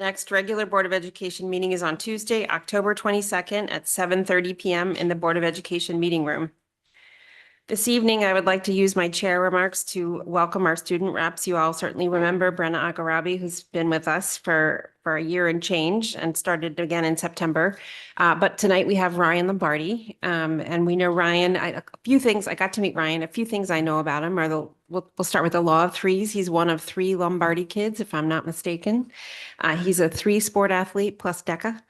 Next regular Board of Education meeting is on Tuesday, October 22nd at 7:30 PM in the Board of Education meeting room. This evening, I would like to use my chair remarks to welcome our student reps. You all certainly remember Brenna Agarabi, who's been with us for a year and change and started again in September. But tonight we have Ryan Lombardi, and we know Ryan. A few things I got to meet Ryan. A few things I know about him are we'll start with the law of threes. He's one of 3 Lombardi kids, if I'm not mistaken. He's a 3-sport athlete plus DECA.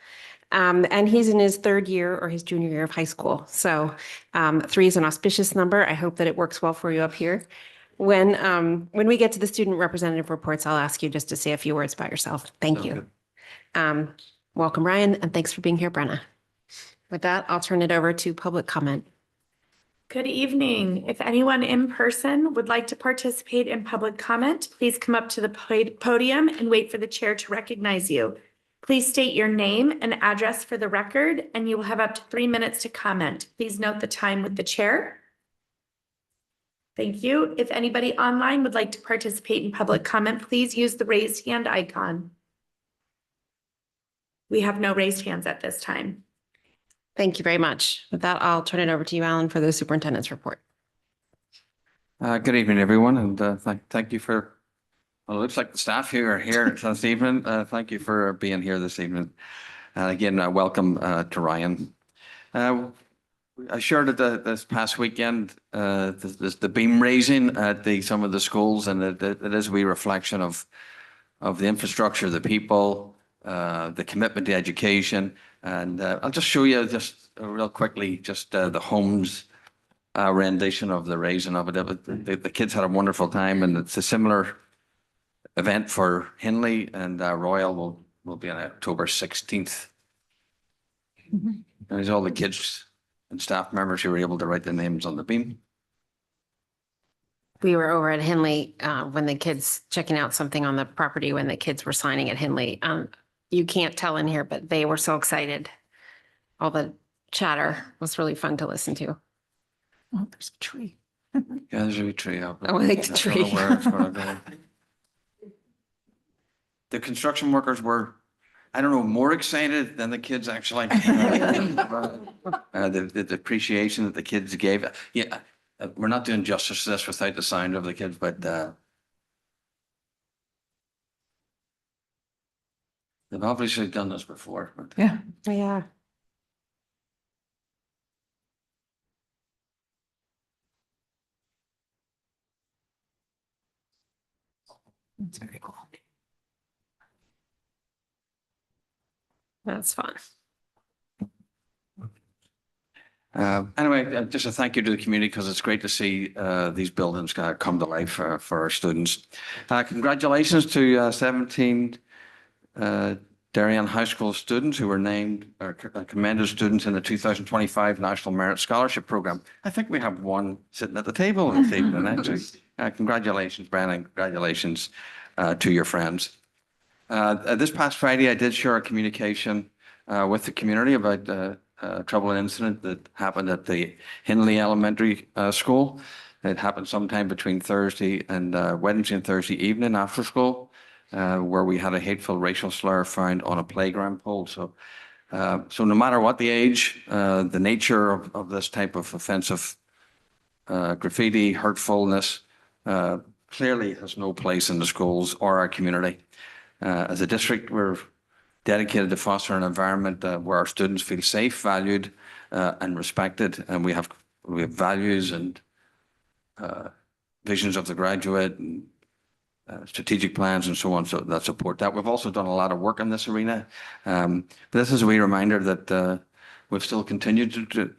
And he's in his 3rd year or his junior year of high school. So 3 is an auspicious number. I hope that it works well for you up here. When we get to the student representative reports, I'll ask you just to say a few words about yourself. Thank you. Welcome, Ryan, and thanks for being here, Brenna. With that, I'll turn it over to public comment. Good evening. If anyone in person would like to participate in public comment, please come up to the podium and wait for the chair to recognize you. Please state your name and address for the record, and you will have up to 3 minutes to comment. Please note the time with the chair. Thank you. If anybody online would like to participate in public comment, please use the raised hand icon. We have no raised hands at this time. Thank you very much. With that, I'll turn it over to you, Alan, for the superintendent's report. Good evening, everyone, and thank you for. Well, it looks like the staff here are here this evening. Thank you for being here this evening. And again, welcome to Ryan. I shared it this past weekend, the beam raising at some of the schools, and it is a wee reflection of the infrastructure, the people, the commitment to education. And I'll just show you just real quickly just the homes rendition of the raising of it. The kids had a wonderful time, and it's a similar event for Hindley, and Royal will be on October 16th. And there's all the kids and staff members who were able to write their names on the beam. We were over at Hindley when the kids checking out something on the property when the kids were signing at Hindley. You can't tell in here, but they were so excited. All the chatter was really fun to listen to. Oh, there's a tree. Yeah, there's a wee tree up there. Oh, I like the tree. The construction workers were, I don't know, more excited than the kids actually. The appreciation that the kids gave. Yeah, we're not doing justice to this without the sound of the kids, but they've obviously done this before. But. Yeah. Yeah. That's very cool. That's fun. Anyway, just a thank you to the community because it's great to see these buildings come to life for our students. Congratulations to 17 Darien High School students who were named or commended students in the 2025 National Merit Scholarship Program. I think we have one sitting at the table this evening, actually. Congratulations, Brandon. Congratulations to your friends. This past Friday, I did share a communication with the community about a troubling incident that happened at the Hindley Elementary School. It happened sometime between Thursday and Wednesday and Thursday evening after school, where we had a hateful racial slur found on a playground pole. So no matter what the age, the nature of this type of offensive graffiti, hurtfulness, clearly has no place in the schools or our community. As a district, we're dedicated to fostering an environment where our students feel safe, valued, and respected, and we have values and visions of the graduate and strategic plans and so on, so that support that. We've also done a lot of work in this arena. But this is a wee reminder that we've still continued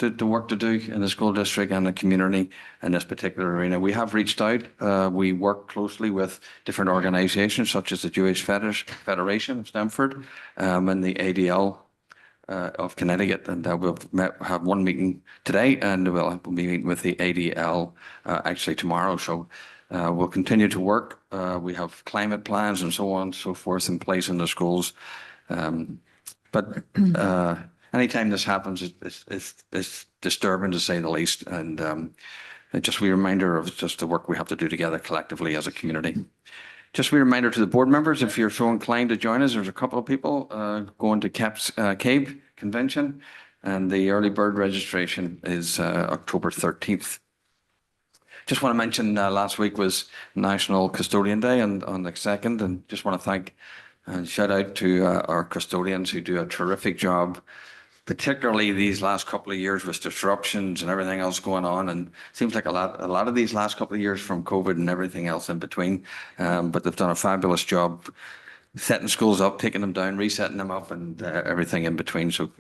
to work to do in the school district and the community in this particular arena. We have reached out. We work closely with different organizations such as the Jewish Federation of Stamford and the ADL of Connecticut. And we'll have one meeting today, and we'll be meeting with the ADL actually tomorrow. So we'll continue to work. We have climate plans and so on and so forth in place in the schools. Anytime this happens, it's disturbing to say the least, and just a reminder of just the work we have to do together collectively as a community. Just a reminder to the board members, if you're so inclined to join us, there's a couple of people going to Cave Convention, and the early bird registration is October 13th. Just want to mention last week was National Custodian Day and on the 2nd, and just want to thank and shout out to our custodians who do a terrific job, particularly these last couple of years with disruptions and everything else going on. And it seems like a lot of these last couple of years from COVID and everything else in between. But they've done a fabulous job setting schools up, taking them down, resetting them up, and everything in between. So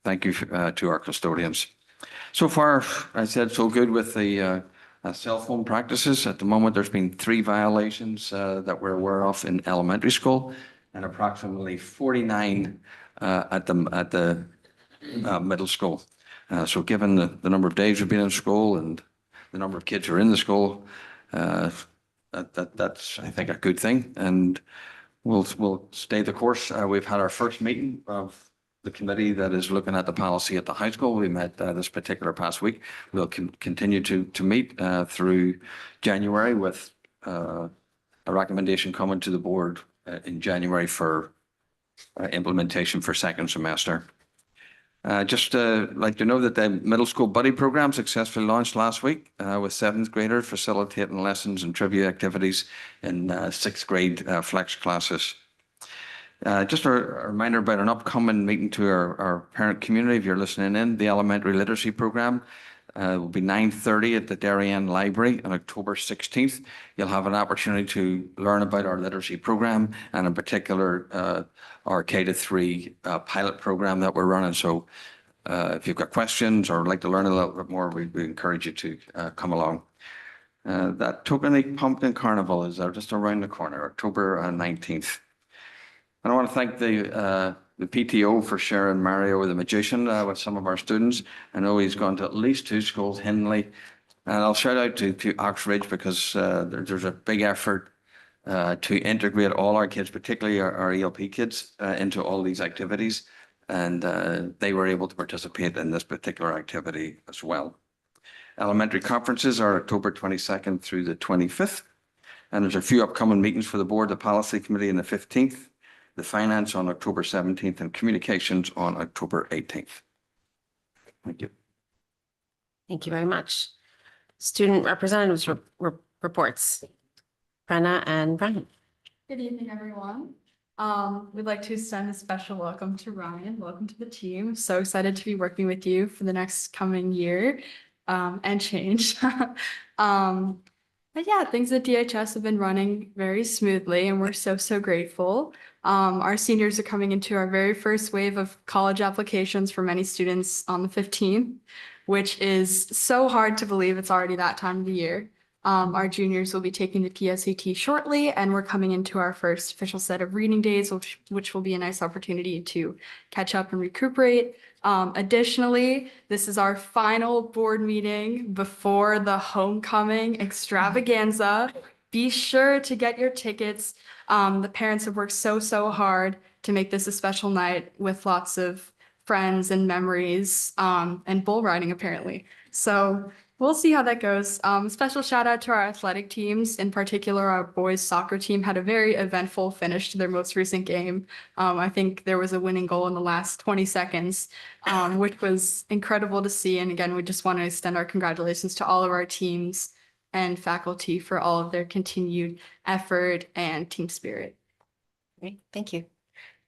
thank you to our custodians. So far, I said so good with the cell phone practices. At the moment, there's been 3 violations that we're aware of in elementary school, and approximately 49 at the middle school. So given the number of days we've been in school and the number of kids who are in the school, that's, I think, a good thing. And we'll stay the course. We've had our first meeting of the committee that is looking at the policy at the high school. We met this particular past week. We'll continue to meet through January with a recommendation coming to the board in January for implementation for second semester. Just like to know that the middle school buddy program successfully launched last week with 7th graders facilitating lessons and trivia activities in 6th grade flex classes. Just a reminder about an upcoming meeting to our parent community. If you're listening in, the elementary literacy program will be 9:30 at the Darien Library on October 16th. You'll have an opportunity to learn about our literacy program and in particular our K-3 pilot program that we're running. So if you've got questions or would like to learn a little bit more, we encourage you to come along. That Tokenique Pumpkin Carnival is just around the corner, October 19th. And I want to thank the PTO for sharing Mario the Magician with some of our students. I know he's gone to at least 2 schools, Hindley. And I'll shout out to Oxridge because there's a big effort to integrate all our kids, particularly our ELP kids, into all these activities. And they were able to participate in this particular activity as well. Elementary conferences are October 22nd through the 25th. And there's a few upcoming meetings for the board, the policy committee on the 15th. The finance on October 17th and communications on October 18th. Thank you. Thank you very much. Student representatives reports. Brenna and Brian. Good evening, everyone. We'd like to extend a special welcome to Ryan. Welcome to the team. So excited to be working with you for the next coming year and change. But yeah, things at DHS have been running very smoothly and we're so grateful. Our seniors are coming into our very first wave of college applications for many students on the 15th, which is so hard to believe it's already that time of the year. Our juniors will be taking the PSAT shortly, and we're coming into our first official set of reading days, which will be a nice opportunity to catch up and recuperate. Additionally, this is our final board meeting before the homecoming extravaganza. Be sure to get your tickets. The parents have worked so hard to make this a special night with lots of friends and memories and bull riding apparently. So we'll see how that goes. Special shout out to our athletic teams. In particular, our boys soccer team had a very eventful finish to their most recent game. I think there was a winning goal in the last 20 seconds, which was incredible to see. And again, we just want to extend our congratulations to all of our teams and faculty for all of their continued effort and team spirit. Great, thank you.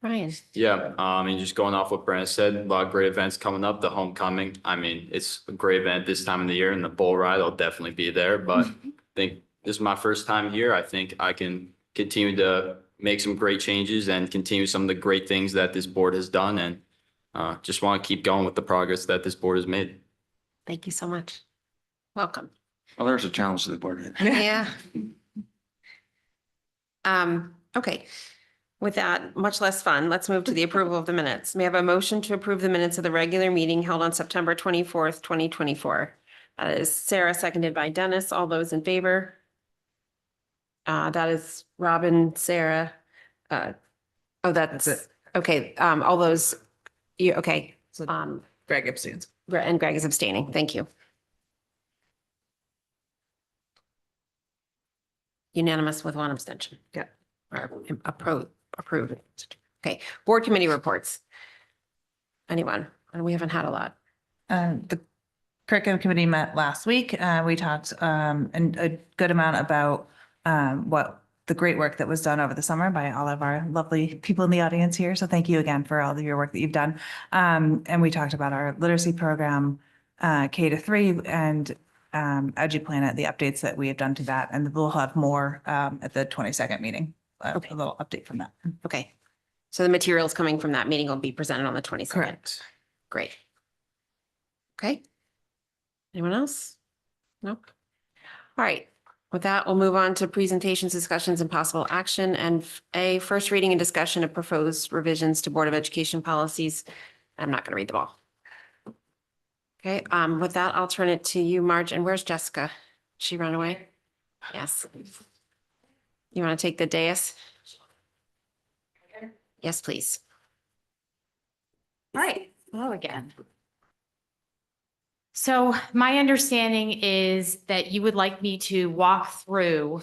Ryan. Yeah, and just going off what Brandon said, a lot of great events coming up, the homecoming. I mean, it's a great event this time of the year, and the bull ride, I'll definitely be there. But I think this is my first time here. I think I can continue to make some great changes and continue some of the great things that this board has done, and just want to keep going with the progress that this board has made. Thank you so much. Welcome. Well, there's a challenge to the board. Yeah. Okay. With that, much less fun, let's move to the approval of the minutes. May I have a motion to approve the minutes of the regular meeting held on September 24th, 2024? That is Sarah, seconded by Dennis. All those in favor? That is Robin, Sarah. That's it. Okay, all those, okay. Greg abstains. And Greg is abstaining. Thank you. Unanimous with one abstention. Yeah. Or approved. Okay, board committee reports. Anyone? And we haven't had a lot. The curriculum committee met last week. We talked and a good amount about what the great work that was done over the summer by all of our lovely people in the audience here. So thank you again for all of your work that you've done. And we talked about our literacy program, K-3, and EduPlanet, the updates that we have done to that. And we'll have more at the 22nd meeting. Okay. A little update from that. Okay. So the materials coming from that meeting will be presented on the 22nd. Correct. Great. Okay. Anyone else? Nope. All right. With that, we'll move on to presentations, discussions, and possible action. And a first reading and discussion of proposed revisions to Board of Education policies. I'm not going to read them all. Okay. With that, I'll turn it to you, Marge. And where's Jessica? She run away? Yes. You want to take the dais? Yes, please. All right, hello again. So my understanding is that you would like me to walk through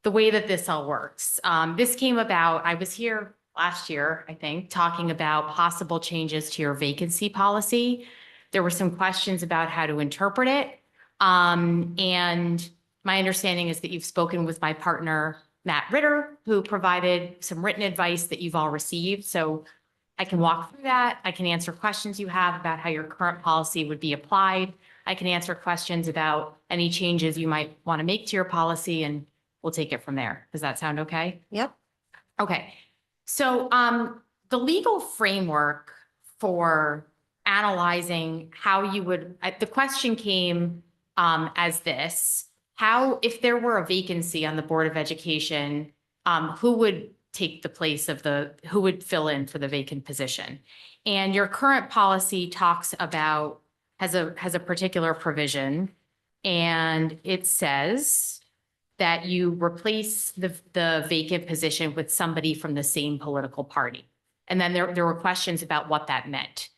the way that this all works. This came about, I was here last year, I think, talking about possible changes to your vacancy policy. There were some questions about how to interpret it. And my understanding is that you've spoken with my partner, Matt Ritter, who provided some written advice that you've all received. So I can walk through that. I can answer questions you have about how your current policy would be applied. I can answer questions about any changes you might want to make to your policy, and we'll take it from there. Does that sound okay? Yep. Okay. So the legal framework for analyzing how you would, the question came as this: how, if there were a vacancy on the Board of Education, who would take the place of who would fill in for the vacant position? And your current policy talks about, has a particular provision, and it says that you replace the vacant position with somebody from the same political party. And then there were questions about what that meant.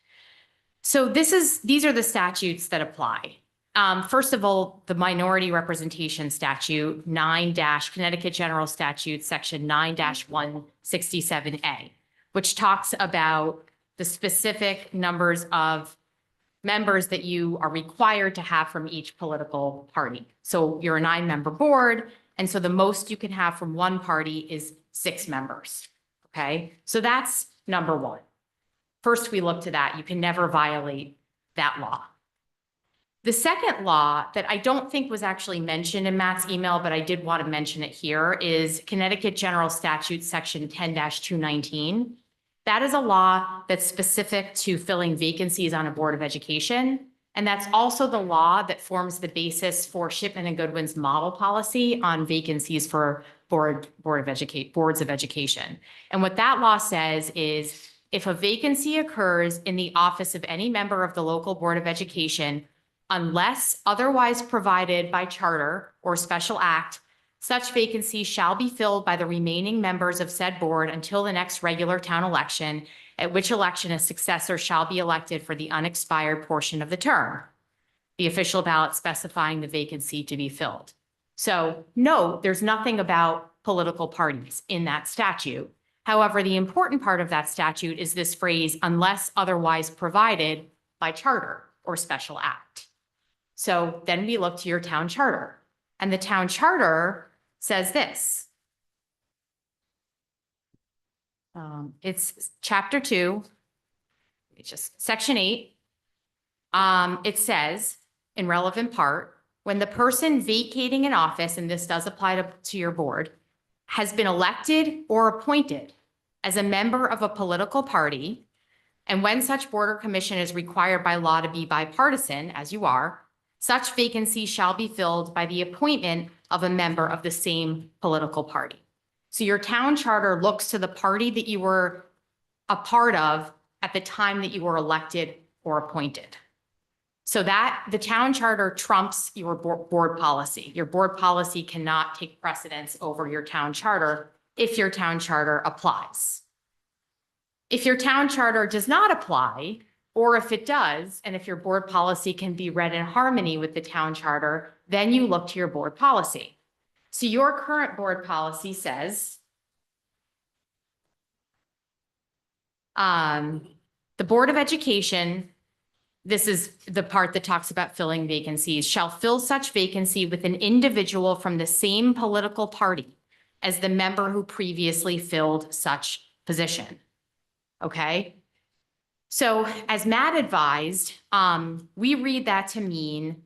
So these are the statutes that apply. First of all, the minority representation statute, Connecticut General Statute, section 9-167A, which talks about the specific numbers of members that you are required to have from each political party. So you're a 9-member board, and so the most you can have from one party is 6 members. Okay, so that's number one. First, we look to that. You can never violate that law. The second law that I don't think was actually mentioned in Matt's email, but I did want to mention it here, is Connecticut General Statute, section 10-219. That is a law that's specific to filling vacancies on a Board of Education. And that's also the law that forms the basis for Shipman and Goodwin's model policy on vacancies for boards of education. And what that law says is, if a vacancy occurs in the office of any member of the local Board of Education, unless otherwise provided by charter or special act, such vacancy shall be filled by the remaining members of said board until the next regular town election, at which election a successor shall be elected for the unexpired portion of the term, the official ballot specifying the vacancy to be filled. So no, there's nothing about political parties in that statute. However, the important part of that statute is this phrase, unless otherwise provided by charter or special act. So then we look to your town charter, and the town charter says this. It's chapter 2, it's just section 8. It says, in relevant part, when the person vacating an office, and this does apply to your board, has been elected or appointed as a member of a political party, and when such board or commission is required by law to be bipartisan, as you are, such vacancy shall be filled by the appointment of a member of the same political party. So your town charter looks to the party that you were a part of at the time that you were elected or appointed. So that the town charter trumps your board policy. Your board policy cannot take precedence over your town charter if your town charter applies. If your town charter does not apply, or if it does, and if your board policy can be read in harmony with the town charter, then you look to your board policy. So your current board policy says the Board of Education, this is the part that talks about filling vacancies, shall fill such vacancy with an individual from the same political party as the member who previously filled such position. Okay? So as Matt advised, we read that to mean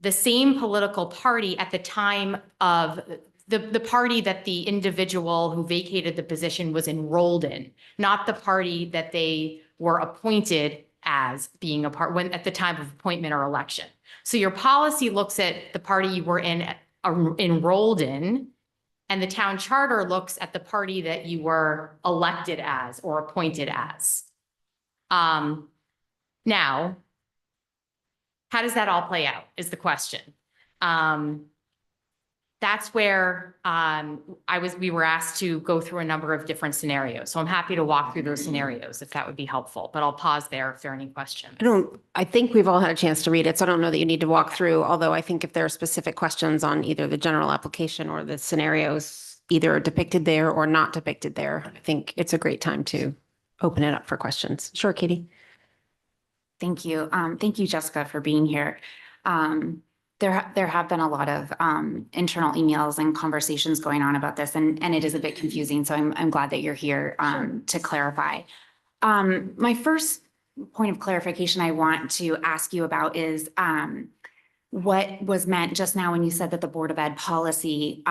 the same political party at the time of the party that the individual who vacated the position was enrolled in, not the party that they were appointed as being a part when at the time of appointment or election. So your policy looks at the party you were enrolled in, and the town charter looks at the party that you were elected as or appointed as. Now, how does that all play out is the question. That's where we were asked to go through a number of different scenarios. So I'm happy to walk through those scenarios if that would be helpful, but I'll pause there if there are any questions. I think we've all had a chance to read it, so I don't know that you need to walk through, although I think if there are specific questions on either the general application or the scenarios either depicted there or not depicted there, I think it's a great time to open it up for questions. Sure, Katie. Thank you. Thank you, Jessica, for being here. There have been a lot of internal emails and conversations going on about this, and it is a bit confusing. So I'm glad that you're here to clarify. My first point of clarification I want to ask you about is what was meant just now when you said that the Board of Ed policy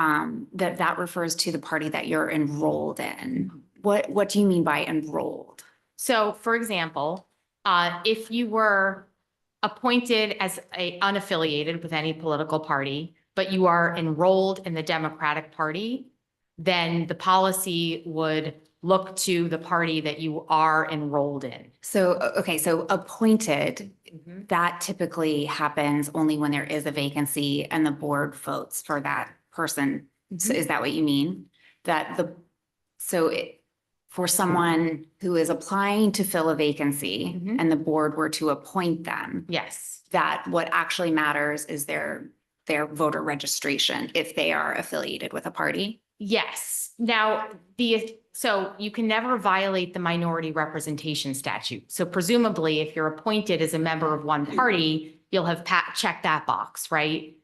that refers to the party that you're enrolled in. What do you mean by enrolled? So, for example, if you were appointed as unaffiliated with any political party, but you are enrolled in the Democratic Party, then the policy would look to the party that you are enrolled in. So, okay, so appointed, that typically happens only when there is a vacancy and the board votes for that person. So is that what you mean? For someone who is applying to fill a vacancy and the board were to appoint them. Yes. That what actually matters is their voter registration if they are affiliated with a party. Yes. Now, so you can never violate the minority representation statute. So presumably, if you're appointed as a member of one party, you'll have checked that box, right?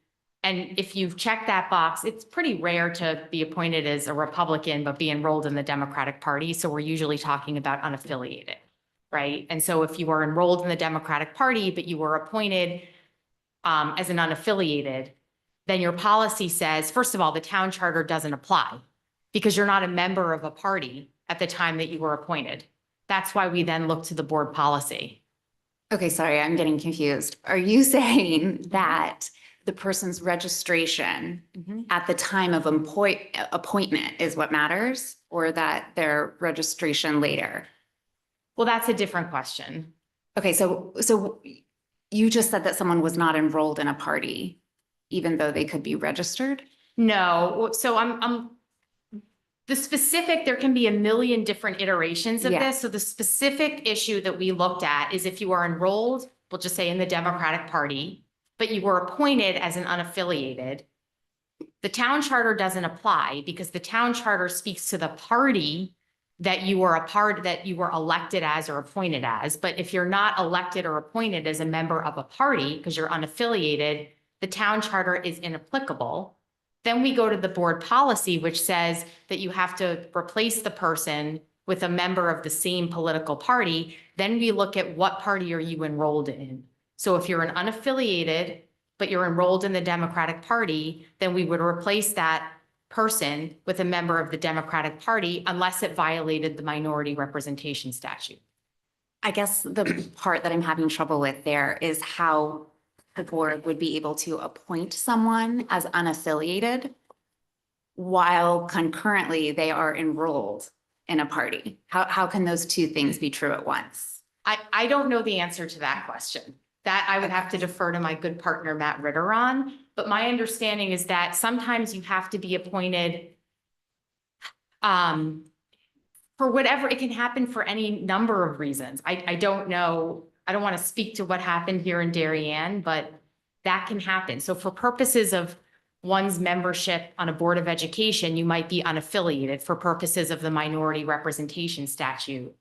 And if you've checked that box, it's pretty rare to be appointed as a Republican, but be enrolled in the Democratic Party. So we're usually talking about unaffiliated, right? And so if you were enrolled in the Democratic Party, but you were appointed as an unaffiliated, then your policy says, first of all, the town charter doesn't apply because you're not a member of a party at the time that you were appointed. That's why we then look to the board policy. Okay, sorry, I'm getting confused. Are you saying that the person's registration at the time of appointment is what matters, or that their registration later? Well, that's a different question. Okay, so you just said that someone was not enrolled in a party, even though they could be registered? No, so the specific, there can be a million different iterations of this. So the specific issue that we looked at is if you are enrolled, we'll just say in the Democratic Party, but you were appointed as an unaffiliated, the town charter doesn't apply because the town charter speaks to the party that you were that you were elected as or appointed as. But if you're not elected or appointed as a member of a party because you're unaffiliated, the town charter is inapplicable. Then we go to the board policy, which says that you have to replace the person with a member of the same political party. Then we look at what party are you enrolled in. So if you're an unaffiliated, but you're enrolled in the Democratic Party, then we would replace that person with a member of the Democratic Party unless it violated the minority representation statute. I guess the part that I'm having trouble with there is how the board would be able to appoint someone as unaffiliated while concurrently they are enrolled in a party. How can those two things be true at once? I don't know the answer to that question. That I would have to defer to my good partner, Matt Ritter on. But my understanding is that sometimes you have to be appointed for whatever, it can happen for any number of reasons. I don't know. I don't want to speak to what happened here in Darien, but that can happen. So for purposes of one's membership on a Board of Education, you might be unaffiliated for purposes of the minority representation statute,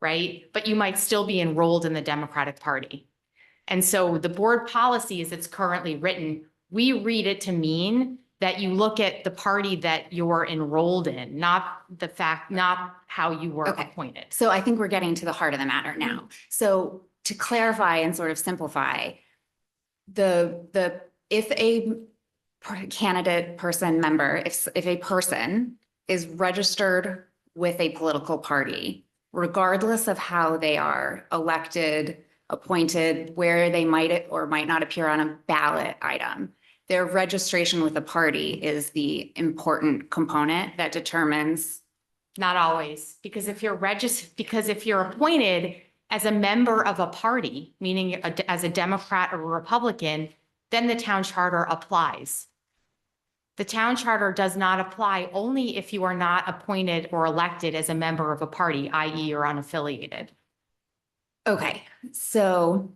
right? But you might still be enrolled in the Democratic Party. And so the board policy as it's currently written, we read it to mean that you look at the party that you're enrolled in, not how you were Okay. appointed. So I think we're getting to the heart of the matter now. So to clarify and sort of simplify, if a candidate person member, if a person is registered with a political party, regardless of how they are elected, appointed, where they might or might not appear on a ballot item, their registration with the party is the important component that determines. Not always, because if you're appointed as a member of a party, meaning as a Democrat or a Republican, then the town charter applies. The town charter does not apply only if you are not appointed or elected as a member of a party, i.e. you're unaffiliated. Okay, so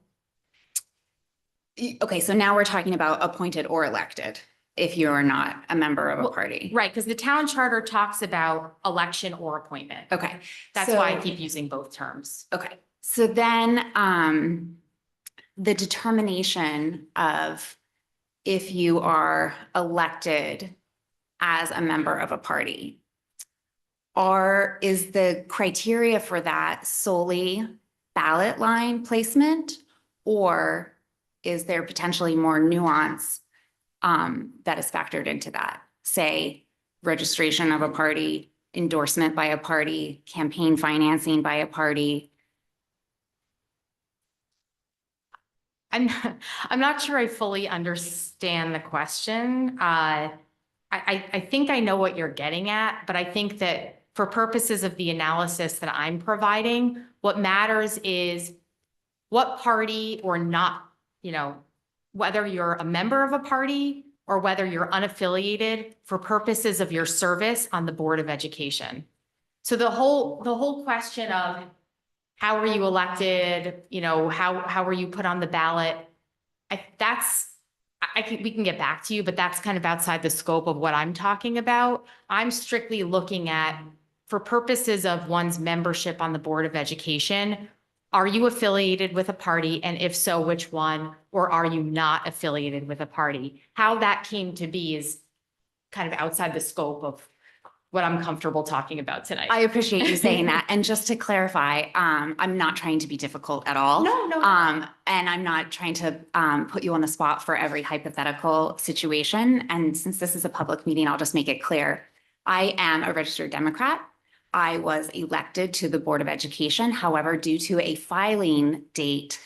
now we're talking about appointed or elected if you are not a member of a party. Right, because the town charter talks about election or appointment. Okay. That's why I so- keep using both terms. Okay, so then the determination of if you are elected as a member of a party, is the criteria for that solely ballot line placement, or is there potentially more nuance that is factored into that? Say, registration of a party, endorsement by a party, campaign financing by a party. I'm not sure I fully understand the question. I think I know what you're getting at, but I think that for purposes of the analysis that I'm providing, what matters is what party or not, whether you're a member of a party or whether you're unaffiliated for purposes of your service on the Board of Education. So the whole question of how were you elected, how were you put on the ballot? We can get back to you, but that's kind of outside the scope of what I'm talking about. I'm strictly looking at, for purposes of one's membership on the Board of Education, are you affiliated with a party? And if so, which one? Or are you not affiliated with a party? How that came to be is kind of outside the scope of what I'm comfortable talking about tonight. I appreciate you saying that. And just to clarify, I'm not trying to be difficult at all. No. And I'm not trying to put you on the spot for every hypothetical situation. And since this is a public meeting, I'll just make it clear. I am a registered Democrat. I was elected to the Board of Education. However, due to a filing date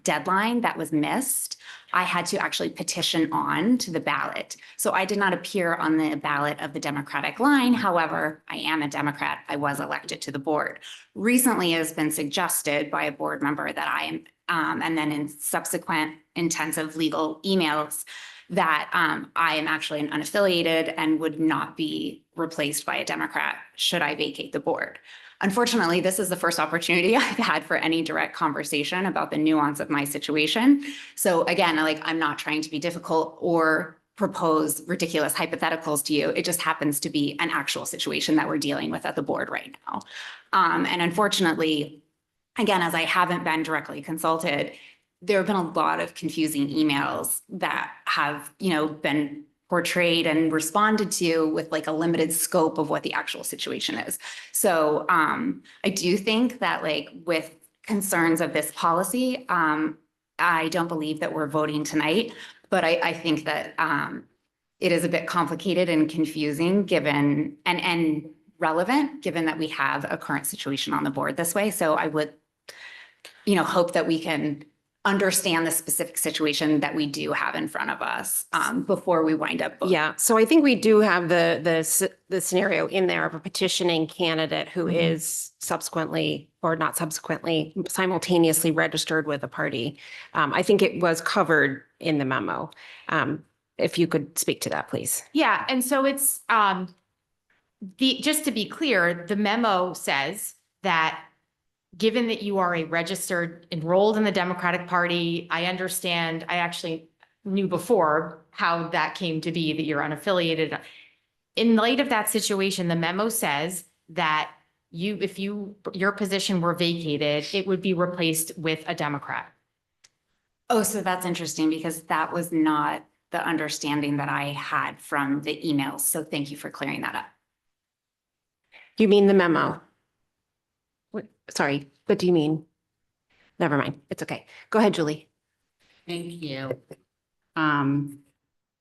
deadline that was missed, I had to actually petition on to the ballot. So I did not appear on the ballot of the Democratic line. However, I am a Democrat. I was elected to the board. Recently, it has been suggested by a board member that I am, and then in subsequent intensive legal emails, that I am actually an unaffiliated and would not be replaced by a Democrat should I vacate the board. Unfortunately, this is the first opportunity I've had for any direct conversation about the nuance of my situation. So again, I'm not trying to be difficult or propose ridiculous hypotheticals to you. It just happens to be an actual situation that we're dealing with at the board right now. And unfortunately, again, as I haven't been directly consulted, there have been a lot of confusing emails that have, been portrayed and responded to with a limited scope of what the actual situation is. So I do think that with concerns of this policy, I don't believe that we're voting tonight, but I think that it is a bit complicated and confusing given and relevant given that we have a current situation on the board this way. So I would, hope that we can understand the specific situation that we do have in front of us before we wind up voting. Yeah, so I think we do have the scenario in there of a petitioning candidate who is subsequently or not subsequently simultaneously registered with a party. I think it was covered in the memo. If you could speak to that, please. Yeah, and so it's just to be clear, the memo says that given that you are a registered, enrolled in the Democratic Party, I understand, I actually knew before how that came to be, that you're unaffiliated. In light of that situation, the memo says that if your position were vacated, it would be replaced with a Democrat. Oh, so that's interesting because that was not the understanding that I had from the emails. So thank you for clearing that up. You mean the memo? What, sorry, what do you mean? Never mind. It's okay. Go ahead, Julie. Thank you.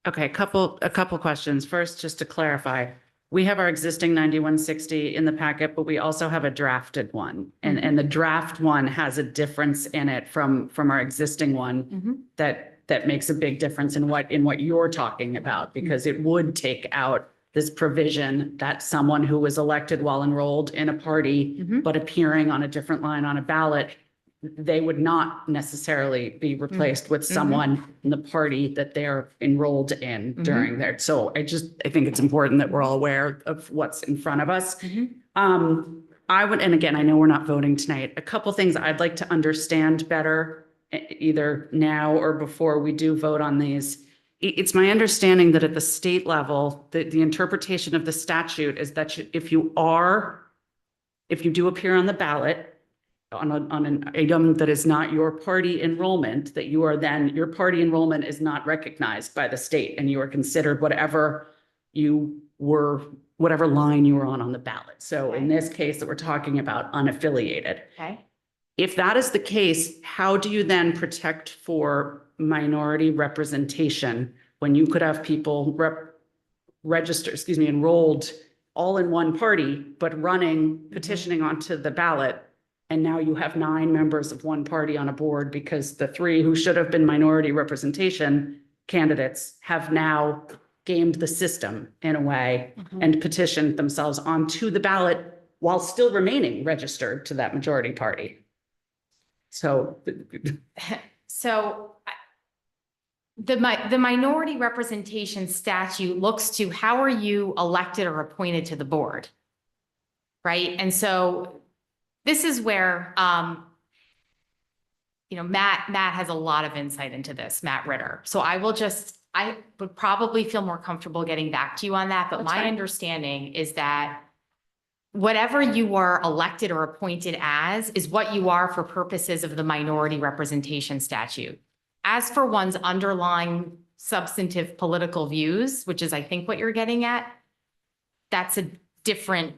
Okay, a couple questions. First, just to clarify, we have our existing 9160 in the packet, but we also have a drafted one. And the draft one has a difference in it from our existing one that makes a big difference in what you're talking about, because it would take out this provision that someone who was elected while enrolled in a party, but appearing on a different line on a ballot, they would not necessarily be replaced with someone in the party that they're enrolled in during their. So I think it's important that we're all aware of what's in front of us. I would, and again, I know we're not voting tonight, a couple things I'd like to understand better, either now or before we do vote on these. It's my understanding that at the state level, the interpretation of the statute is that if you do appear on the ballot on an item that is not your party enrollment, that your party enrollment is not recognized by the state, and you are considered whatever line you were on the ballot. So in this case that we're talking about, unaffiliated. Okay. If that is the case, how do you then protect for minority representation when you could have people enrolled all in one party, but petitioning onto the ballot? And now you have 9 members of one party on a board because the 3 who should have been minority representation candidates have now gamed the system in a way and petitioned themselves onto the ballot while still remaining registered to that majority party. So the minority representation statute looks to how are you elected or appointed to the board, right? And so this is where, Matt has a lot of insight into this, Matt Ritter. So I would probably feel more comfortable getting back to you on that. But That's my fine. understanding is that whatever you are elected or appointed as is what you are for purposes of the minority representation statute. As for one's underlying substantive political views, which is I think what you're getting at, that's a different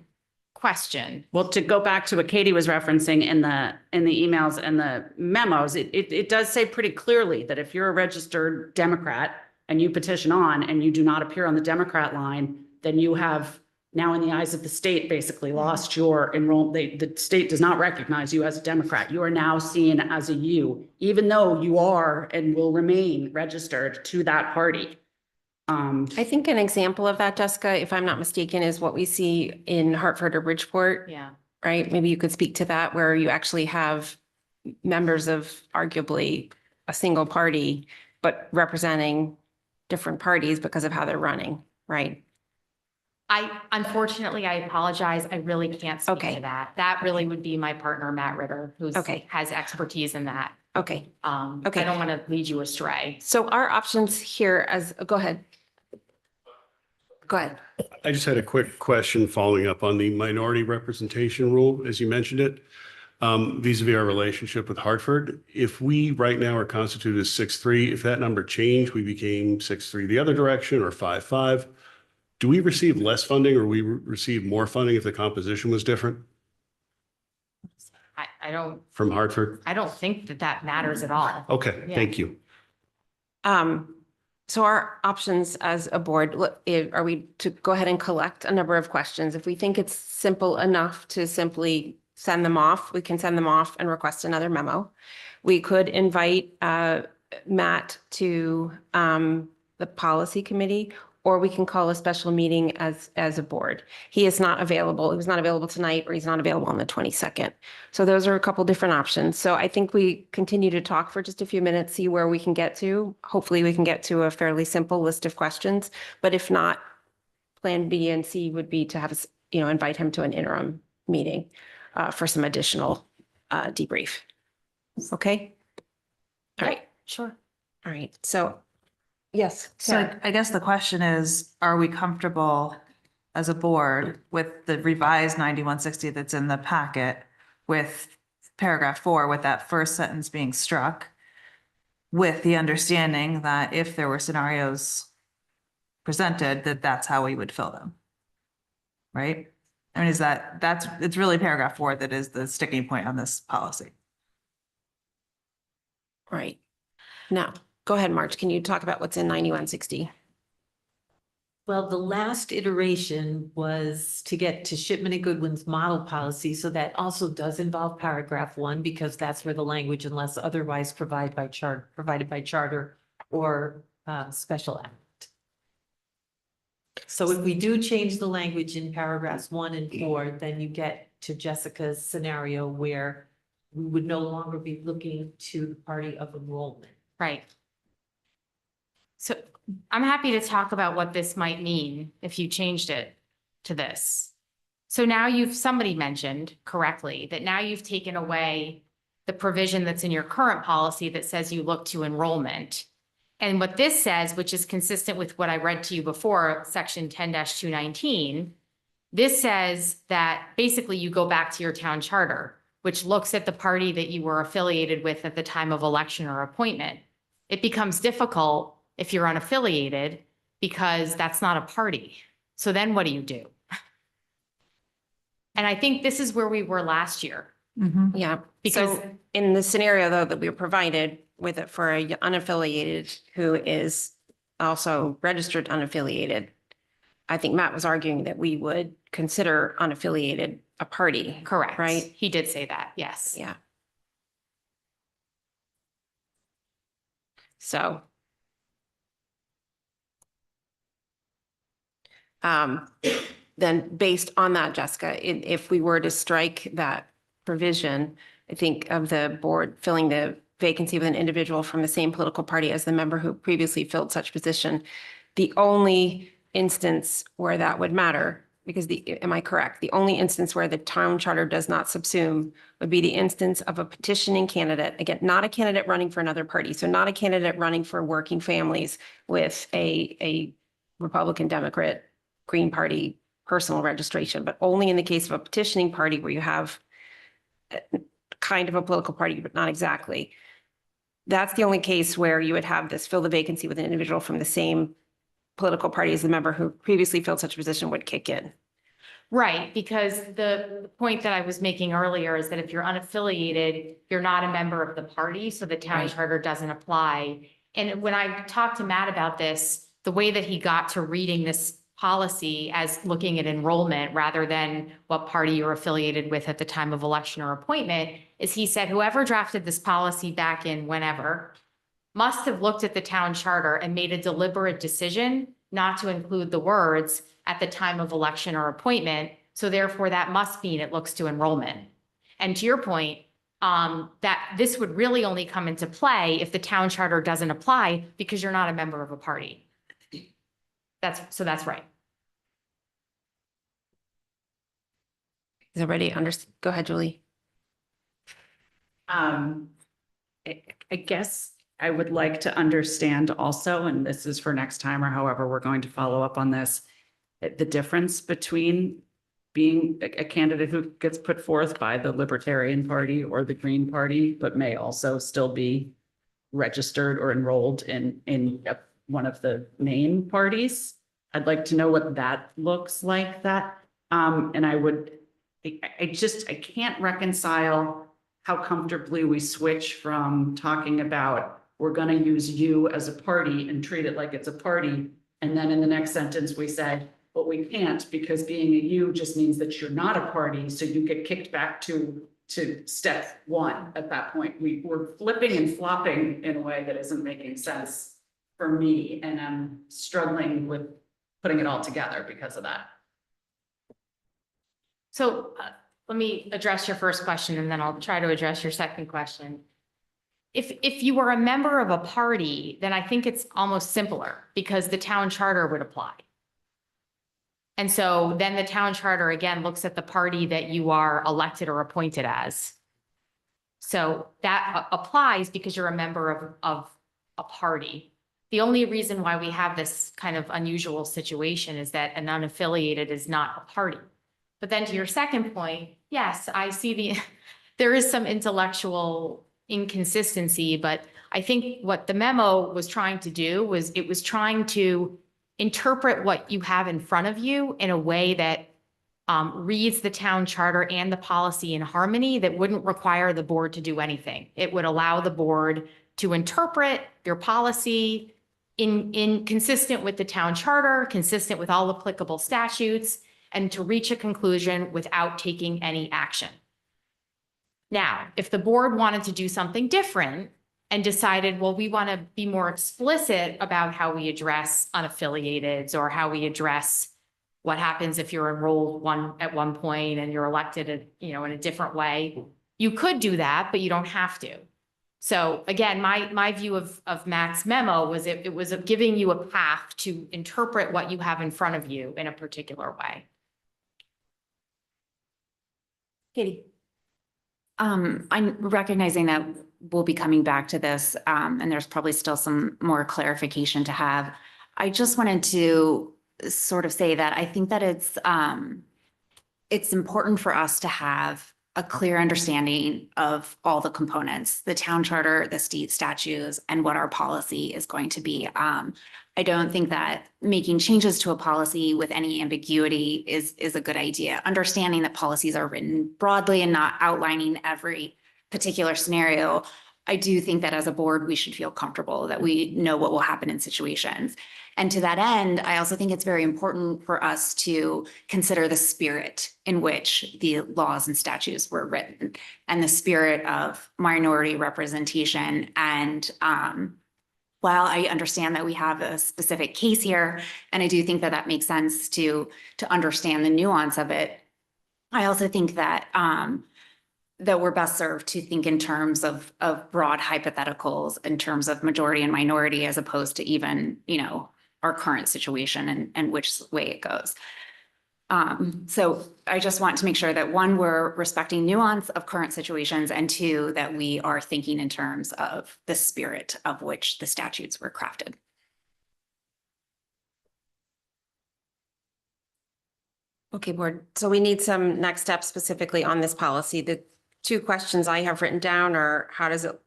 question. well, to go back to what Katie was referencing in the emails and the memos, it does say pretty clearly that if you're a registered Democrat and you petition on and you do not appear on the Democrat line, then you have now in the eyes of the state basically lost your enrollment. The state does not recognize you as a Democrat. You are now seen as a U, even though you are and will remain registered to that party. I think an example of that, Jessica, if I'm not mistaken, is what we see in Hartford or Bridgeport, Yeah. right? Maybe you could speak to that, where you actually have members of arguably a single party, but representing different parties because of how they're running, right? Unfortunately, I apologize. I really can't speak Okay. to that. That really would be my partner, Matt Ritter, who Okay. has expertise in that. Okay. I don't want to lead you astray. So our options here go ahead. Go ahead. I just had a quick question following up on the minority representation rule, as you mentioned it, vis-a-vis our relationship with Hartford. If we right now are constituted as 6-3, if that number changed, we became 6-3 the other direction or 5-5, do we receive less funding or we receive more funding if the composition was different I don't from Hartford? think that matters at all. Okay, Yeah. thank you. So our options as a board, are we to go ahead and collect a number of questions? If we think it's simple enough to simply send them off, we can send them off and request another memo. We could invite Matt to the policy committee, or we can call a special meeting as a board. He is not available. He was not available tonight, or he's not available on the 22nd. So those are a couple different options. So I think we continue to talk for just a few minutes, see where we can get to. Hopefully we can get to a fairly simple list of questions, but if not, plan B and C would be to have us, invite him to an interim meeting for some additional debrief. Okay? All right. Sure. All right. So Yes. So I guess the question is, are we comfortable as a board with the revised 9160 that's in the packet with paragraph 4, with that first sentence being struck, with the understanding that if there were scenarios presented, that that's how we would fill them? Right? I mean, it's really paragraph 4 that is the sticking point on this policy. Right. Now, go ahead, Marge. Can you talk about what's in 9160? Well, the last iteration was to get to Shipman and Goodwin's model policy. So that also does involve paragraph 1, because that's where the language, unless otherwise provided by charter or special act. So if we do change the language in paragraphs 1 and 4, then you get to Jessica's scenario where we would no longer be looking to the party of enrollment. Right. So I'm happy to talk about what this might mean if you changed it to this. So now somebody mentioned correctly that now you've taken away the provision that's in your current policy that says you look to enrollment. And what this says, which is consistent with what I read to you before, section 10-219, this says that basically you go back to your town charter, which looks at the party that you were affiliated with at the time of election or appointment. It becomes difficult if you're unaffiliated because that's not a party. So then what do you do? And I think this is where we were last year. Yeah. Because- So in the scenario though, that we were provided with it for a unaffiliated who is also registered unaffiliated, I think Matt was arguing that we would consider unaffiliated a party. Correct. Right? He did say that, yes. Yeah. So. Then based on that, Jessica, if we were to strike that provision, I think of the board filling the vacancy with an individual from the same political party as the member who previously filled such position, the only instance where that would matter, because am I correct? The only instance where the town charter does not subsume would be the instance of a petitioning candidate. Again, not a candidate running for another party. So not a candidate running for working families with a Republican, Democrat, Green Party personal registration, but only in the case of a petitioning party where you have kind of a political party, but not exactly. That's the only case where you would have this fill the vacancy with an individual from the same political party as the member who previously filled such a position would kick in. Right, because the point that I was making earlier is that if you're unaffiliated, you're not a member of the party, so the town Right. charter doesn't apply. And when I talked to Matt about this, the way that he got to reading this policy as looking at enrollment rather than what party you're affiliated with at the time of election or appointment is he said, whoever drafted this policy back in whenever must have looked at the town charter and made a deliberate decision not to include the words at the time of election or appointment. So therefore that must mean it looks to enrollment. And to your point, that this would really only come into play if the town charter doesn't apply because you're not a member of a party. That's right. Is everybody go ahead, Julie. I guess I would like to understand also, and this is for next time or however we're going to follow up on this, the difference between being a candidate who gets put forth by the Libertarian Party or the Green Party, but may also still be registered or enrolled in one of the main parties. I'd like to know what that looks like, and I can't reconcile how comfortably we switch from talking about we're going to use you as a party and treat it like it's a party. And then in the next sentence, we say, but we can't because being a you just means that you're not a party. So you get kicked back to step 1 at that point. We're flipping and flopping in a way that isn't making sense for me. And I'm struggling with putting it all together because of that. So let me address your first question and then I'll try to address your second question. If you were a member of a party, then I think it's almost simpler because the town charter would apply. And so then the town charter again looks at the party that you are elected or appointed as. So that applies because you're a member of a party. The only reason why we have this kind of unusual situation is that an unaffiliated is not a party. But then to your second point, yes, I see there is some intellectual inconsistency, but I think what the memo was trying to do was it was trying to interpret what you have in front of you in a way that reads the town charter and the policy in harmony that wouldn't require the board to do anything. It would allow the board to interpret your policy in consistent with the town charter, consistent with all applicable statutes, and to reach a conclusion without taking any action. Now, if the board wanted to do something different and decided, well, we want to be more explicit about how we address unaffiliateds or how we address what happens if you're enrolled at one point and you're elected, in a different way, you could do that, but you don't have to. So again, my view of Matt's memo was it was giving you a path to interpret what you have in front of you in a particular way. Katie. I'm recognizing that we'll be coming back to this, and there's probably still some more clarification to have. I just wanted to sort of say that I think that it's important for us to have a clear understanding of all the components, the town charter, the state statutes, and what our policy is going to be. I don't think that making changes to a policy with any ambiguity is a good idea. Understanding that policies are written broadly and not outlining every particular scenario. I do think that as a board, we should feel comfortable that we know what will happen in situations. And to that end, I also think it's very important for us to consider the spirit in which the laws and statutes were written and the spirit of minority representation. And while I understand that we have a specific case here, and I do think that that makes sense to understand the nuance of it, I also think that that we're best served to think in terms of broad hypotheticals in terms of majority and minority, as opposed to even, our current situation and which way it goes. So I just want to make sure that one, we're respecting nuance of current situations, and two, that we are thinking in terms of the spirit of which the statutes were crafted. Okay, board. So we need some next steps specifically on this policy. The two questions I have written down are, how does it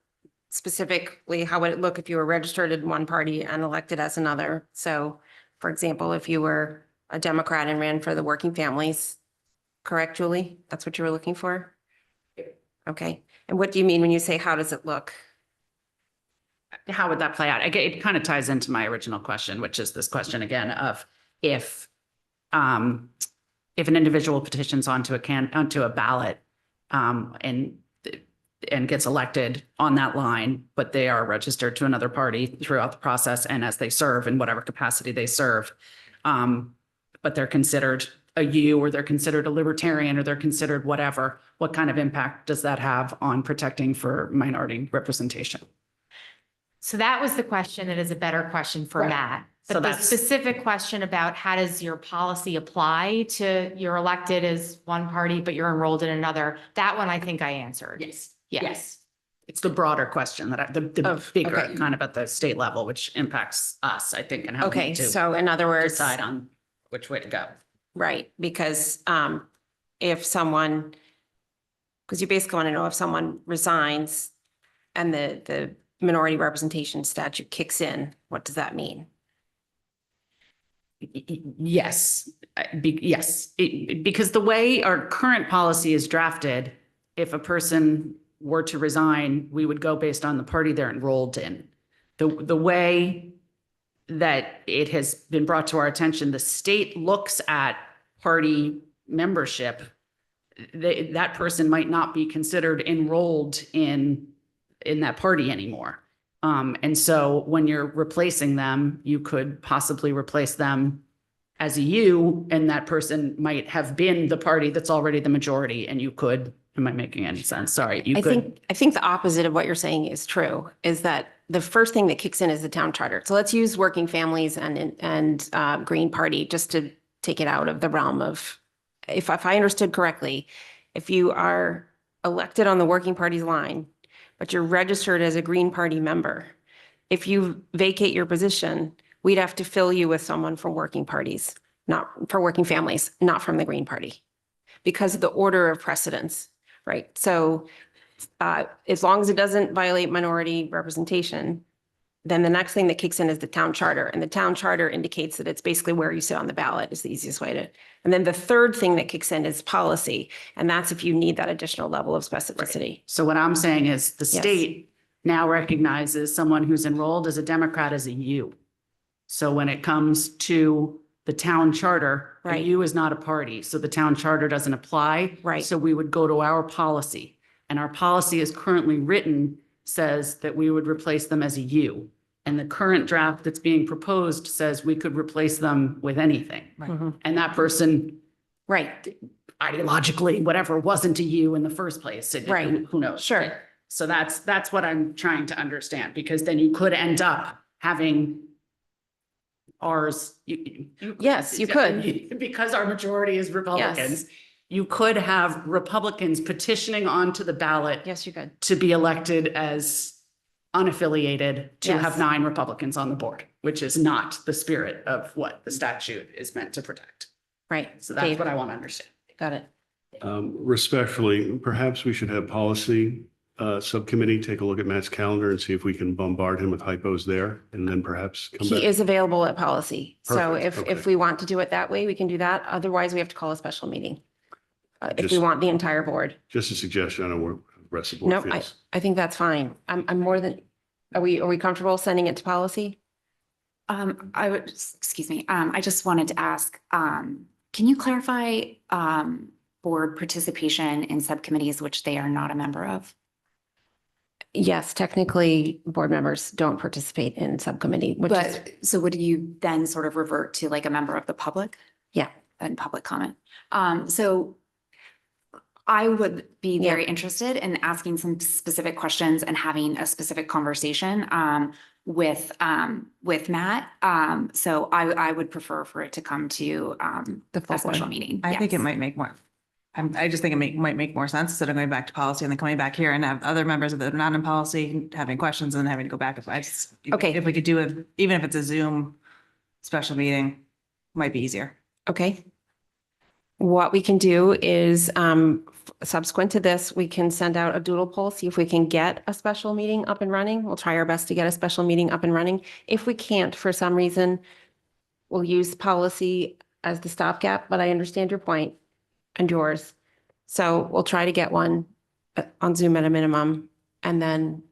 specifically, how would it look if you were registered in one party and elected as another? So for example, if you were a Democrat and ran for the working families, correct, Julie? That's what you were looking for? Okay. And what do you mean when you say, how does it look? How would that play out? It kind of ties into my original question, which is this question again of if an individual petitions onto a ballot and gets elected on that line, but they are registered to another party throughout the process and as they serve in whatever capacity they serve, but they're considered a U, or they're considered a libertarian, or they're considered whatever, what kind of impact does that have on protecting for minority representation? So that was the question that is a better question for Right. Matt. So But the that's- specific question about how does your policy apply to you're elected as one party, but you're enrolled in another, that one I think I answered. Yes. Yes. It's the broader question that the bigger okay. kind of at the state level, which impacts us, I think, and how we Okay, need to so in other words, decide on which way to go. right, because if someone, because you basically want to know if someone resigns and the minority representation statute kicks in, what does that mean? Yes, yes, because the way our current policy is drafted, if a person were to resign, we would go based on the party they're enrolled in. The way that it has been brought to our attention, the state looks at party membership. That person might not be considered enrolled in that party anymore. And so when you're replacing them, you could possibly replace them as a U, and that person might have been the party that's already the majority, and you could, am I making any sense? Sorry, you could. I think the opposite of what you're saying is true, is that the first thing that kicks in is the town charter. So let's use working families and Green Party just to take it out of the realm of, if I understood correctly, if you are elected on the working party's line, but you're registered as a Green Party member, if you vacate your position, we'd have to fill you with someone from working parties, not for working families, not from the Green Party, because of the order of precedence, right? So as long as it doesn't violate minority representation, then the next thing that kicks in is the town charter. And the town charter indicates that it's basically where you sit on the ballot is the easiest way to. And then the third thing that kicks in is policy. And that's if you need that additional level of specificity. So what I'm saying is the Yes. state now recognizes someone who's enrolled as a Democrat as a U. So when it comes to the town charter, a Right. U is not a party, so the town charter doesn't apply. Right. So we would go to our policy, and our policy is currently written says that we would replace them as a U. And the current draft that's being proposed says we could replace them with anything. Mhm. And that person Right, ideologically, whatever, wasn't a U in the first place. Right. Who knows? sure. So that's what I'm trying to understand, because then you could end up having ours. Yes, you could. Because our majority is Republicans, you could have Republicans petitioning onto the ballot Yes, you could. to be elected as unaffiliated, to Yes. have 9 Republicans on the board, which is not the spirit of what the statute is meant to protect. Right. So that's Dave, what I want to understand. got it. Respectfully, perhaps we should have policy subcommittee take a look at Matt's calendar and see if we can bombard him with hypos there, and then perhaps come He back. is available at policy. So Perfect, if okay. we want to do it that way, we can do that. Otherwise, we have to call a special meeting. If we Just- want the entire board. Just a suggestion. I don't know where the rest of the No, board feels. I think that's fine. I'm more than, are we comfortable sending it to policy? I would, excuse me, I just wanted to ask, can you clarify, board participation in subcommittees which they are not a member of? Yes, technically, board members don't participate in subcommittee, which is, But, so would you then sort of revert to like a member of the public? Yeah. And public comment. So I would be very interested in asking some specific questions and having a specific conversation with Matt. So I would prefer for it to come to the full a special board. meeting. I think it Yes. might make more. I just think it might make more sense instead of going back to policy and then coming back here and have other members that are not in policy having questions and then having to go back. Okay. If we could do it, even if it's a Zoom special meeting, might be easier. Okay. What we can do is, subsequent to this, we can send out a doodle poll, see if we can get a special meeting up and running. We'll try our best to get a special meeting up and running. If we can't, for some reason, we'll use policy as the stopgap, but I understand your point and yours. So we'll try to get one on Zoom at a minimum, and then,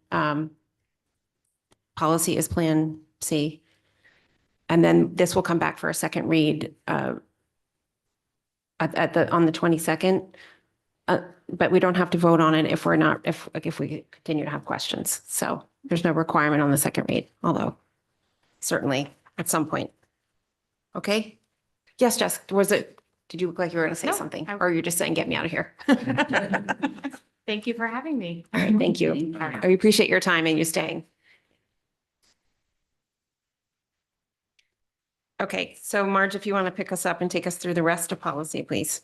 policy is Plan C. And then this will come back for a second read, on the 22nd. But we don't have to vote on it if we're not, if we continue to have questions. So there's no requirement on the second read, although certainly at some point. Okay? Yes, Jess, did you look like you were going to say No, something? I- Or you're just saying, get me out of here? Thank you for having me. All right, thank you. All right. I appreciate your time and you staying. Okay, so Marge, if you want to pick us up and take us through the rest of policy, please.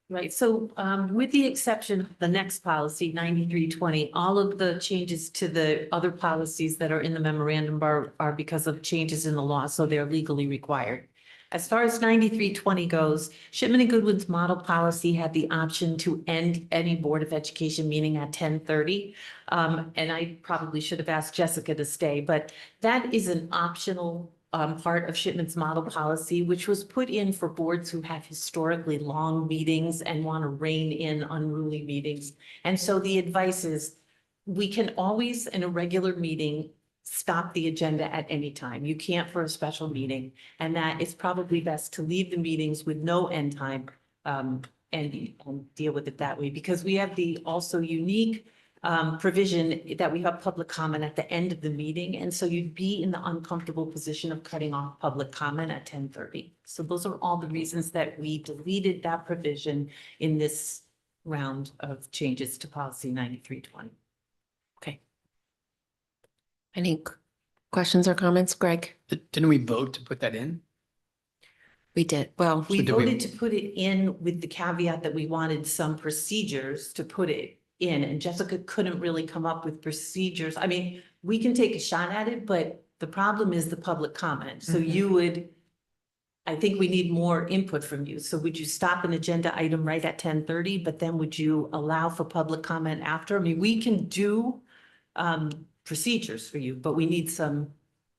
Right, so with the exception of the next policy, 9320, all of the changes to the other policies that are in the memorandum are because of changes in the law, so they're legally required. As far as 9320 goes, Shipman and Goodwin's model policy had the option to end any Board of Education meeting at 10:30. And I probably should have asked Jessica to stay, but that is an optional part of Shipman's model policy, which was put in for boards who have historically long meetings and want to rein in unruly meetings. And so the advice is, we can always, in a regular meeting, stop the agenda at any time. You can't for a special meeting. And that it's probably best to leave the meetings with no end time and deal with it that way, because we have the also unique provision that we have public comment at the end of the meeting. And so you'd be in the uncomfortable position of cutting off public comment at 10:30. So those are all the reasons that we deleted that provision in this round of changes to policy 9320. Any questions or comments, Greg? Didn't we vote to put that in? We did. Well, We So do we- voted to put it in with the caveat that we wanted some procedures to put it in, and Jessica couldn't really come up with procedures. I mean, we can take a shot at it, but the problem is the public comment. So Mhm. you would, I think we need more input from you. So would you stop an agenda item right at 10:30, but then would you allow for public comment after? I mean, we can do procedures for you, but we need some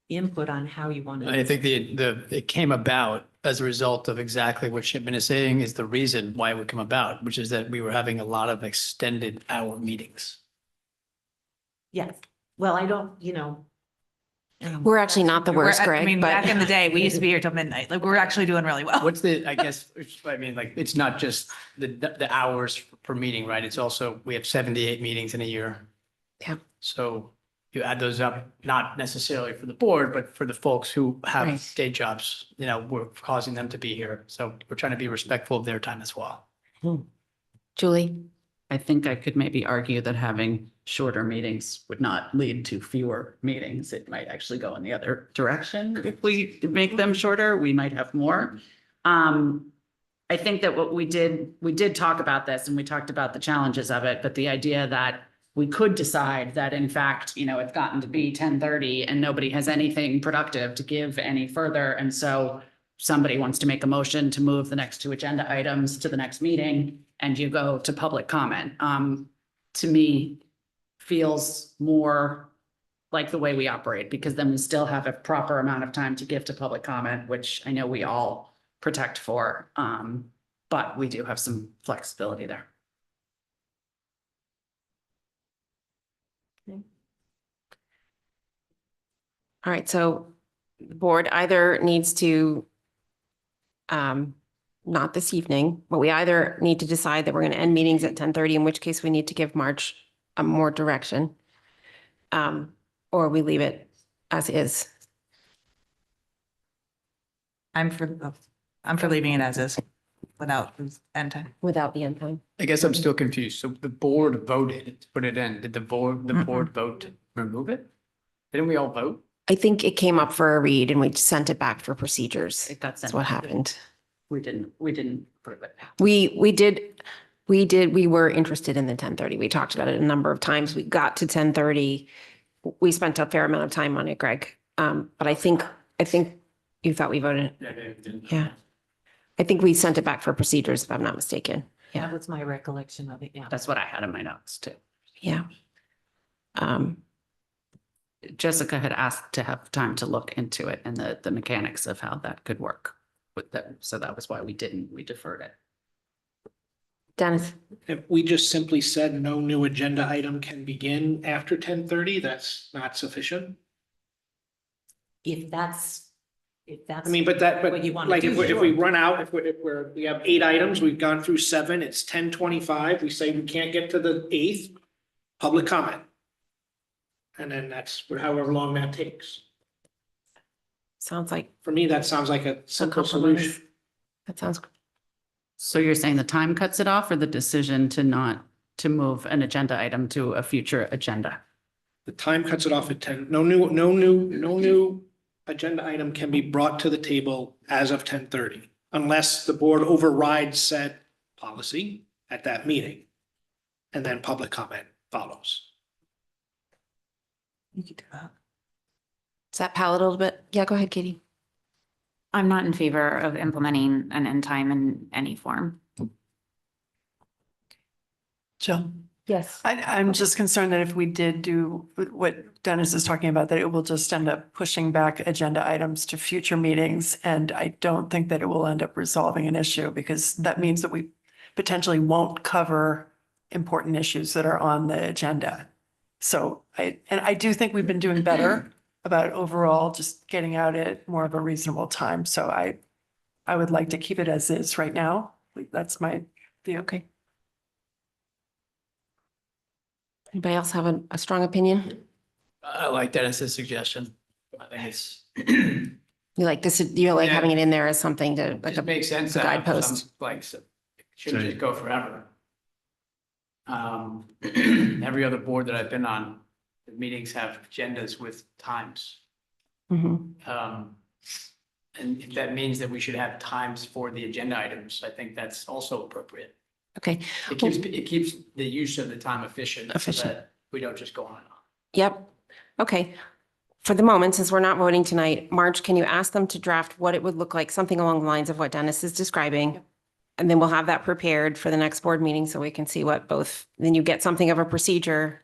input on how you want to. I think it came about as a result of exactly what Shipman is saying is the reason why it would come about, which is that we were having a lot of extended hour meetings. Yes, well, I don't, We're actually not the worst, I Greg, mean, but back in the day, we used to be here till midnight. Like, we're actually doing really well. What's I guess, I mean, like, it's not just the hours per meeting, right? It's also, we have 78 meetings in a year. Yeah. So you add those up, not necessarily for the board, but for the folks who have Right. day jobs, we're causing them to be here. So we're trying to be respectful of their time as well. Julie? I think I could maybe argue that having shorter meetings would not lead to fewer meetings. It might actually go in the other direction. If we make them shorter, we might have more. I think that what we did talk about this and we talked about the challenges of it, but the idea that we could decide that in fact, it's gotten to be 10:30 and nobody has anything productive to give any further. And so somebody wants to make a motion to move the next two agenda items to the next meeting and you go to public comment, to me, feels more like the way we operate, because then we still have a proper amount of time to give to public comment, which I know we all protect for. But we do have some flexibility there. All right, so the board either needs to, not this evening, but we either need to decide that we're going to end meetings at 10:30, in which case we need to give March more direction. Or we leave it as is. I'm for leaving it as is without end time. Without the end time. I guess I'm still confused. So the board voted to put it in. Did the board vote to remove it? Didn't we all vote? I think it came up for a read and we sent it back for procedures. That's That's what happened. We didn't approve it. We were interested in the 10:30. We talked about it a number of times. We got to 10:30. We spent a fair amount of time on it, Greg. But I think you thought we voted. Yeah. I think we sent it back for procedures, if I'm not mistaken. Yeah. That was my recollection of it, yeah. That's what I had in my notes too. Yeah. Jessica had asked to have time to look into it and the mechanics of how that could work with them. So that was why we deferred it. Dennis? If we just simply said no new agenda item can begin after 10:30, that's not sufficient. If that's. I mean, but What you wanna like do, if we sure. run out, we have 8 items, we've gone through 7, it's 10:25, we say we can't get to the 8th, public comment. And then that's however long that takes. Sounds like For me, that sounds like a simple compromise. solution. That sounds, So you're saying the time cuts it off or the decision to move an agenda item to a future agenda? The time cuts it off at 10. No new agenda item can be brought to the table as of 10:30 unless the board overrides said policy at that meeting. And then public comment follows. You could do that. is that palatable a bit? Yeah, go ahead, Katie. I'm not in favor of implementing an end time in any form. Jill, Yes. I'm just concerned that if we did do what Dennis is talking about, that it will just end up pushing back agenda items to future meetings. And I don't think that it will end up resolving an issue, because that means that we potentially won't cover important issues that are on the agenda. So I do think we've been doing better about overall just getting out at more of a reasonable time. So I would like to keep it as is right now. That's my view. Okay. Anybody else have a strong opinion? I like Dennis's suggestion. I think it's. You like this, you're like Yeah. having it in there as something to, like It a makes sense. to have guidepost. some, like, so it shouldn't just go forever. Every other board that I've been on, the meetings have agendas with times. Mhm. And if that means that we should have times for the agenda items, I think that's also appropriate. Okay, It keeps the use of the time efficient. So Efficient. that we don't just go on and on. yep. Okay. For the moment, since we're not voting tonight, Marge, can you ask them to draft what it would look like, something along the lines of what Dennis is describing? And then we'll have that prepared for the next board meeting so we can see what both, then you get something of a procedure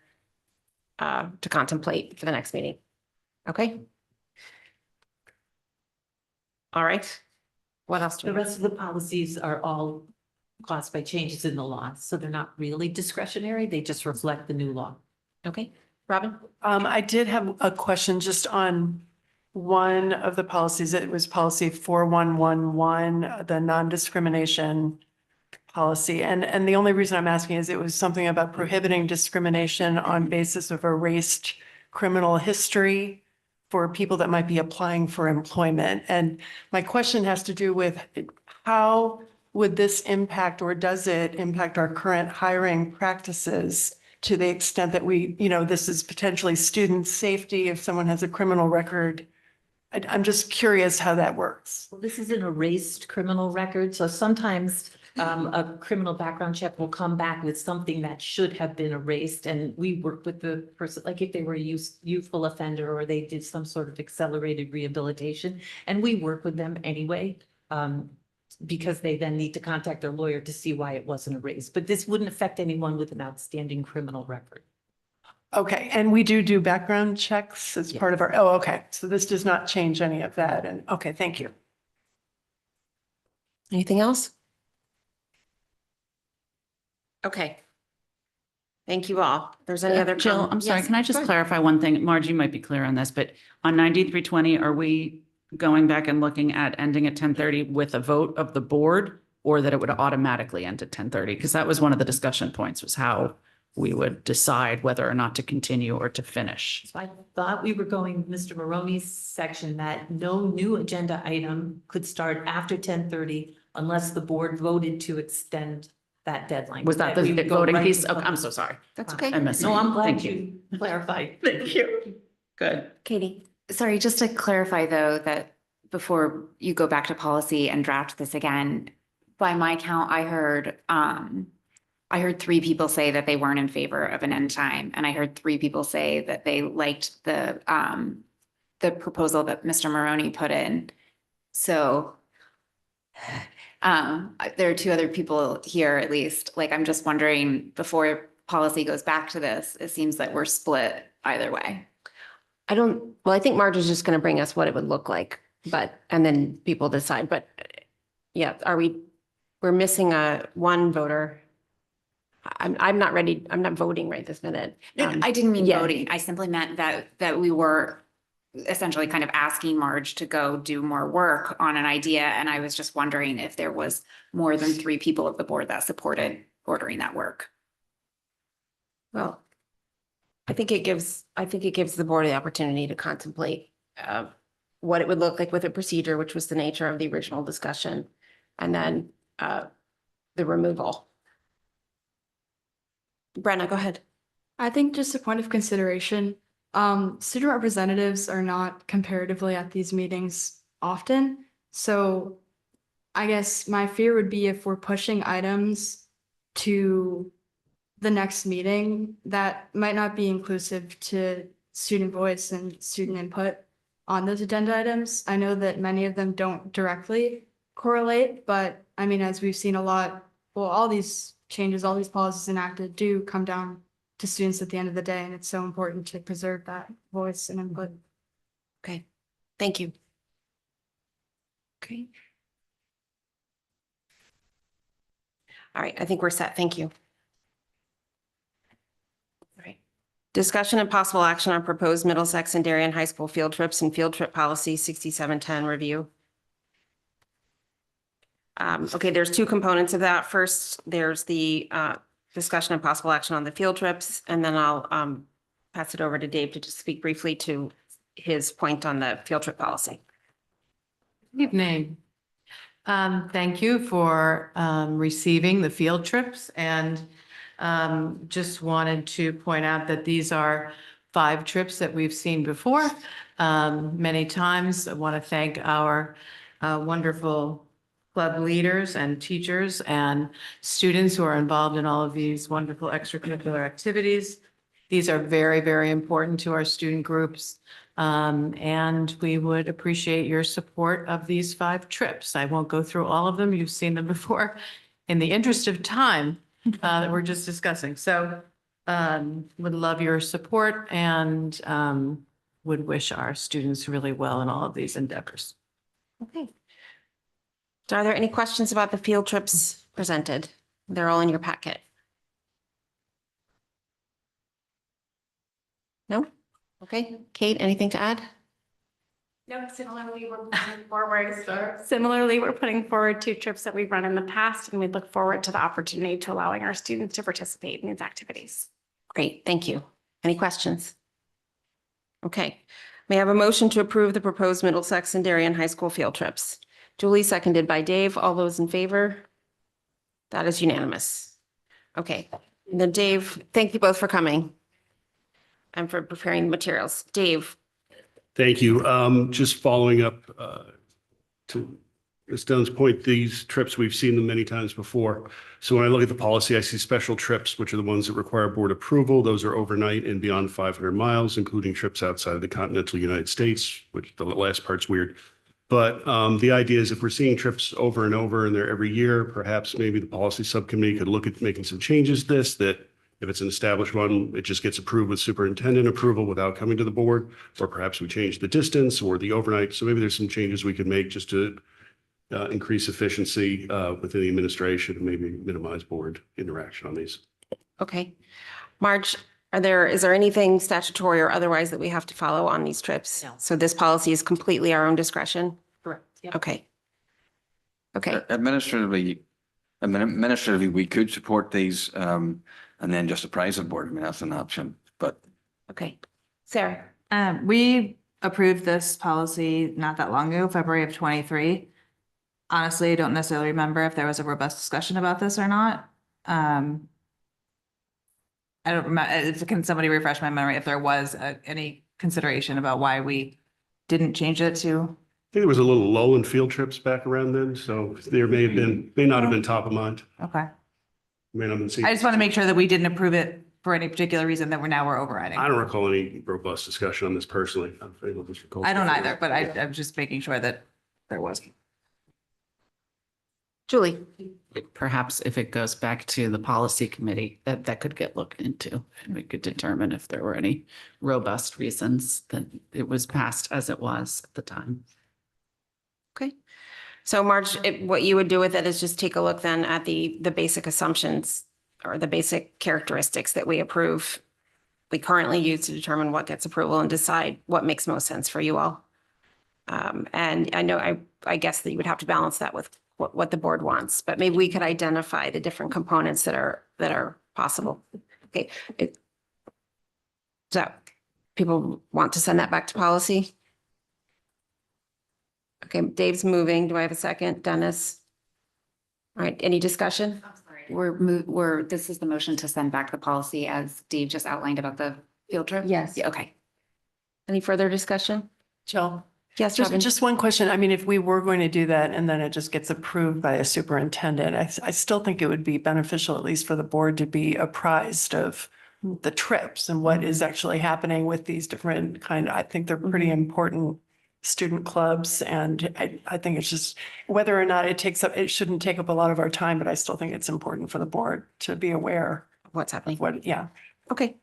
to contemplate for the next meeting. Okay? All right. What else do The we have? rest of the policies are all caused by changes in the law, so they're not really discretionary. They just reflect the new law. Okay, Robin? I did have a question just on one of the policies. It was policy 4111, the non-discrimination policy. And the only reason I'm asking is it was something about prohibiting discrimination on basis of erased criminal history for people that might be applying for employment. And my question has to do with how would this impact, or does it impact our current hiring practices to the extent that we, this is potentially student safety if someone has a criminal record? I'm just curious how that works. Well, this is an erased criminal record, so sometimes a criminal background check will come back with something that should have been erased, and we work with the person, like if they were a youthful offender or they did some sort of accelerated rehabilitation, and we work with them anyway, because they then need to contact their lawyer to see why it wasn't erased. But this wouldn't affect anyone with an outstanding criminal record. Okay, and we do background checks as part of our, okay. So this does not change any of that. And okay, thank you. Anything else? Okay. Thank you all. If there's any other. Jill, I'm sorry, Yes, can I just go ahead. clarify one thing? Margie might be clear on this, but on 9320, are we going back and looking at ending at 10:30 with a vote of the board, or that it would automatically end at 10:30? Because that was one of the discussion points, was how we would decide whether or not to continue or to finish. So I thought we were going Mr. Maroney's section that no new agenda item could start after 10:30 unless the board voted to extend that deadline. Was that the we would go voting right piece? to Okay, I'm public- so sorry. That's okay. I missed it. No, I'm glad Thank you clarified. Thank you. Good. Katie? Sorry, just to clarify though, that before you go back to policy and draft this again, by my count, I heard 3 people say that they weren't in favor of an end time, and I heard 3 people say that they liked the proposal that Mr. Maroney put in. So there are 2 other people here at least. Like, I'm just wondering, before policy goes back to this, it seems that we're split either way. I think Marge is just going to bring us what it would look like, and then people decide, but yeah, we're missing one voter. I'm not ready. I'm not voting right this minute. I didn't mean yeah. voting. I simply meant that we were essentially kind of asking Marge to go do more work on an idea. And I was just wondering if there was more than 3 people of the board that supported ordering that work. Well, I think it gives the board the opportunity to contemplate what it would look like with a procedure, which was the nature of the original discussion, and then the removal. Brenna, go ahead. I think just a point of consideration, student representatives are not comparatively at these meetings often. So I guess my fear would be if we're pushing items to the next meeting, that might not be inclusive to student voice and student input on those agenda items. I know that many of them don't directly correlate, but I mean, as we've seen a lot, well, all these changes, all these policies enacted do come down to students at the end of the day, and it's so important to preserve that voice and input. Okay, thank you. Okay. All right, I think we're set. Thank you. All right. Discussion and possible action on proposed Middlesex and Darien High School field trips and field trip policy 6710 review. Okay, there's 2 components of that. First, there's the discussion and possible action on the field trips, and then I'll pass it over to Dave to just speak briefly to his point on the field trip policy. Evening. Thank you for receiving the field trips, and just wanted to point out that these are 5 trips that we've seen before many times. I want to thank our wonderful club leaders and teachers and students who are involved in all of these wonderful extracurricular activities. These are very, very important to our student groups. And we would appreciate your support of these 5 trips. I won't go through all of them. You've seen them before. In the interest of time, that we're just discussing. So, would love your support and, would wish our students really well in all of these endeavors. Okay. Are there any questions about the field trips presented? They're all in your packet. No? Okay. Kate, anything to add? No, similarly, we're putting forward 2 trips that we've run in the past, and we look forward to the opportunity to allowing our students to participate in these activities. Great, thank you. Any questions? Okay. May I have a motion to approve the proposed Middlesex and Darien High School field trips? Julie, seconded by Dave. All those in favor? That is unanimous. Okay. And then Dave, thank you both for coming and for preparing the materials. Dave. Thank you. Just following up to Ms. Dunn's point, these trips, we've seen them many times before. So when I look at the policy, I see special trips, which are the ones that require board approval. Those are overnight and beyond 500 miles, including trips outside of the continental United States, which the last part's weird. But the idea is if we're seeing trips over and over and they're every year, perhaps maybe the policy subcommittee could look at making some changes to this, that if it's an established one, it just gets approved with superintendent approval without coming to the board, or perhaps we change the distance or the overnight. So maybe there's some changes we could make just to increase efficiency within the administration and maybe minimize board interaction on these. Okay. Marge, is there anything statutory or otherwise that we have to follow on these trips? No. So this policy is completely our own discretion? Correct. Yep. Okay. Okay, Administratively, we could support these and then just apprise the board. I mean, that's an option, but okay. Sarah? We approved this policy not that long ago, February of 23. Honestly, I don't necessarily remember if there was a robust discussion about this or not. I don't remember, can somebody refresh my memory if there was any consideration about why we didn't change it to? I think there was a little lull in field trips back around then, so there may not have been top of mind. Okay. May not have been seen. I just want to make sure that we didn't approve it for any particular reason that we're overriding. I don't recall any robust discussion on this personally. I don't either, but I'm just making sure that there wasn't. Julie? Perhaps if it goes back to the policy committee, that could get looked into. And we could determine if there were any robust reasons that it was passed as it was at the time. Okay. So Marge, what you would do with it is just take a look then at the basic assumptions or the basic characteristics that we approve. We currently use to determine what gets approval and decide what makes most sense for you all. And I know, I guess that you would have to balance that with what the board wants, but maybe we could identify the different components that are possible. Okay. So people want to send that back to policy? Okay, Dave's moving. Do I have a second? Dennis? All right, any discussion? This is the motion to send back the policy as Dave just outlined about the field trip? Yes. Yeah, okay. Any further discussion? Jill? Yes, Robin? Just one question. I mean, if we were going to do that and then it just gets approved by a superintendent, I still think it would be beneficial, at least for the board, to be apprised of the trips and what is actually happening with these different I think they're pretty important student clubs. And I think it's just whether or not it shouldn't take up a lot of our time, but I still think it's important for the board to be aware What's happening? of yeah. Okay.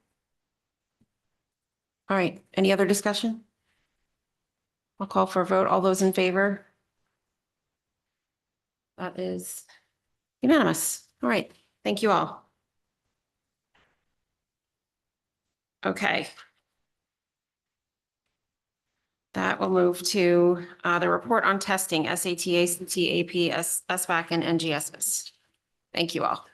All right, any other discussion? I'll call for a vote. All those in favor? That is unanimous. All right, thank you all. Okay. That will move to the report on testing, SAT, ACT, AP, SBAC, and NGSS. Thank you all.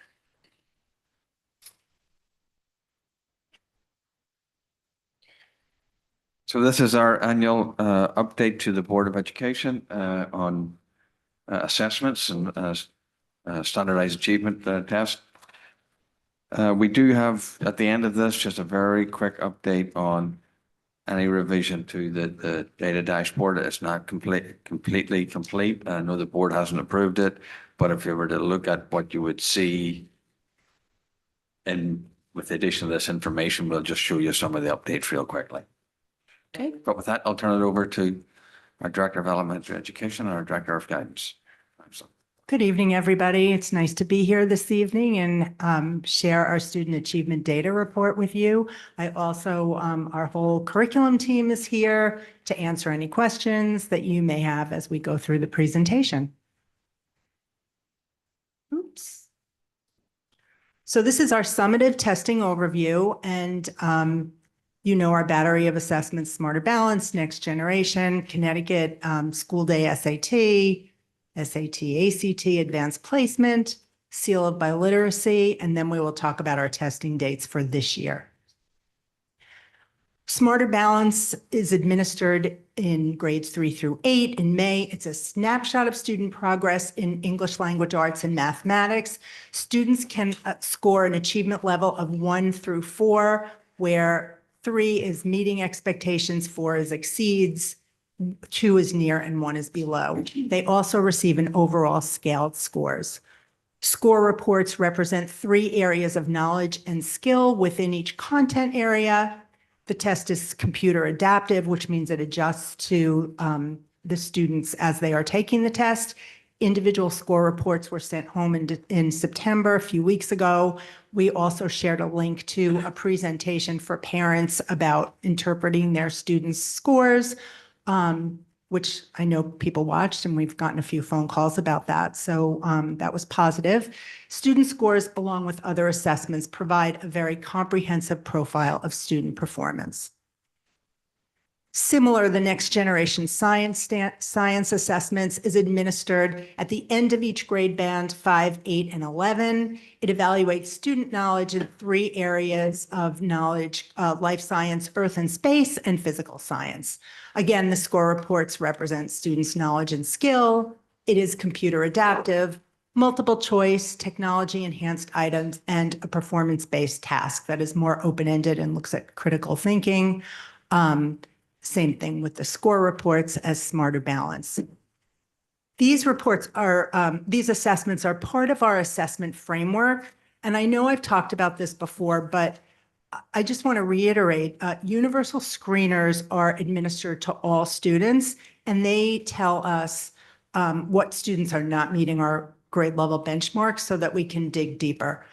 so this is our annual update to the Board of Education on assessments and standardized achievement test. We do have at the end of this just a very quick update on any revision to the data dashboard. It's not completely complete. I know the board hasn't approved it, but if you were to look at what you would see in with the addition of this information, we'll just show you some of the updates real quickly. Okay. But with that, I'll turn it over to our Director of Elementary Education and our Director of Guidance. Good evening, everybody. It's nice to be here this evening and share our student achievement data report with you. I also, our whole curriculum team is here to answer any questions that you may have as we go through the presentation. Oops. So this is our summative testing overview, and you know our battery of assessments: Smarter Balance, Next Generation, Connecticut School Day SAT, ACT, Advanced Placement, Seal of Biliteracy, and then we will talk about our testing dates for this year. Smarter Balance is administered in grades 3 through 8 in May. It's a snapshot of student progress in English language arts and mathematics. Students can score an achievement level of 1 through 4, where 3 is meeting expectations, 4 is exceeds, 2 is near, and 1 is below. They also receive an overall scaled scores. Score reports represent 3 areas of knowledge and skill within each content area. The test is computer adaptive, which means it adjusts to the students as they are taking the test. Individual score reports were sent home in September, a few weeks ago. We also shared a link to a presentation for parents about interpreting their students' scores, which I know people watched, and we've gotten a few phone calls about that. So that was positive. Student scores, along with other assessments, provide a very comprehensive profile of student performance. Similar, the Next Generation Science Assessments is administered at the end of each grade band, 5, 8, and 11. It evaluates student knowledge in 3 areas of knowledge: life science, earth and space, and physical science. Again, the score reports represent students' knowledge and skill. It is computer adaptive, multiple choice, technology enhanced items, and a performance-based task that is more open-ended and looks at critical thinking. Same thing with the score reports as Smarter Balance. These reports are, these assessments are part of our assessment framework. And I know I've talked about this before, but I just want to reiterate, universal screeners are administered to all students, and they tell us what students are not meeting our grade level benchmarks so that we can dig deeper.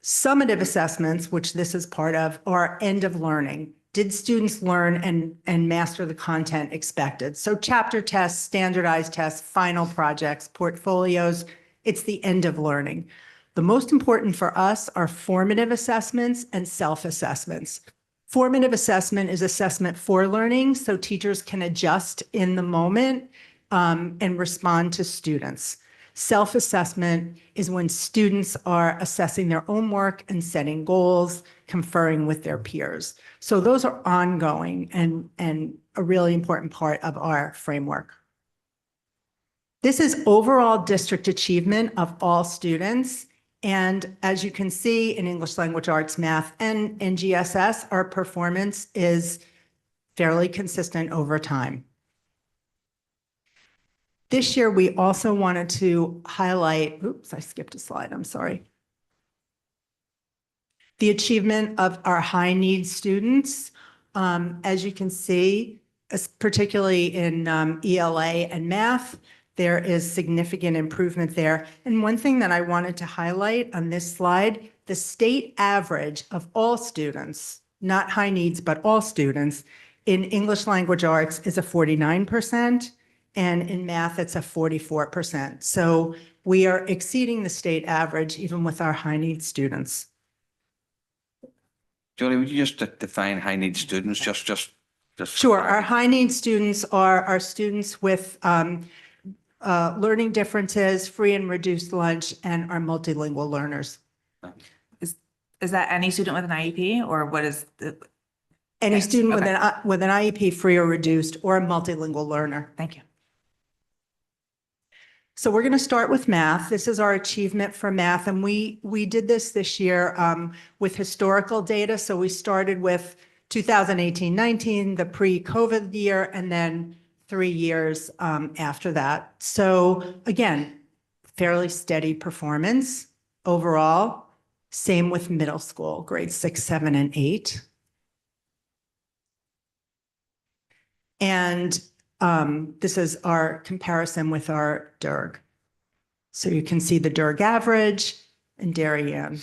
Summative assessments, which this is part of, are end of learning. Did students learn and master the content expected? So chapter tests, standardized tests, final projects, portfolios, it's the end of learning. The most important for us are formative assessments and self-assessments. Formative assessment is assessment for learning, so teachers can adjust in the moment and respond to students. Self-assessment is when students are assessing their own work and setting goals, conferring with their peers. So those are ongoing and a really important part of our framework. This is overall district achievement of all students. And as you can see in English language arts, math, and NGSS, our performance is fairly consistent over time. This year, we also wanted to highlight, oops, I skipped a slide, I'm sorry. The achievement of our high needs students. As you can see, particularly in ELA and math, there is significant improvement there. And one thing that I wanted to highlight on this slide, the state average of all students, not high needs, but all students in English language arts is a 49%. And in math, it's a 44%. So we are exceeding the state average even with our high needs students. Julie, would you just define high need students? Just Sure. Our high needs students are our students with learning differences, free and reduced lunch, and our multilingual learners. Is that any student with an IEP, or what is the? Any student with an IEP, free or reduced, or a multilingual learner. Thank you. So we're going to start with math. This is our achievement for math, and we did this year with historical data. So we started with 2018-19, the pre-COVID year, and then 3 years after that. So again, fairly steady performance overall. Same with middle school, grades 6, 7, and 8. And this is our comparison with our DERG. So you can see the DERG average and Darien.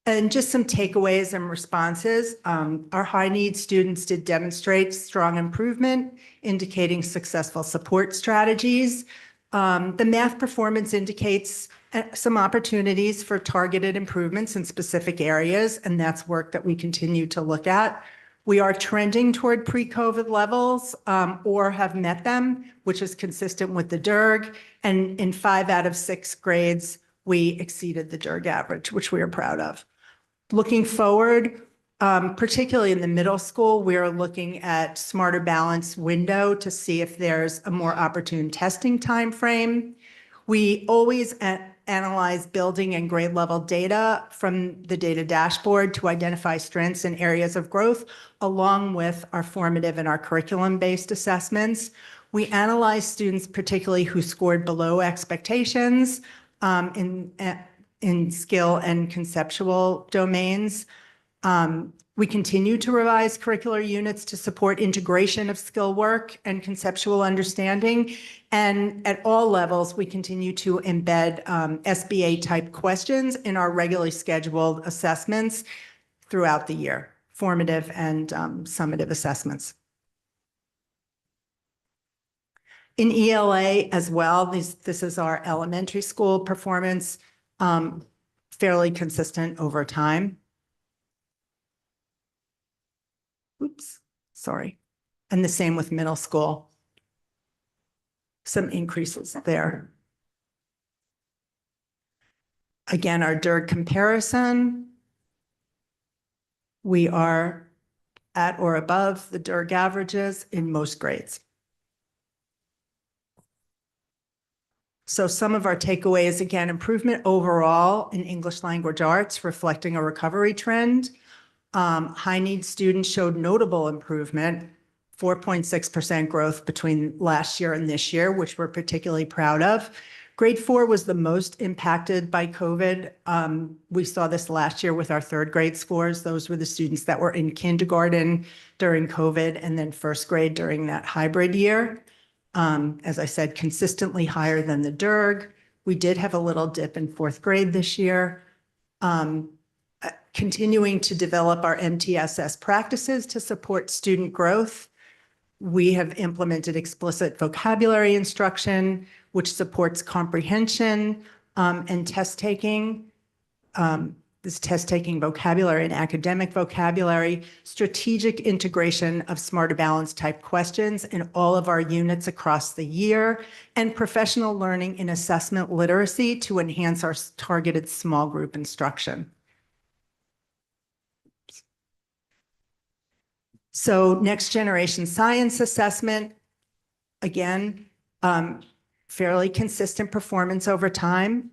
And just some takeaways and responses. Our high need students did demonstrate strong improvement, indicating successful support strategies. The math performance indicates some opportunities for targeted improvements in specific areas, and that's work that we continue to look at. We are trending toward pre-COVID levels or have met them, which is consistent with the DERG. And in 5 out of 6 grades, we exceeded the DERG average, which we are proud of. Looking forward, particularly in the middle school, we're looking at Smarter Balance window to see if there's a more opportune testing timeframe. We always analyze building and grade level data from the data dashboard to identify strengths and areas of growth, along with our formative and our curriculum-based assessments. We analyze students particularly who scored below expectations in skill and conceptual domains. We continue to revise curricular units to support integration of skill work and conceptual understanding. And at all levels, we continue to embed SBA type questions in our regularly scheduled assessments throughout the year, formative and summative assessments. In ELA as well, this is our elementary school performance, fairly consistent over time. Oops, sorry. And the same with middle school. Some increases there. Again, our DERG comparison. We are at or above the DERG averages in most grades. So some of our takeaways, again, improvement overall in English language arts, reflecting a recovery trend. High need students showed notable improvement, 4.6% growth between last year and this year, which we're particularly proud of. Grade 4 was the most impacted by COVID. We saw this last year with our 3rd grade scores. Those were the students that were in kindergarten during COVID and then 1st grade during that hybrid year. As I said, consistently higher than the DERG. We did have a little dip in 4th grade this year. Continuing to develop our MTSS practices to support student growth. We have implemented explicit vocabulary instruction, which supports comprehension and test taking. This test taking vocabulary and academic vocabulary, strategic integration of Smarter Balance type questions in all of our units across the year, and professional learning in assessment literacy to enhance our targeted small group instruction. So next generation science assessment, again, fairly consistent performance over time.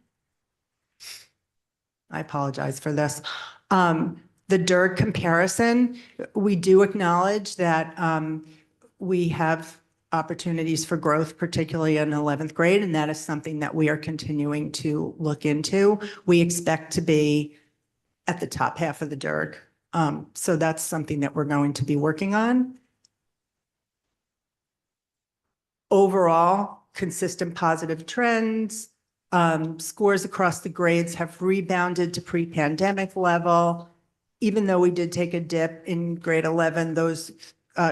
I apologize for this. The DERG comparison, we do acknowledge that we have opportunities for growth, particularly in 11th grade, and that is something that we are continuing to look into. We expect to be at the top half of the DERG. So that's something that we're going to be working on. Overall, consistent positive trends. Scores across the grades have rebounded to pre-pandemic level. Even though we did take a dip in grade 11, those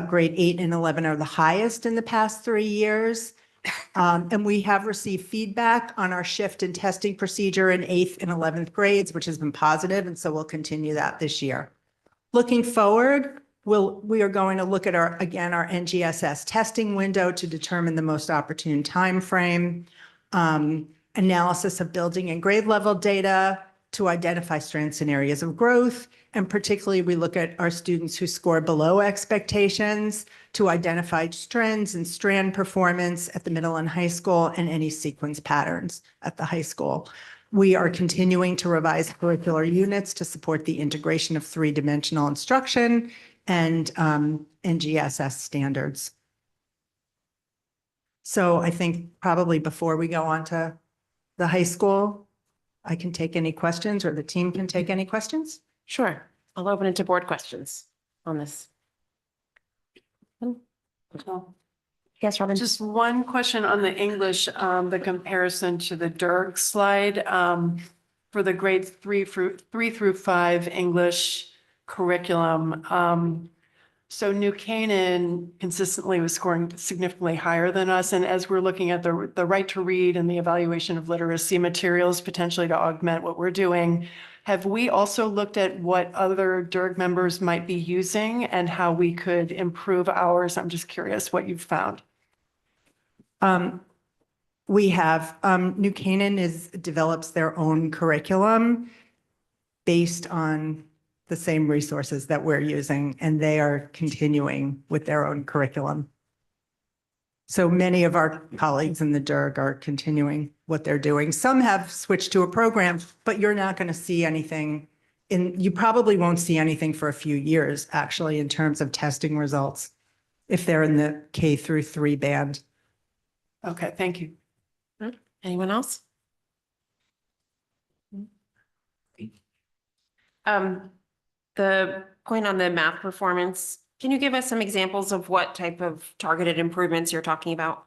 grade 8 and 11 are the highest in the past 3 years. And we have received feedback on our shift in testing procedure in 8th and 11th grades, which has been positive, and so we'll continue that this year. Looking forward, we are going to look at our NGSS testing window to determine the most opportune time frame. Analysis of building and grade level data to identify strengths and areas of growth. And particularly, we look at our students who score below expectations to identify trends and strand performance at the middle and high school and any sequence patterns at the high school. We are continuing to revise curricular units to support the integration of 3-dimensional instruction and NGSS standards. So I think probably before we go on to the high school, I can take any questions, or the team can take any questions. Sure. I'll open it to board questions on this. Yes, Robin. Just one question on the English, the comparison to the Dirk slide, for the grades 3 through 5 English curriculum. So New Canaan consistently was scoring significantly higher than us. And as we're looking at the right to read and the evaluation of literacy materials potentially to augment what we're doing, have we also looked at what other DIRG members might be using and how we could improve ours? I'm just curious what you've found. We have, New Canaan develops their own curriculum based on the same resources that we're using, and they are continuing with their own curriculum. So many of our colleagues in the DIRG are continuing what they're doing. Some have switched to a program, but you're not going to see anything you probably won't see anything for a few years, actually, in terms of testing results, if they're in the K-3 band. Okay, thank you. Anyone else? The point on the math performance, can you give us some examples of what type of targeted improvements you're talking about?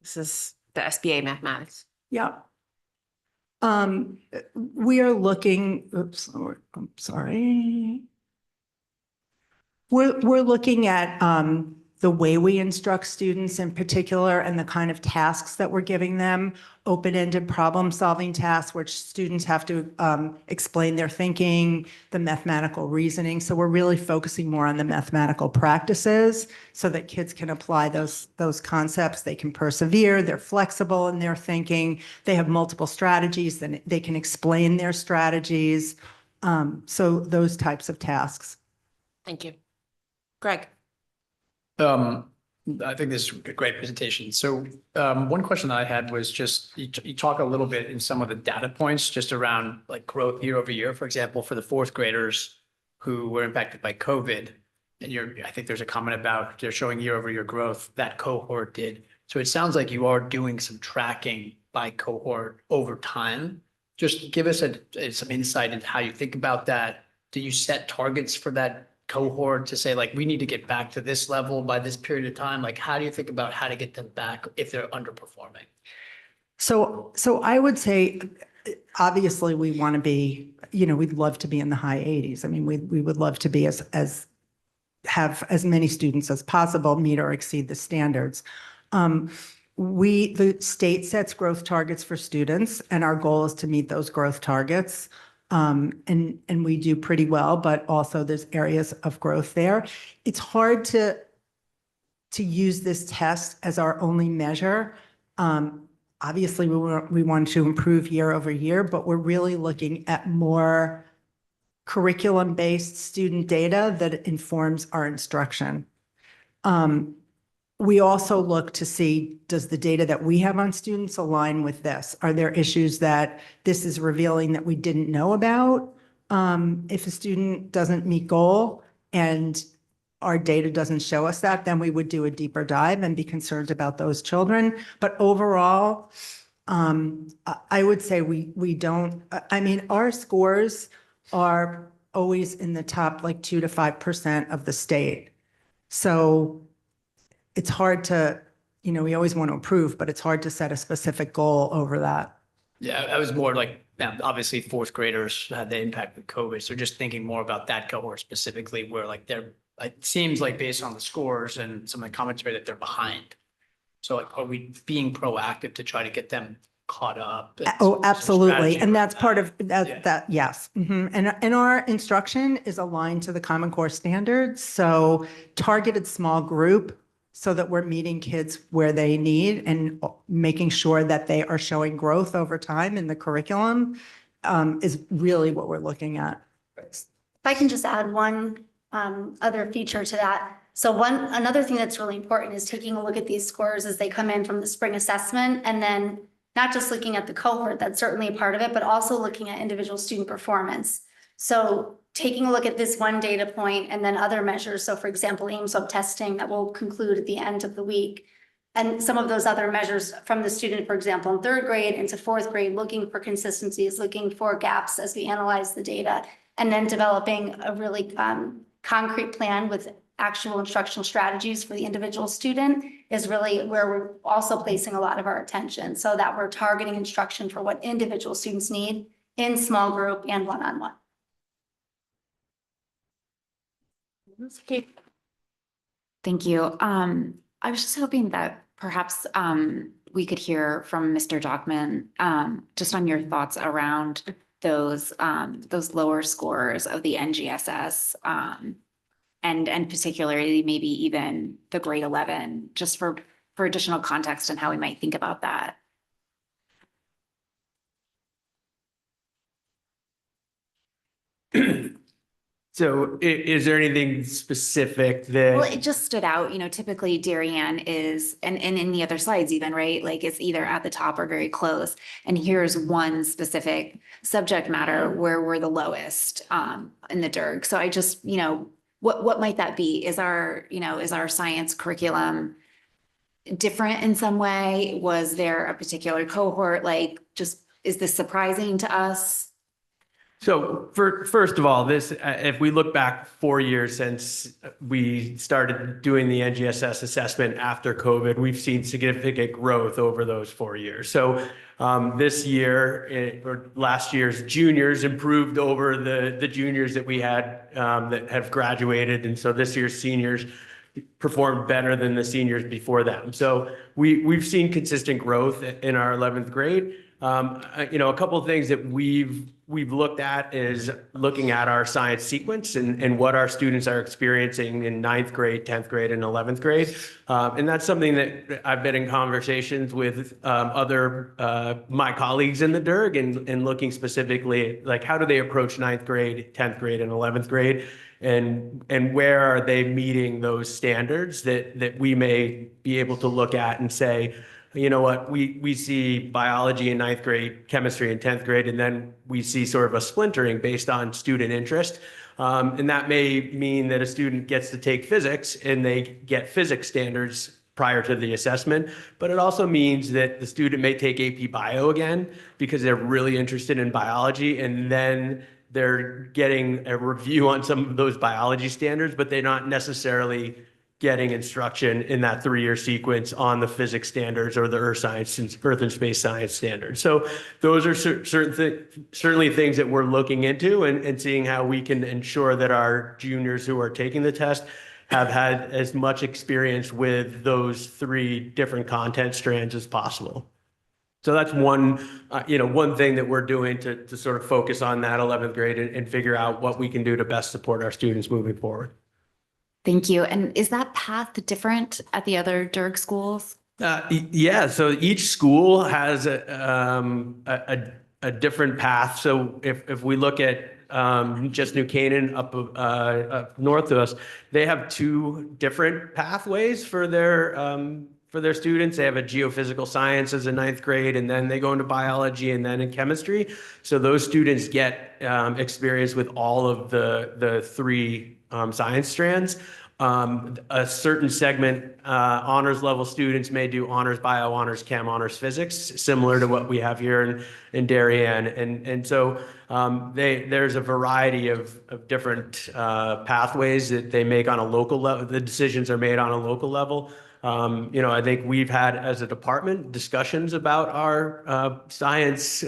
This is the SBA mathematics. Yeah. We are looking, oops, I'm sorry. We're looking at the way we instruct students in particular and the kind of tasks that we're giving them, open-ended problem-solving tasks, which students have to explain their thinking, the mathematical reasoning. So we're really focusing more on the mathematical practices so that kids can apply those concepts. They can persevere, they're flexible in their thinking, they have multiple strategies, then they can explain their strategies. So those types of tasks. Thank you. Greg. I think this is a great presentation. So one question that I had was just, you talk a little bit in some of the data points just around like growth year over year, for example, for the fourth graders who were impacted by COVID. And I think there's a comment about they're showing year over year growth, that cohort did. So it sounds like you are doing some tracking by cohort over time. Just give us some insight into how you think about that. Do you set targets for that cohort to say, like, we need to get back to this level by this period of time? Like, how do you think about how to get them back if they're underperforming? So I would say, obviously, we want to be, we'd love to be in the high 80s. I mean, we would love to be have as many students as possible meet or exceed the standards. The state sets growth targets for students, and our goal is to meet those growth targets. And we do pretty well, but also there's areas of growth there. It's hard to use this test as our only measure. Obviously, we want to improve year over year, but we're really looking at more curriculum-based student data that informs our instruction. We also look to see, does the data that we have on students align with this? Are there issues that this is revealing that we didn't know about? If a student doesn't meet goal and our data doesn't show us that, then we would do a deeper dive and be concerned about those children. But overall, I would say we don't, I mean, our scores are always in the top like 2 to 5% of the state. So it's hard to, we always want to improve, but it's hard to set a specific goal over that. Yeah, I was more like, obviously fourth graders had the impact of COVID. So just thinking more about that cohort specifically where like it seems like based on the scores and some of the commentary that they're behind. So like, are we being proactive to try to get them caught up? Oh, absolutely. And that's part of that, Yeah. yes. And our instruction is aligned to the Common Core standards. So targeted small group, so that we're meeting kids where they need and making sure that they are showing growth over time in the curriculum is really what we're looking at. If I can just add one other feature to that. So another thing that's really important is taking a look at these scores as they come in from the spring assessment, and then not just looking at the cohort, that's certainly a part of it, but also looking at individual student performance. So taking a look at this one data point and then other measures. So for example, aim sub testing that will conclude at the end of the week. and some of those other measures from the student, for example, in third grade into fourth grade, looking for consistencies, looking for gaps as we analyze the data, and then developing a really concrete plan with actual instructional strategies for the individual student is really where we're also placing a lot of our attention, so that we're targeting instruction for what individual students need in small group and one-on-one. Thank you. I was just hoping that perhaps we could hear from Mr. Dockman just on your thoughts around those lower scores of the NGSS and particularly maybe even the grade 11, just for additional context and how we might think about that. So is there anything specific that? Well, it just stood out, typically Darien is, and in the other slides even, right? Like it's either at the top or very close. And here's one specific subject matter where we're the lowest in the DERG. So I just, what might that be? Is our science curriculum different in some way? Was there a particular cohort? Like, is this surprising to us? So first of all, if we look back 4 years since we started doing the NGSS assessment after COVID, we've seen significant growth over those 4 years. So this year or last year's juniors improved over the juniors that we had that have graduated. And so this year's seniors performed better than the seniors before them. So we've seen consistent growth in our 11th grade. A couple of things that we've looked at is looking at our science sequence and what our students are experiencing in 9th grade, 10th grade, and 11th grade. And that's something that I've been in conversations with my colleagues in the DERG and looking specifically, like, how do they approach 9th grade, 10th grade, and 11th grade? And where are they meeting those standards that we may be able to look at and say, you know what, we see biology in 9th grade, chemistry in 10th grade, and then we see sort of a splintering based on student interest. And that may mean that a student gets to take physics and they get physics standards prior to the assessment, but it also means that the student may take AP Bio again because they're really interested in biology, and then they're getting a review on some of those biology standards, but they're not necessarily getting instruction in that 3-year sequence on the physics standards or the earth and space science standards. So those are certainly things that we're looking into and seeing how we can ensure that our juniors who are taking the test have had as much experience with those 3 different content strands as possible. So that's one thing that we're doing to sort of focus on that 11th grade and figure out what we can do to best support our students moving forward. Thank you. And is that path different at the other DERG schools? Yeah, so each school has a different path. So if we look at just New Canaan up north of us, they have 2 different pathways for their students. They have a geophysical science as a 9th grade, and then they go into biology and then in chemistry. So those students get experience with all of the 3 science strands. A certain segment, honors level students may do honors bio, honors chem, honors physics, similar to what we have here in Darien. And so there's a variety of different pathways that they make on a local level. The decisions are made on a local level. I think we've had, as a department, discussions about our science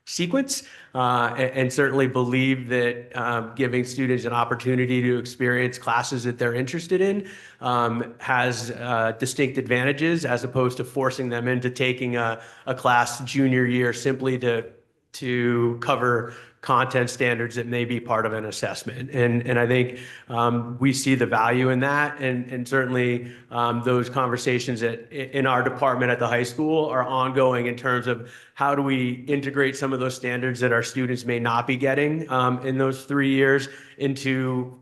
sequence, and certainly believe that giving students an opportunity to experience classes that they're interested in has distinct advantages, as opposed to forcing them into taking a class junior year simply to cover content standards that may be part of an assessment. And I think we see the value in that. And certainly those conversations in our department at the high school are ongoing in terms of how do we integrate some of those standards that our students may not be getting in those 3 years into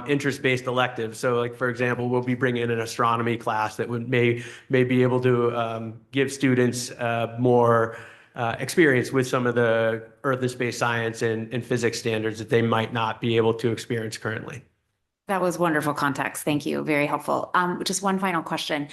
interest-based electives. So, like, for example, we'll be bringing in an astronomy class that may be able to give students more experience with some of the earth and space science and physics standards that they might not be able to experience currently. That was wonderful context. Thank you. Very helpful. Just one final question.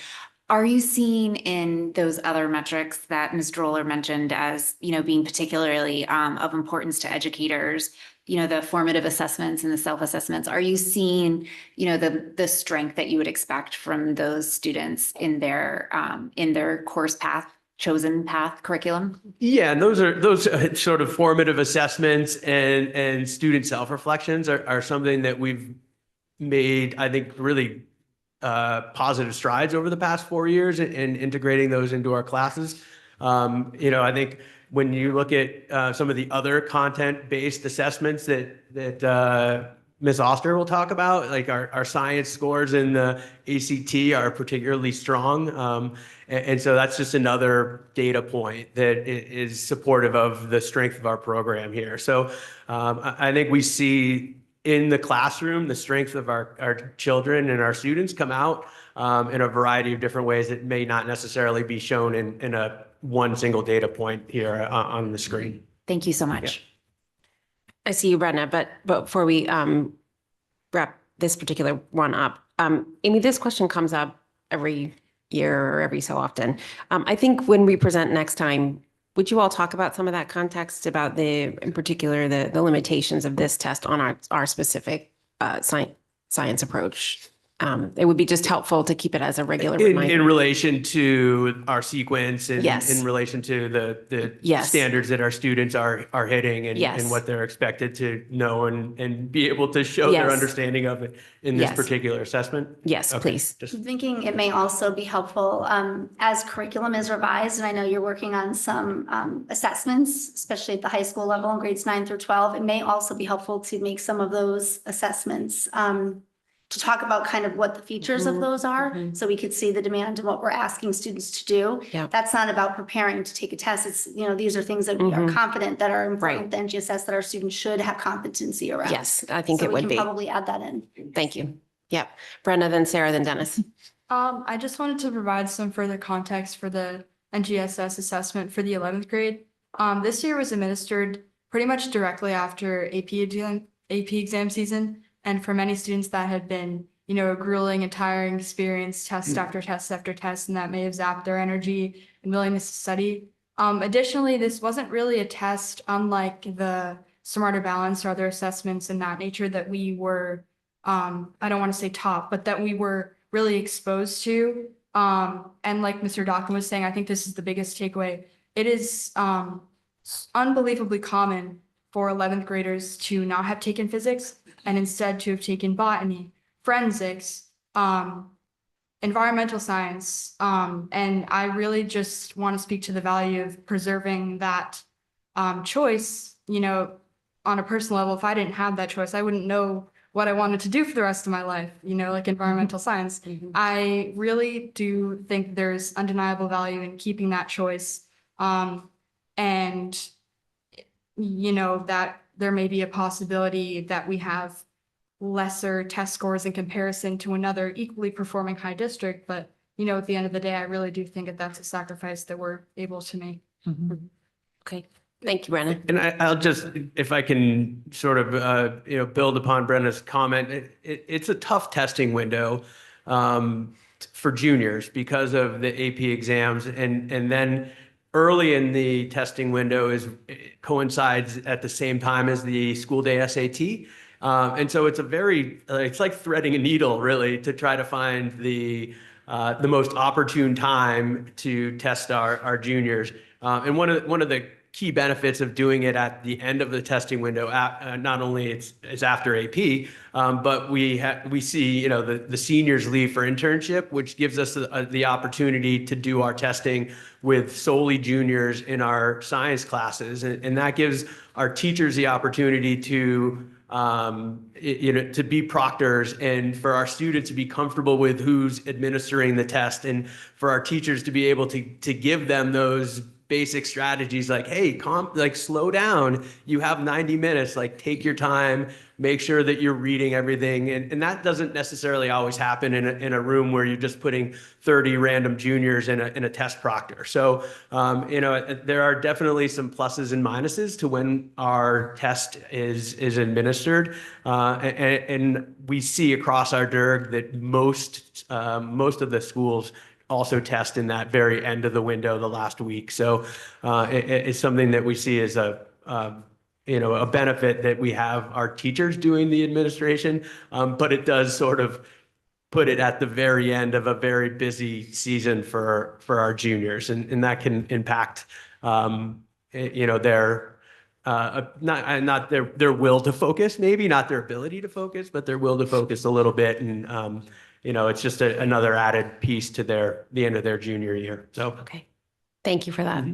Are you seeing in those other metrics that Ms. Droller mentioned as, being particularly of importance to educators, the formative assessments and the self-assessments, are you seeing, the strength that you would expect from those students in their course path, chosen path curriculum? Yeah, and those sort of formative assessments and student self-reflections are something that we've made, I think, really positive strides over the past 4 years in integrating those into our classes. I think when you look at some of the other content-based assessments that Ms. Oster will talk about, like our science scores in the ACT are particularly strong. And so that's just another data point that is supportive of the strength of our program here. So I think we see in the classroom the strength of our children and our students come out in a variety of different ways that may not necessarily be shown in a one single data point here on the screen. Thank you so much. I see you, Brenna, but before we wrap this particular one up, Amy, this question comes up every year or every so often. I think when we present next time, would you all talk about some of that context about in particular, the limitations of this test on our specific science approach? It would be just helpful to keep it as a regular reminder. In relation to our sequence and Yes. in relation to the Yes. standards that our students are hitting and, Yes. and what they're expected to know and be able to show their Yes. understanding of it in this Yes. particular assessment? Yes, Okay, please. I'm thinking it may also be helpful as curriculum is revised, and I know you're working on some assessments, especially at the high school level in grades 9 through 12. It may also be helpful to make some of those assessments to talk about kind of what the features of those are, so we could see the demand and what we're asking students to do. Yeah. That's not about preparing to take a test. It's, these are things that we are confident that are important with the NGSS that our students should have competency around. Yes, I think So it would we be. can probably add that in. Thank you. Yep. Brenna, then Sarah, then Dennis. I just wanted to provide some further context for the NGSS assessment for the 11th grade. This year was administered pretty much directly after AP exam season. And for many students that had been, a grueling and tiring experience, test after test after test, and that may have zapped their energy and willingness to study. Additionally, this wasn't really a test, unlike the Smarter Balance or other assessments in that nature that we were, I don't want to say taught, but that we were really exposed to. And like Mr. Dockin was saying, I think this is the biggest takeaway. It is unbelievably common for 11th graders to not have taken physics and instead to have taken botany, forensics, environmental science. And I really just want to speak to the value of preserving that choice. On a personal level, if I didn't have that choice, I wouldn't know what I wanted to do for the rest of my life, like environmental science. I really do think there's undeniable value in keeping that choice. And that there may be a possibility that we have lesser test scores in comparison to another equally performing high district. But, at the end of the day, I really do think that that's a sacrifice that we're able to make. Okay. Thank you, Brenna. And I'll just, if I can sort of, build upon Brenna's comment, it's a tough testing window for juniors because of the AP exams. And then early in the testing window coincides at the same time as the school day SAT. And so it's it's like threading a needle really to try to find the most opportune time to test our juniors. And one of the key benefits of doing it at the end of the testing window, not only it's after AP, but we see the seniors leave for internship, which gives us the opportunity to do our testing with solely juniors in our science classes, and that gives our teachers the opportunity to to be proctors and for our students to be comfortable with who's administering the test, and for our teachers to be able to give them those basic strategies like, hey, slow down. You have 90 minutes, take your time, make sure that you're reading everything. And that doesn't necessarily always happen in a room where you're just putting 30 random juniors in a test proctor. So, there are definitely some pluses and minuses to when our test is administered. And we see across our DIRG that most of the schools also test in that very end of the window, the last week. So it's something that we see as a benefit that we have our teachers doing the administration, but it does sort of put it at the very end of a very busy season for our juniors, and that can impact their not their will to focus, maybe not their ability to focus, but their will to focus a little bit. And it's just another added piece to the end of their junior year. So Okay. Thank you for that.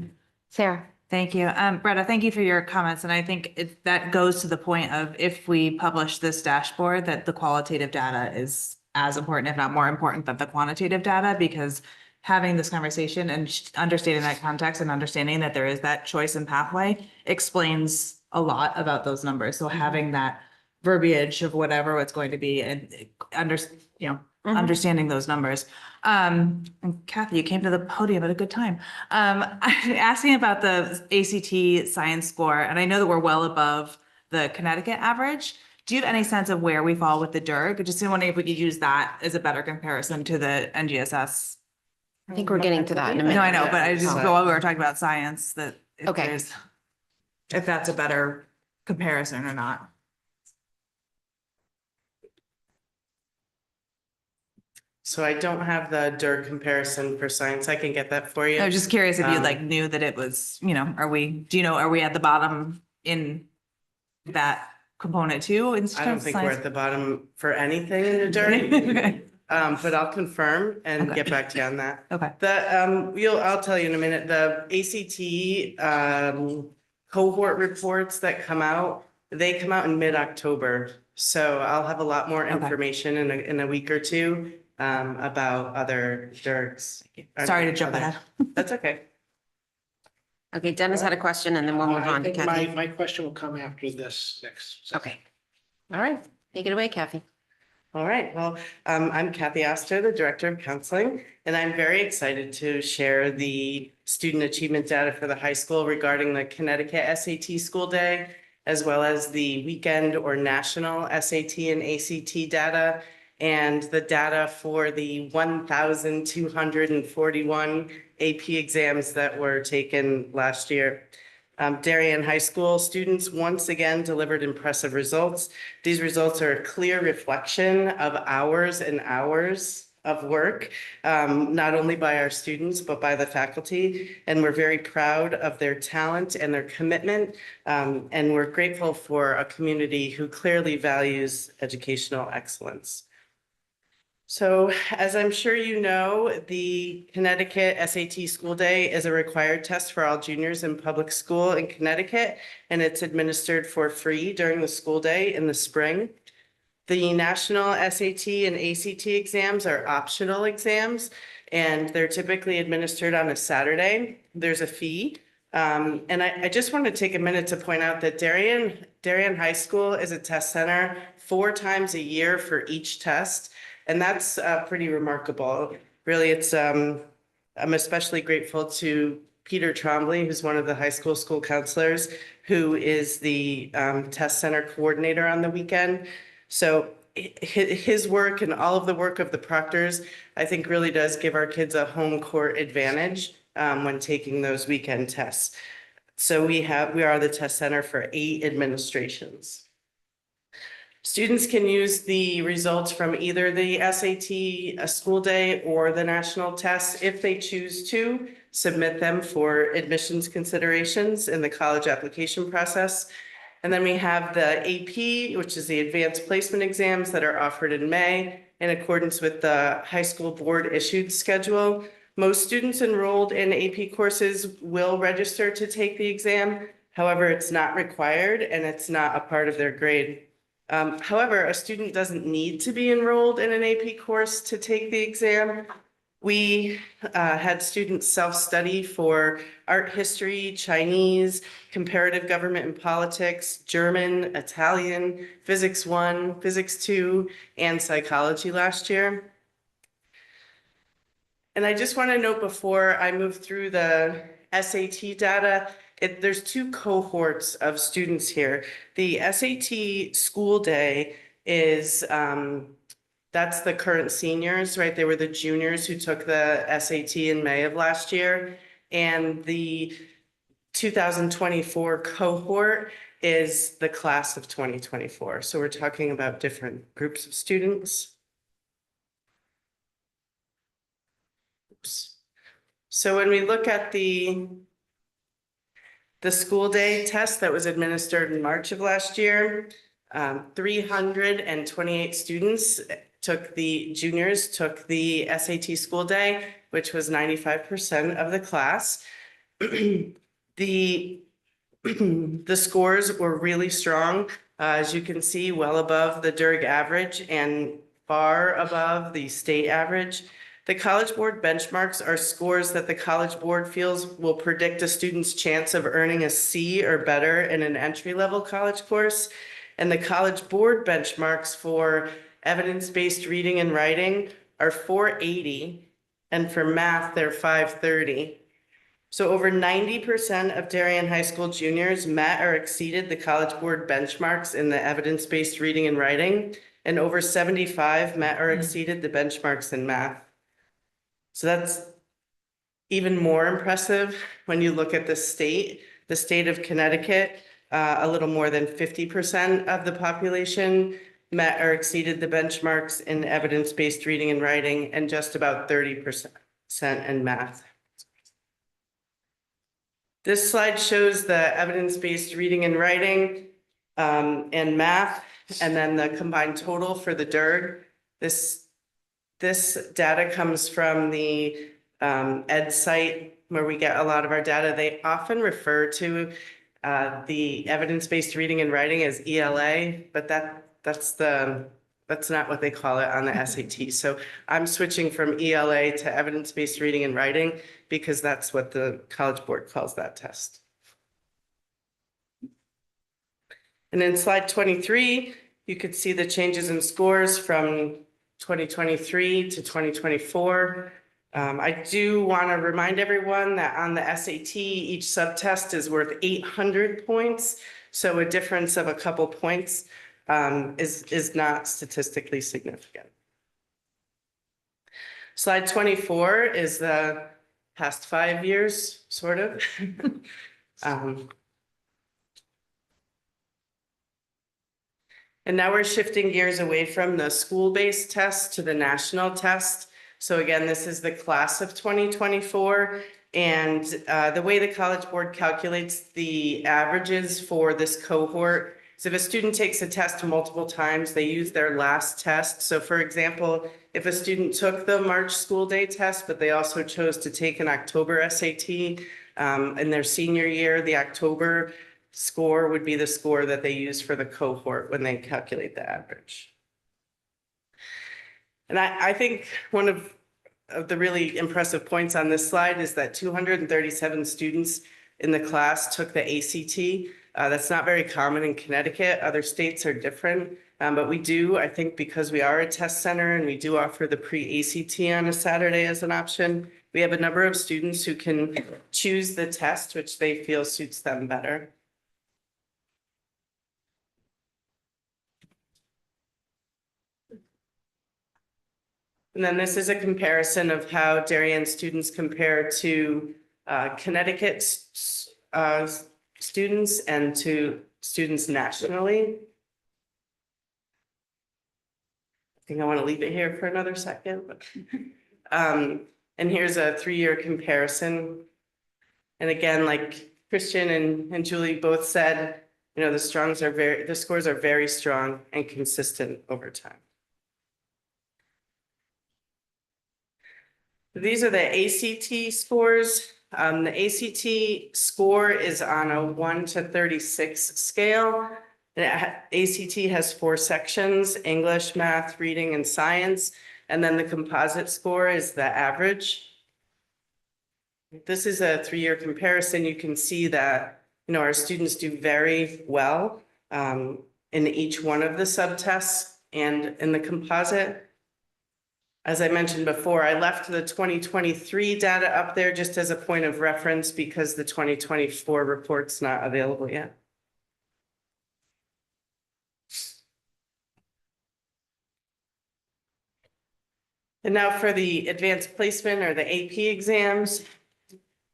Sarah? Thank you. Bretta, thank you for your comments. And I think that goes to the point of if we publish this dashboard, that the qualitative data is as important, if not more important than the quantitative data, because having this conversation and understanding that context and understanding that there is that choice and pathway explains a lot about those numbers. So having that verbiage of what's going to be and understanding those numbers. And Kathy, you came to the podium at a good time. Asking about the ACT science score, and I know that we're well above the Connecticut average. Do you have any sense of where we fall with the DIRG? Just wondering if we could use that as a better comparison to the NGSS. I think we're getting to that in a minute. No, I know, but I just, while we were talking about science, that Okay. if that's a better comparison or not. So I don't have the DIRG comparison for science. I can get that for you. I was just curious if you knew that it was, are we at the bottom in that component too? I don't think we're at the bottom for anything in the DIRG. Okay. But I'll confirm and Okay. get back to you on that. Okay. I'll tell you in a minute, the ACT cohort reports that come out, they come out in mid-October. So I'll have a lot more information in a week or two about other DIRGs. Sorry to jump ahead. That's okay. Okay, Dennis had a question and then we'll move I on to think Kathy. my question will come after this next. Okay. All right, take it away, Kathy. All right, well, I'm Kathy Astor, the Director of Counseling, and I'm very excited to share the student achievement data for the high school regarding the Connecticut SAT school day, as well as the weekend or national SAT and ACT data, and the data for the 1,241 AP exams that were taken last year. Darien High School students once again delivered impressive results. These results are a clear reflection of hours and hours of work, not only by our students, but by the faculty. And we're very proud of their talent and their commitment. And we're grateful for a community who clearly values educational excellence. So, as I'm sure you know, the Connecticut SAT School Day is a required test for all juniors in public school in Connecticut, and it's administered for free during the school day in the spring. The national SAT and ACT exams are optional exams, and they're typically administered on a Saturday. There's a fee. And I just want to take a minute to point out that Darien High School is a test center 4 times a year for each test. And that's pretty remarkable. Really, I'm especially grateful to Peter Trombley, who's one of the high school counselors, who is the test center coordinator on the weekend. So his work and all of the work of the proctors, I think really does give our kids a home court advantage when taking those weekend tests. So we are the test center for 8 administrations. Students can use the results from either the SAT school day or the national test if they choose to submit them for admissions considerations in the college application process. And then we have the AP, which is the advanced placement exams that are offered in May in accordance with the high school board issued schedule. Most students enrolled in AP courses will register to take the exam. However, it's not required and it's not a part of their grade. However, a student doesn't need to be enrolled in an AP course to take the exam. We had students self-study for art history, Chinese, comparative government and politics, German, Italian, Physics 1, Physics 2, and psychology last year. And I just want to note before I move through the SAT data, there's 2 cohorts of students here. The SAT school day is That's the current seniors, right? They were the juniors who took the SAT in May of last year. And the 2024 cohort is the class of 2024. So we're talking about different groups of students. Oops. So when we look at the school day test that was administered in March of last year, 328 students juniors took the SAT school day, which was 95% of the class. The scores were really strong, as you can see, well above the DERG average and far above the state average. The College Board benchmarks are scores that the College Board feels will predict a student's chance of earning a C or better in an entry-level college course. And the College Board benchmarks for evidence-based reading and writing are 480, and for math, they're 530. So over 90% of Darien High School juniors met or exceeded the College Board benchmarks in the evidence-based reading and writing, and over 75 met or exceeded the benchmarks in math. So that's even more impressive when you look at the state of Connecticut. A little more than 50% of the population met or exceeded the benchmarks in evidence-based reading and writing, and just about 30% in math. This slide shows the evidence-based reading and writing and math, and then the combined total for the DERG. This data comes from the Ed site where we get a lot of our data. They often refer to the evidence-based reading and writing as ELA, but that's not what they call it on the SAT. So I'm switching from ELA to evidence-based reading and writing because that's what the College Board calls that test. And in slide 23, you could see the changes in scores from 2023 to 2024. I do want to remind everyone that on the SAT, each subtest is worth 800 points. So a difference of a couple points is not statistically significant. Slide 24 is the past 5 years, sort of. And now we're shifting gears away from the school-based test to the national test. So again, this is the class of 2024. And the way the College Board calculates the averages for this cohort is if a student takes a test multiple times, they use their last test. So for example, if a student took the March school day test, but they also chose to take an October SAT in their senior year, the October score would be the score that they use for the cohort when they calculate the average. And I think one of the really impressive points on this slide is that 237 students in the class took the ACT. That's not very common in Connecticut. Other states are different, but we do, I think, because we are a test center and we do offer the pre-ACT on a Saturday as an option. We have a number of students who can choose the test which they feel suits them better. And then this is a comparison of how Darien students compare to Connecticut students and to students nationally. I think I want to leave it here for another second. And here's a 3-year comparison. And again, like Christian and Julie both said, you know, the scores are very strong and consistent over time. These are the ACT scores. The ACT score is on a 1 to 36 scale. ACT has 4 sections: English, math, reading, and science. And then the composite score is the average. This is a 3-year comparison. You can see that, you know, our students do very well in each one of the subtests and in the composite. As I mentioned before, I left the 2023 data up there just as a point of reference because the 2024 report's not available yet. And now for the advanced placement or the AP exams.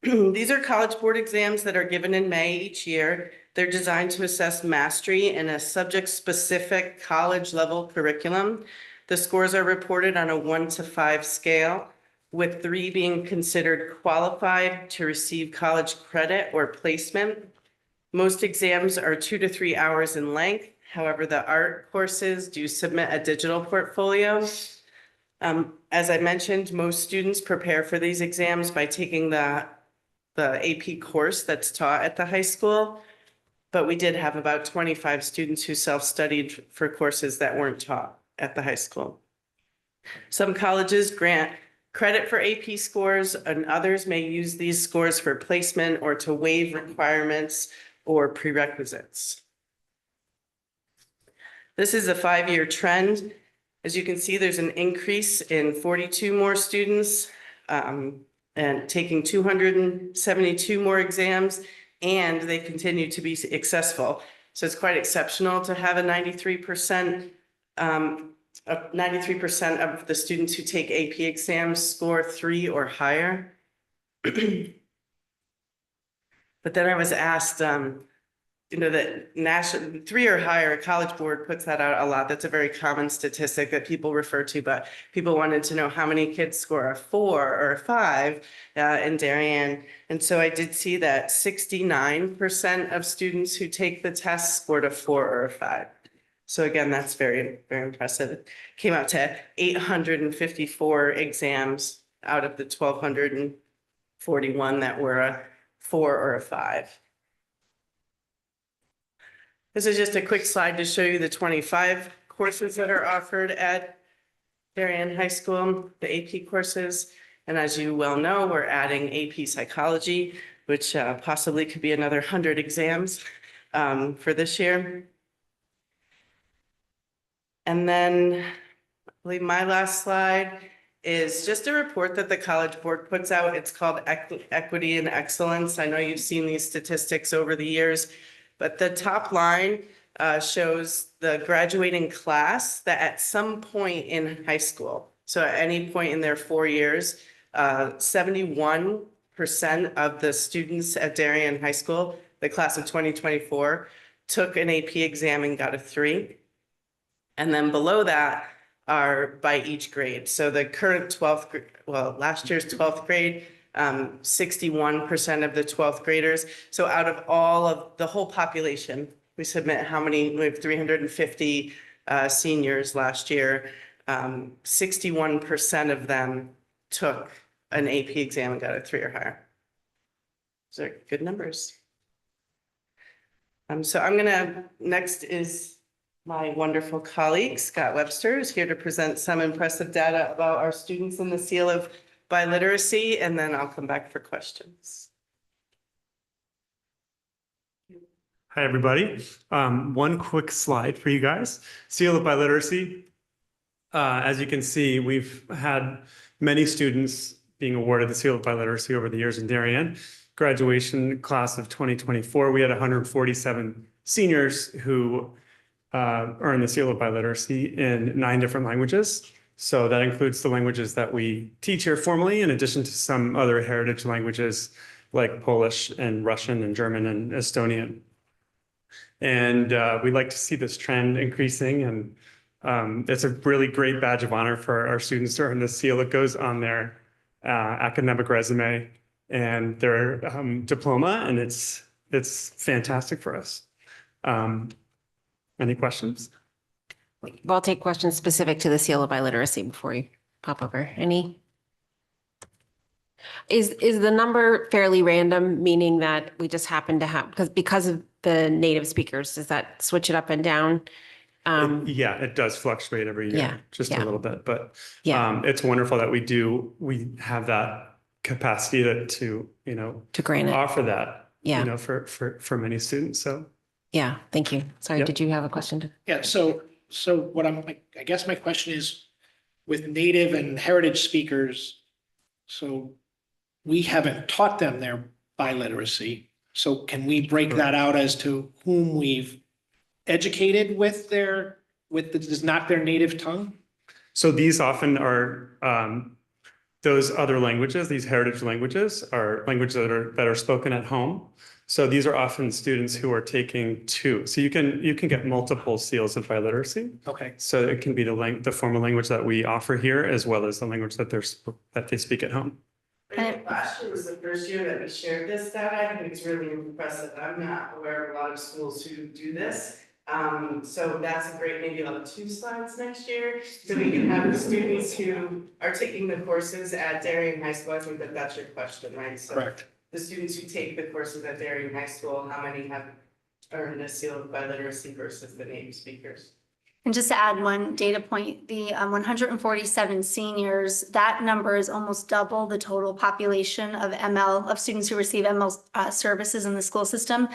These are College Board exams that are given in May each year. They're designed to assess mastery in a subject-specific college-level curriculum. The scores are reported on a 1 to 5 scale, with 3 being considered qualified to receive college credit or placement. Most exams are 2 to 3 hours in length. However, the art courses do submit a digital portfolio. As I mentioned, most students prepare for these exams by taking the AP course that's taught at the high school. But we did have about 25 students who self-studied for courses that weren't taught at the high school. Some colleges grant credit for AP scores, and others may use these scores for placement or to waive requirements or prerequisites. This is a 5-year trend. As you can see, there's an increase in 42 more students and taking 272 more exams, and they continue to be successful. So it's quite exceptional to have a 93% of the students who take AP exams score 3 or higher. But then I was asked, that national 3 or higher, College Board puts that out a lot. That's a very common statistic that people refer to, but people wanted to know how many kids score a 4 or a 5 in Darien. And so I did see that 69% of students who take the test scored a 4 or a 5. So again, that's very, very impressive. It came out to 854 exams out of the 1,241 that were a 4 or a 5. This is just a quick slide to show you the 25 courses that are offered at Darien High School, the AP courses. And as you well know, we're adding AP psychology, which possibly could be another 100 exams for this year. And then I believe my last slide is just a report that the College Board puts out. It's called Equity and Excellence. I know you've seen these statistics over the years. But the top line shows the graduating class that at some point in high school, so at any point in their 4 years, 71% of the students at Darien High School, the class of 2024, took an AP exam and got a 3. And then below that are by each grade. So the current 12th grade, well, last year's 12th grade, 61% of the 12th graders. So out of all of the whole population, we submit how many, we have 350 seniors last year. 61% of them took an AP exam and got a 3 or higher. Those are good numbers. So I'm gonna, next is my wonderful colleague, Scott Webster, who's here to present some impressive data about our students in the Seal of Biliteracy, and then I'll come back for questions. Hi, everybody. One quick slide for you guys. Seal of Biliteracy. As you can see, we've had many students being awarded the Seal of Biliteracy over the years in Darien. Graduation class of 2024, we had 147 seniors who earned the Seal of Biliteracy in 9 different languages. So that includes the languages that we teach here formally, in addition to some other heritage languages like Polish and Russian and German and Estonian. And we'd like to see this trend increasing. And it's a really great badge of honor for our students to earn the seal. It goes on their academic resume and their diploma, and it's fantastic for us. Any questions? We'll take questions specific to the Seal of Biliteracy before you pop over. Any? Is the number fairly random, meaning that we just happen to have, because of the native speakers, does that switch it up and down? Yeah, it does fluctuate every year, just a little bit, but Yeah. it's wonderful that we have that capacity to grant it. offer that, Yeah. For many students. So Yeah, thank you. Sorry, Yep. did you have a question? Yeah, so what I guess my question is, with native and heritage speakers, so we haven't taught them their biliteracy. So can we break that out as to whom we've educated with is not their native tongue? So these often are those other languages, these heritage languages are languages that are spoken at home. So these are often students who are taking two. So you can get multiple seals of biliteracy. Okay. So it can be the formal language that we offer here, as well as the language that they speak at home. Last year was the first year that we shared this data. I think it's really impressive. I'm not aware of a lot of schools who do this. So that's a great, maybe on 2 slides next year. So we can have the students who are taking the courses at Darien High School. I think that's your question, right? So Correct. the students who take the courses at Darien High School, how many have earned a seal of biliteracy versus the native speakers? And just to add one data point, the 147 seniors, that number is almost double the total population of of students who receive ML services in the school system.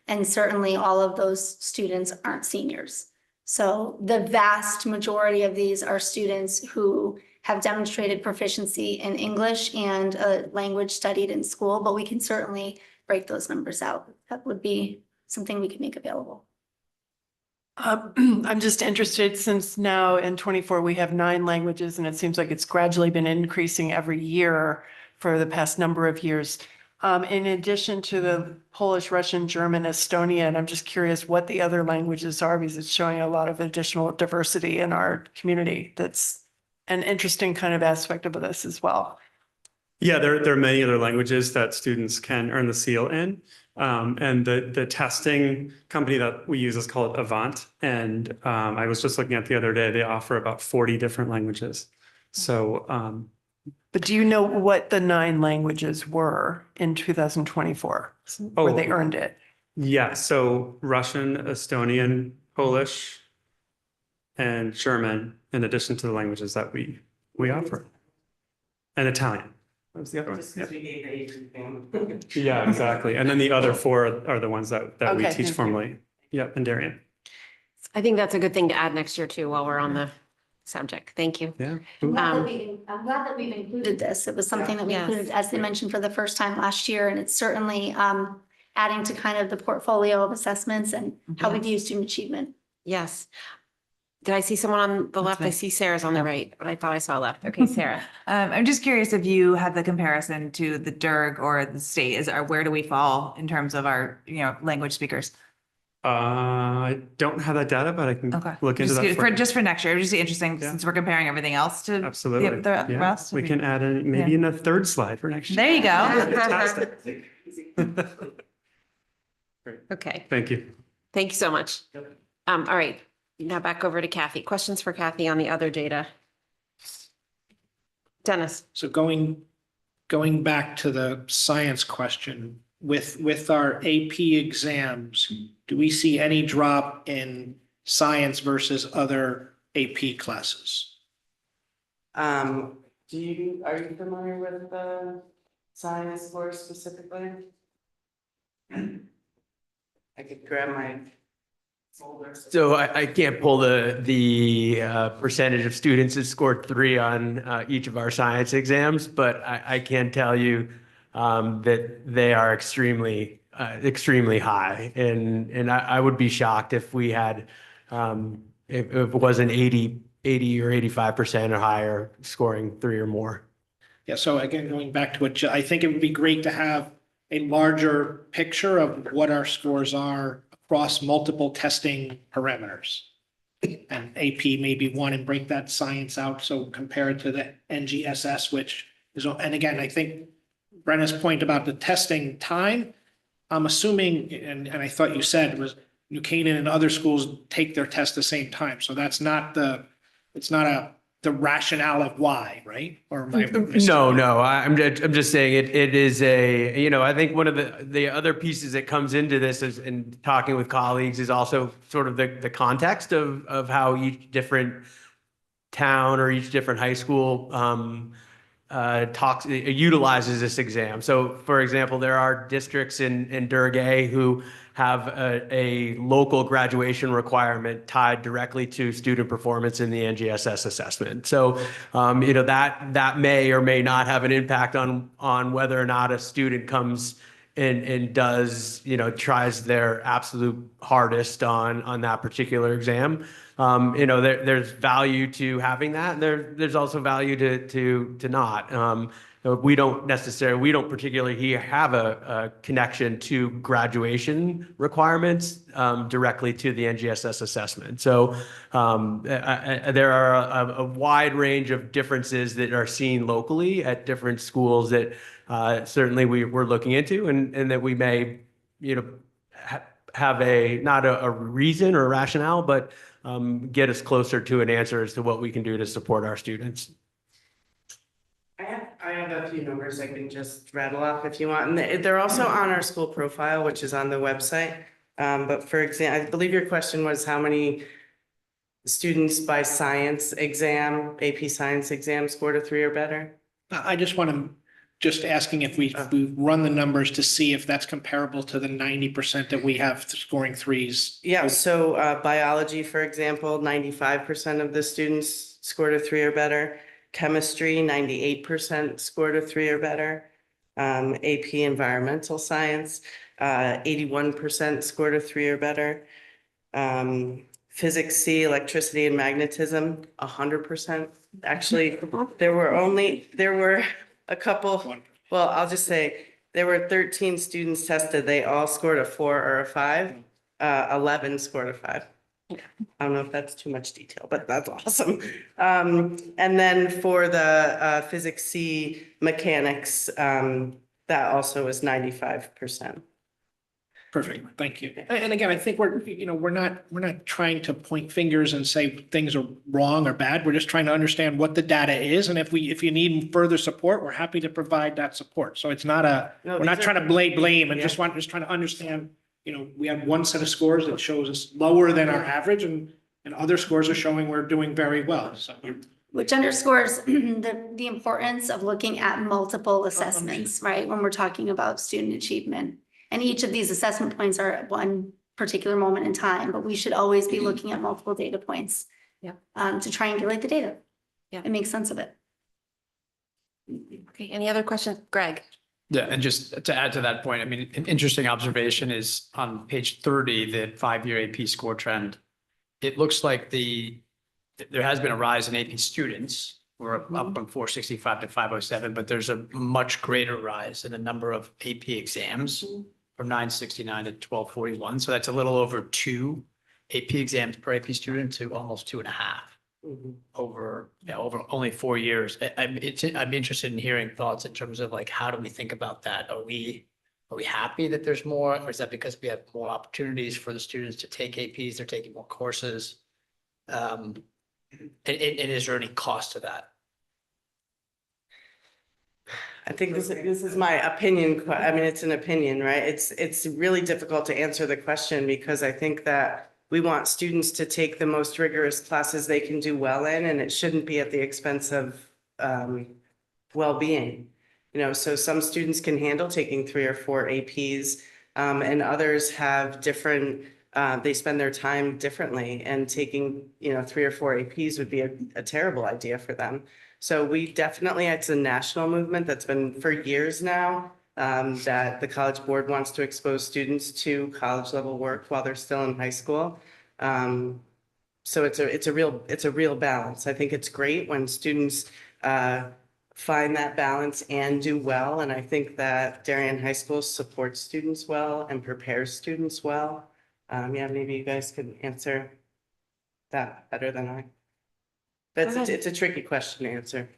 And certainly all of those students aren't seniors. So the vast majority of these are students who have demonstrated proficiency in English and a language studied in school, but we can certainly break those numbers out. That would be something we could make available. I'm just interested, since now in 24 we have 9 languages, and it seems like it's gradually been increasing every year for the past number of years. In addition to the Polish, Russian, German, Estonian, I'm just curious what the other languages are, because it's showing a lot of additional diversity in our community. That's an interesting kind of aspect of this as well. Yeah, there are many other languages that students can earn the seal in. And the testing company that we use is called Avant. And I was just looking at the other day, they offer about 40 different languages. So but do you know what the 9 languages were in 2024 where they earned it? Yeah, so Russian, Estonian, Polish, and German, in addition to the languages that we offer. And Italian. That was the other one. Just because we gave the Asian thing. Yeah, exactly. And then the other 4 are the ones that we Okay, teach thank you. formally. Yep, and Darien. I think that's a good thing to add next year too, while we're on the subject. Thank you. Yeah. I'm glad that we've included this. It was something that we Yes. included, as they mentioned, for the first time last year, and it's certainly adding to kind of the portfolio of assessments and how we view student achievement. Yes. Did I see someone on the left? I see Sarah's on the right, but I thought I saw left. Okay, Sarah. I'm just curious if you had the comparison to the DERG or the state, where do we fall in terms of our, language speakers? I don't have that data, but I can look into that. Just for next year, it would just be interesting since we're comparing everything else to Absolutely. the Yeah. rest. We can add in maybe in a 3rd slide for next year. There you go. Fantastic. Great. Okay, Thank you. thank you so much. All right, now back over to Kathy. Questions for Kathy on the other data? Dennis? So going back to the science question, with our AP exams, do we see any drop in science versus other AP classes? Are you familiar with the science course specifically? I could grab my folder. So I can't pull the percentage of students that scored 3 on each of our science exams, but I can tell you that they are extremely high. And I would be shocked if we had, if it wasn't 80 or 85% or higher scoring 3 or more. Yeah, so again, going back to what, I think it would be great to have a larger picture of what our scores are across multiple testing parameters. And AP maybe one, and break that science out, so compare it to the NGSS, which is, and again, I think Brenna's point about the testing time, I'm assuming, and I thought you said was New Canaan and other schools take their test the same time, so that's not the rationale of why, right? Or am I missing? No, I'm just saying it is I think one of the other pieces that comes into this is, in talking with colleagues, is also sort of the context of how each different town or each different high school utilizes this exam. So for example, there are districts in Durg A who have a local graduation requirement tied directly to student performance in the NGSS assessment. So that may or may not have an impact on whether or not a student comes and does, tries their absolute hardest on that particular exam. There's value to having that. And there's also value to not. We don't particularly have a connection to graduation requirements directly to the NGSS assessment. So there are a wide range of differences that are seen locally at different schools that certainly we're looking into, and that we may, have not a reason or a rationale, but get us closer to an answer as to what we can do to support our students. I have a few numbers I can just rattle off if you want. And they're also on our school profile, which is on the website. But for example, I believe your question was how many students by science exam, AP science exam scored a 3 or better? I just want to, just asking if we run the numbers to see if that's comparable to the 90% that we have scoring 3s. Yeah, so biology, for example, 95% of the students scored a 3 or better. Chemistry, 98% scored a 3 or better. AP environmental science, 81% scored a 3 or better. Physics C, electricity and magnetism, 100%. Actually, there were a couple, well, I'll just say there were 13 students tested. They all scored a 4 or a 5. 11 scored a 5. I don't know if that's too much detail, but that's awesome. And then for the physics C mechanics, that also is 95%. Perfect, thank you. And again, I think we're not trying to point fingers and say things are wrong or bad. We're just trying to understand what the data is. And if you need further support, we're happy to provide that support. So it's not we're not trying to blame and just trying to understand, we have one set of scores that shows us lower than our average and other scores are showing we're doing very well. So which underscores the importance of looking at multiple assessments, right? When we're talking about student achievement. And each of these assessment points are at one particular moment in time, but we should always be looking at multiple data points. Yeah. To triangulate the data. Yeah. And make sense of it. Okay, any other questions? Greg? Yeah, and just to add to that point, I mean, an interesting observation is on page 30, the 5-year AP score trend. It looks like there has been a rise in AP students. We're up from 465 to 507, but there's a much greater rise in the number of AP exams from 969 to 1241. So that's a little over 2 AP exams per AP student to almost 2.5 over only 4 years. I'm interested in hearing thoughts in terms of like, how do we think about that? Are we happy that there's more, or is that because we have more opportunities for the students to take APs, they're taking more courses? And is there any cost to that? I think this is my opinion. I mean, it's an opinion, right? It's really difficult to answer the question because I think that we want students to take the most rigorous classes they can do well in, and it shouldn't be at the expense of well-being. So some students can handle taking 3 or 4 APs, and others have different. They spend their time differently, and taking 3 or 4 APs would be a terrible idea for them. So we definitely, it's a national movement that's been for years now, that the College Board wants to expose students to college level work while they're still in high school. So it's a real balance. I think it's great when students find that balance and do well. And I think that Darien High School supports students well and prepares students well. Yeah, maybe you guys could answer that better than I. It's a tricky question to answer.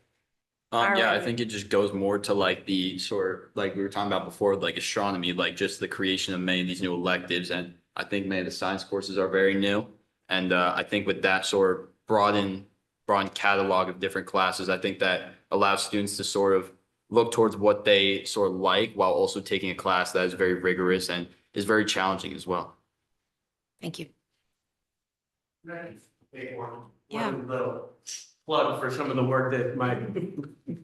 Yeah, I think it just goes more to like the sort of like we were talking about before, like astronomy, like just the creation of many of these new electives. And I think many of the science courses are very new. And I think with that sort of broaden catalog of different classes, I think that allows students to sort of look towards what they sort of like while also taking a class that is very rigorous and is very challenging as well. Thank you. Yeah. Little plug for some of the work that my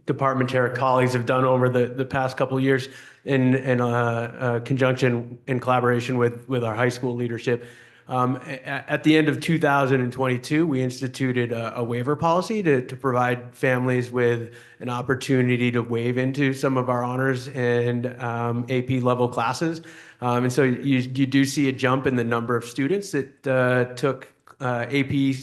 department chair colleagues have done over the past couple of years in conjunction, in collaboration with our high school leadership. At the end of 2022, we instituted a waiver policy to provide families with an opportunity to waive into some of our honors and AP level classes. And so you do see a jump in the number of students that took AP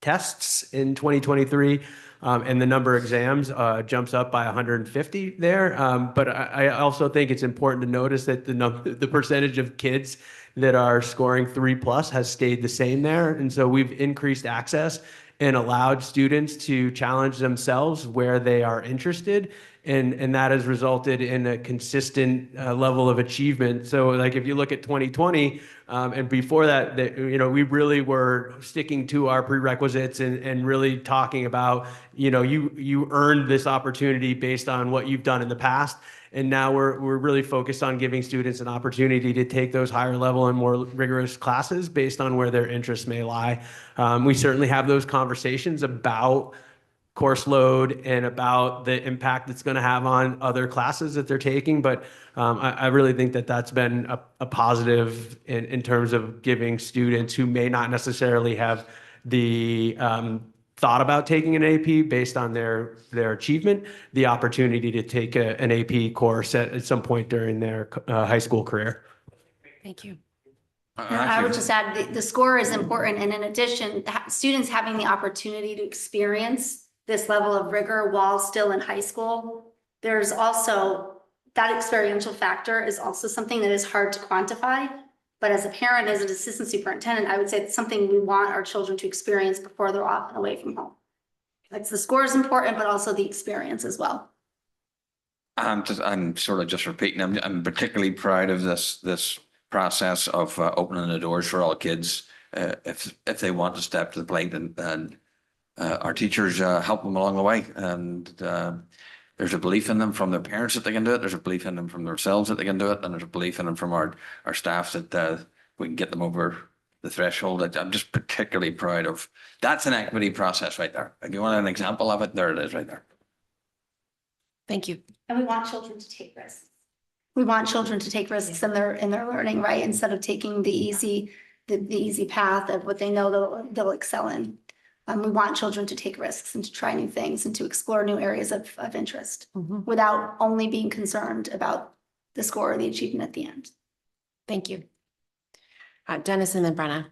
tests in 2023. And the number of exams jumps up by 150 there. But I also think it's important to notice that the percentage of kids that are scoring 3+ has stayed the same there. And so we've increased access and allowed students to challenge themselves where they are interested. And that has resulted in a consistent level of achievement. So like if you look at 2020 and before that, we really were sticking to our prerequisites and really talking about, you earned this opportunity based on what you've done in the past. And now we're really focused on giving students an opportunity to take those higher level and more rigorous classes based on where their interests may lie. We certainly have those conversations about course load and about the impact it's going to have on other classes that they're taking. But I really think that that's been a positive in terms of giving students who may not necessarily have the thought about taking an AP based on their achievement, the opportunity to take an AP course at some point during their high school career. Thank you. I would just add the score is important. And in addition, students having the opportunity to experience this level of rigor while still in high school, there's also that experiential factor is also something that is hard to quantify. But as a parent, as an assistant superintendent, I would say it's something we want our children to experience before they're off and away from home. Like the score is important, but also the experience as well. I'm sort of just repeating. I'm particularly proud of this process of opening the doors for all kids if they want to step to the plate, and our teachers help them along the way. And there's a belief in them from their parents that they can do it. There's a belief in them from themselves that they can do it, and there's a belief in them from our staff that we can get them over the threshold. I'm just particularly proud of. That's an equity process right there. If you want an example of it, there it is right there. Thank you. And we want children to take risks. We want children to take risks in their learning, right? Instead of taking the easy path of what they know they'll excel in. We want children to take risks and to try new things and to explore new areas of interest without only being concerned about the score or the achievement at the end. Thank you. Dennis and then Brenna.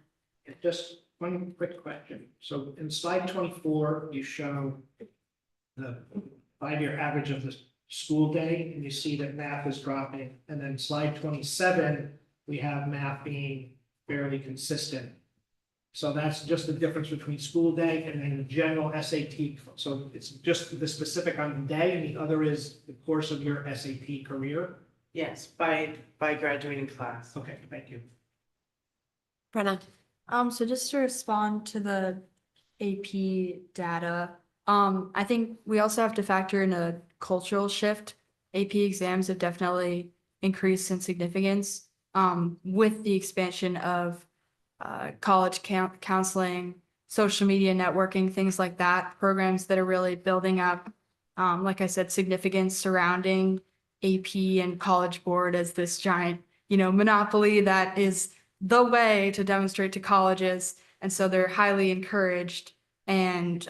Just one quick question. So in slide 24, you show the 5-year average of the school day, and you see that math is dropping. And then slide 27, we have math being fairly consistent. So that's just the difference between school day and then the general SAT. So it's just the specific on the day, and the other is the course of your SAT career. Yes, by graduating class. Okay, thank you. Brenna. So just to respond to the AP data, I think we also have to factor in a cultural shift. AP exams have definitely increased in significance with the expansion of college counseling, social media networking, things like that, programs that are really building up, like I said, significance surrounding AP and College Board as this giant, monopoly that is the way to demonstrate to colleges. And so they're highly encouraged and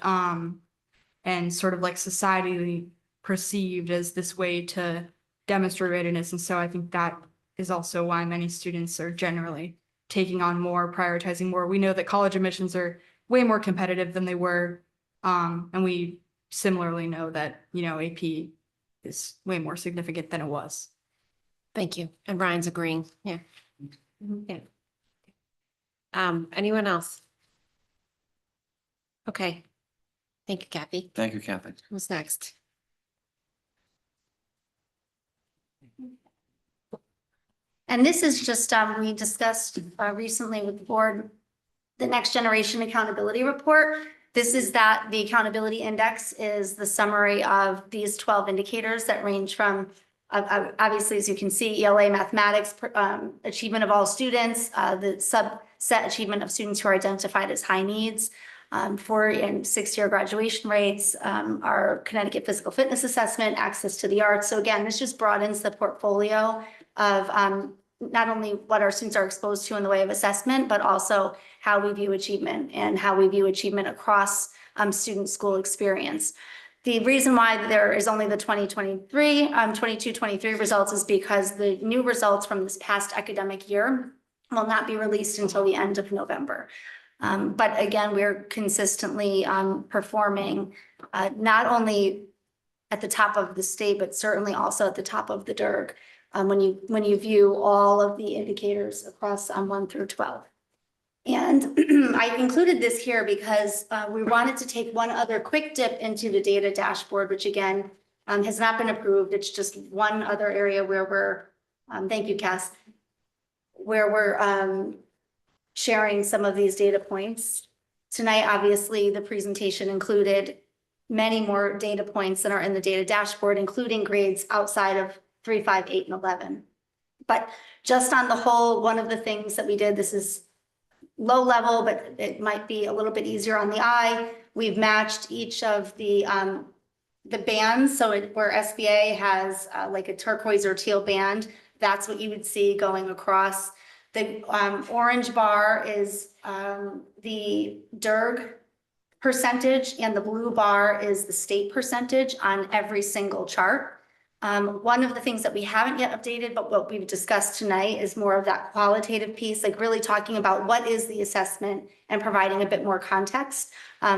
sort of like societally perceived as this way to demonstrate readiness. And so I think that is also why many students are generally taking on more, prioritizing more. We know that college admissions are way more competitive than they were. And we similarly know that, AP is way more significant than it was. Thank you. And Brian's agreeing. Yeah. Yeah. Anyone else? Okay. Thank you, Kathy. Thank you, Kathy. Who's next? And this is just, we discussed recently with the board, the Next Generation Accountability Report. This is that the accountability index is the summary of these 12 indicators that range from, obviously, as you can see, ELA mathematics, achievement of all students, the subset achievement of students who are identified as high needs, 4- and 6-year graduation rates, our Connecticut physical fitness assessment, access to the arts. So again, this just broadens the portfolio of not only what our students are exposed to in the way of assessment, but also how we view achievement and how we view achievement across student school experience. The reason why there is only the 2023, 22-23 results is because the new results from this past academic year will not be released until the end of November. But again, we're consistently performing not only at the top of the state, but certainly also at the top of the DERG when you view all of the indicators across 1 through 12. And I included this here because we wanted to take one other quick dip into the data dashboard, which again has not been approved. It's just one other area where we're, thank you, Cass, where we're sharing some of these data points. Tonight, obviously, the presentation included many more data points that are in the data dashboard, including grades outside of 3, 5, 8, and 11. But just on the whole, one of the things that we did, this is low level, but it might be a little bit easier on the eye. We've matched each of the bands. So where SBA has like a turquoise or teal band, that's what you would see going across. The orange bar is the DERG percentage, and the blue bar is the state percentage on every single chart. One of the things that we haven't yet updated, but what we've discussed tonight is more of that qualitative piece, like really talking about what is the assessment and providing a bit more context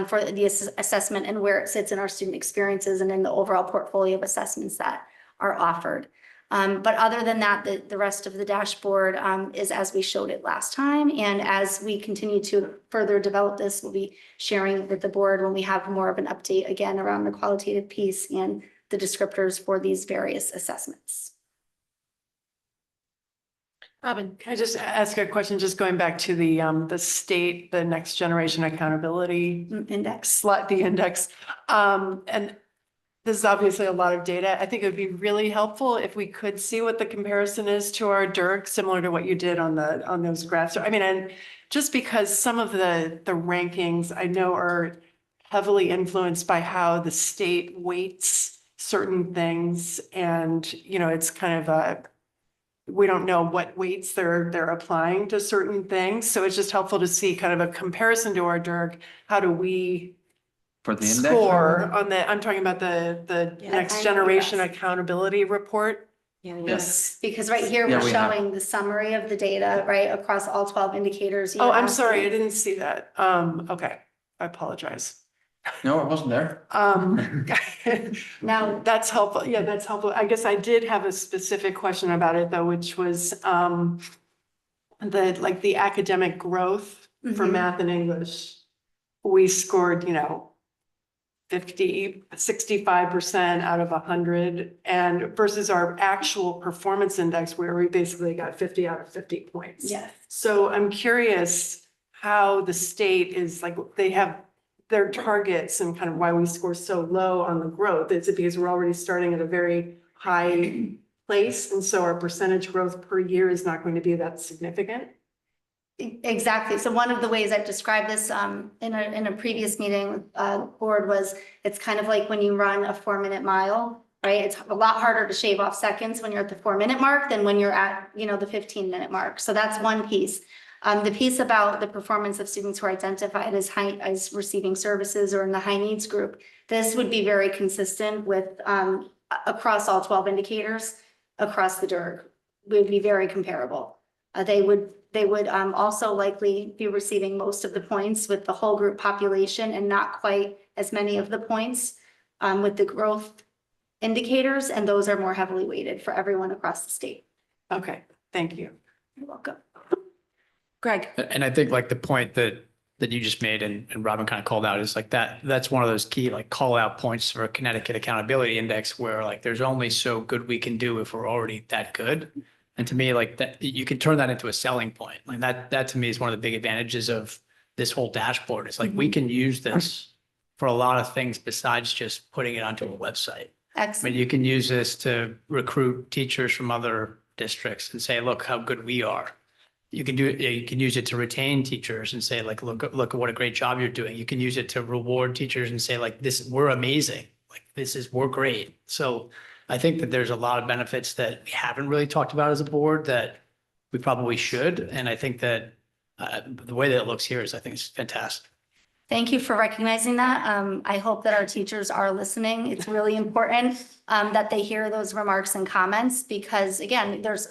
for the assessment and where it sits in our student experiences and in the overall portfolio of assessments that are offered. But other than that, the rest of the dashboard is as we showed it last time. And as we continue to further develop this, we'll be sharing with the board when we have more of an update again around the qualitative piece and the descriptors for these various assessments. Robin, can I just ask a question, just going back to the state, the next generation accountability index, the index. And this is obviously a lot of data. I think it would be really helpful if we could see what the comparison is to our DERG, similar to what you did on those graphs. I mean, and just because some of the rankings I know are heavily influenced by how the state weights certain things, and it's kind of we don't know what weights they're applying to certain things. So it's just helpful to see kind of a comparison to our DERG. How do we for the index score on I'm talking about the next generation accountability report. Yes, because right here we're showing the summary of the data right across all 12 indicators. Oh, I'm sorry, I didn't see that. Okay, I apologize. No, it wasn't there. Now that's helpful. Yeah, that's helpful. I guess I did have a specific question about it though, which was the academic growth for math and English. We scored, 65% out of 100, and versus our actual performance index where we basically got 50 out of 50 points. Yes. So I'm curious how the state is they have their targets and kind of why we score so low on the growth. Is it because we're already starting at a very high place, and so our percentage growth per year is not going to be that significant? Exactly. So one of the ways I've described this in a previous meeting board was it's kind of like when you run a 4-minute mile, right? It's a lot harder to shave off seconds when you're at the 4-minute mark than when you're at the 15-minute mark. So that's one piece. The piece about the performance of students who are identified as receiving services or in the high needs group, this would be very consistent with across all 12 indicators across the DERG. Would be very comparable. They would also likely be receiving most of the points with the whole group population and not quite as many of the points with the growth indicators, and those are more heavily weighted for everyone across the state. Okay, thank you. You're welcome. Greg. And I think the point that you just made and Robin kind of called out is that's one of those key call out points for a Connecticut Accountability Index where there's only so good we can do if we're already that good. And to me, that you can turn that into a selling point. That to me is one of the big advantages of this whole dashboard. It's we can use this for a lot of things besides just putting it onto a website. Excellent. I mean, you can use this to recruit teachers from other districts and say, look how good we are. You can use it to retain teachers and say, look at what a great job you're doing. You can use it to reward teachers and say, we're amazing. We're great. So I think that there's a lot of benefits that we haven't really talked about as a board that we probably should. And I think that the way that it looks here is, I think it's fantastic. Thank you for recognizing that. I hope that our teachers are listening. It's really important that they hear those remarks and comments because again, there's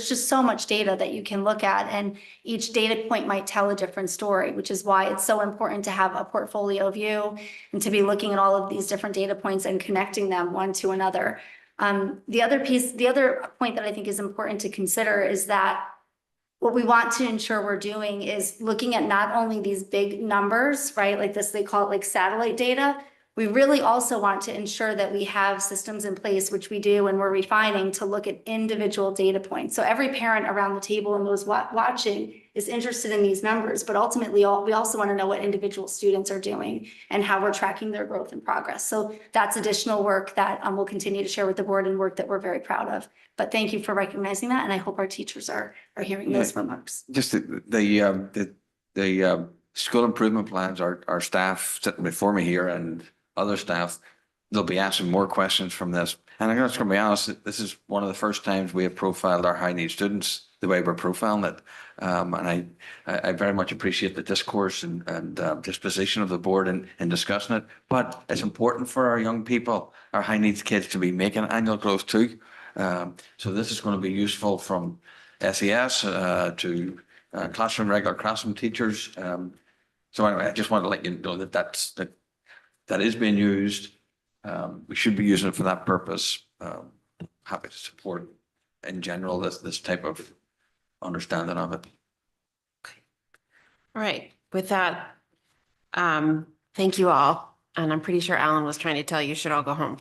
just so much data that you can look at and each data point might tell a different story, which is why it's so important to have a portfolio view and to be looking at all of these different data points and connecting them one to another. The other point that I think is important to consider is that what we want to ensure we're doing is looking at not only these big numbers, right? Like this, they call it like satellite data. We really also want to ensure that we have systems in place, which we do, and we're refining to look at individual data points. So every parent around the table and those watching is interested in these numbers, but ultimately we also want to know what individual students are doing and how we're tracking their growth and progress. So that's additional work that we'll continue to share with the board and work that we're very proud of. But thank you for recognizing that, and I hope our teachers are hearing those remarks. Just the school improvement plans, our staff sitting before me here and other staff, they'll be asking more questions from this. And I'm just going to be honest, this is one of the first times we have profiled our high need students the way we're profiling it. And I very much appreciate the discourse and disposition of the board in discussing it. But it's important for our young people, our high needs kids, to be making annual growth too. So this is going to be useful from SES to regular classroom teachers. So anyway, I just want to let you know that is being used. We should be using it for that purpose. Happy to support in general this type of understanding of it. All right, with that, thank you all. And I'm pretty sure Alan was trying to tell you should all go home.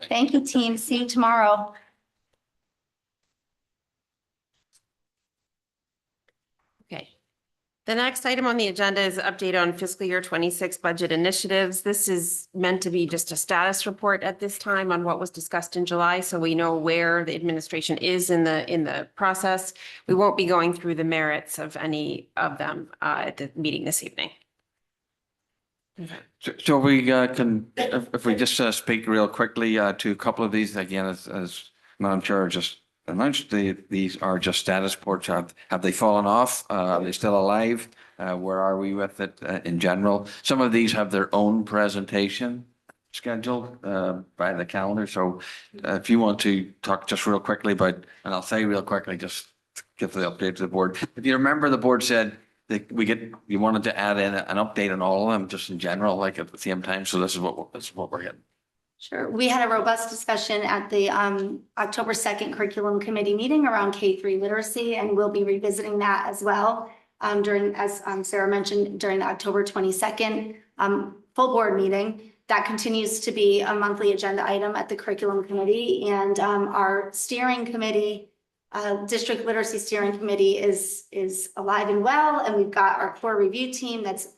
Thank you, team. See you tomorrow. Okay. The next item on the agenda is update on fiscal year 26 budget initiatives. This is meant to be just a status report at this time on what was discussed in July, so we know where the administration is in the process. We won't be going through the merits of any of them at the meeting this evening. So we can, if we just speak real quickly to a couple of these, again, as Madam Chair just announced, these are just status reports. Have they fallen off? Are they still alive? Where are we with it in general? Some of these have their own presentation scheduled by the calendar. So if you want to talk just real quickly about, and I'll say real quickly, just give the update to the board. If you remember, the board said that you wanted to add in an update on all of them, just in general, like at the same time. So this is what we're getting. Sure. We had a robust discussion at the October 2nd Curriculum Committee meeting around K-3 literacy, and we'll be revisiting that as well during, as Sarah mentioned, during the October 22nd full board meeting. That continues to be a monthly agenda item at the Curriculum Committee, and our steering committee, District Literacy Steering Committee is alive and well, and we've got our core review team that's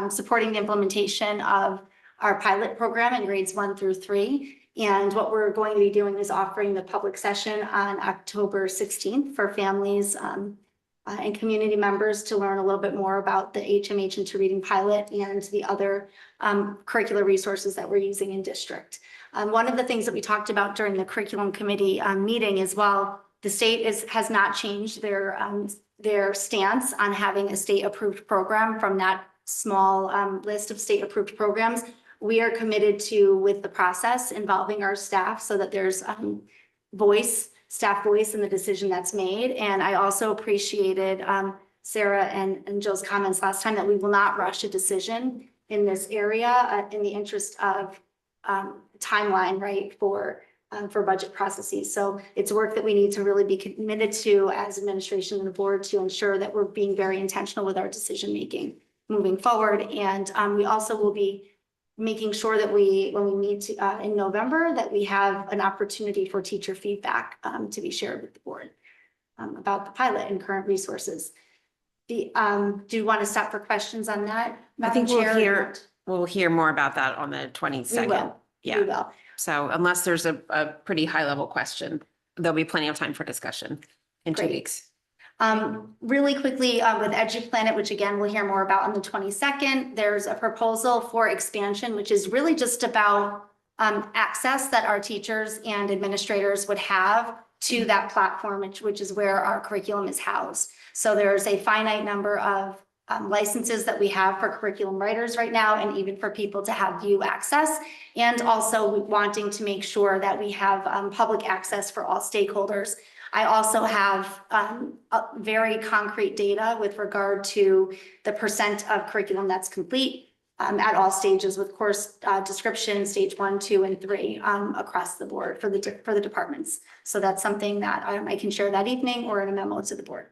supporting the implementation of our pilot program in grades 1 through 3. And what we're going to be doing is offering the public session on October 16th for families and community members to learn a little bit more about the HMH into Reading pilot and the other curricular resources that we're using in district. One of the things that we talked about during the curriculum committee meeting as well, the state has not changed their stance on having a state approved program from that small list of state approved programs. We are committed to, with the process, involving our staff so that there's staff voice in the decision that's made. And I also appreciated Sarah and Jill's comments last time that we will not rush a decision in this area in the interest of timeline, right, for budget processes. So it's work that we need to really be committed to as administration and the board to ensure that we're being very intentional with our decision making moving forward. And we also will be making sure that when we meet in November, that we have an opportunity for teacher feedback to be shared with the board about the pilot and current resources. Do you want to stop for questions on that? I think we'll hear more about that on the 22nd. We will. Yeah. We will. So unless there's a pretty high level question, there'll be plenty of time for discussion in 2 weeks. Really quickly with EduPlanet, which again, we'll hear more about on the 22nd, there's a proposal for expansion, which is really just about access that our teachers and administrators would have to that platform, which is where our curriculum is housed. So there's a finite number of licenses that we have for curriculum writers right now, and even for people to have view access, and also wanting to make sure that we have public access for all stakeholders. I also have very concrete data with regard to the percent of curriculum that's complete at all stages, with course description, stage 1, 2, and 3 across the board for the departments. So that's something that I can share that evening or in a memo to the board.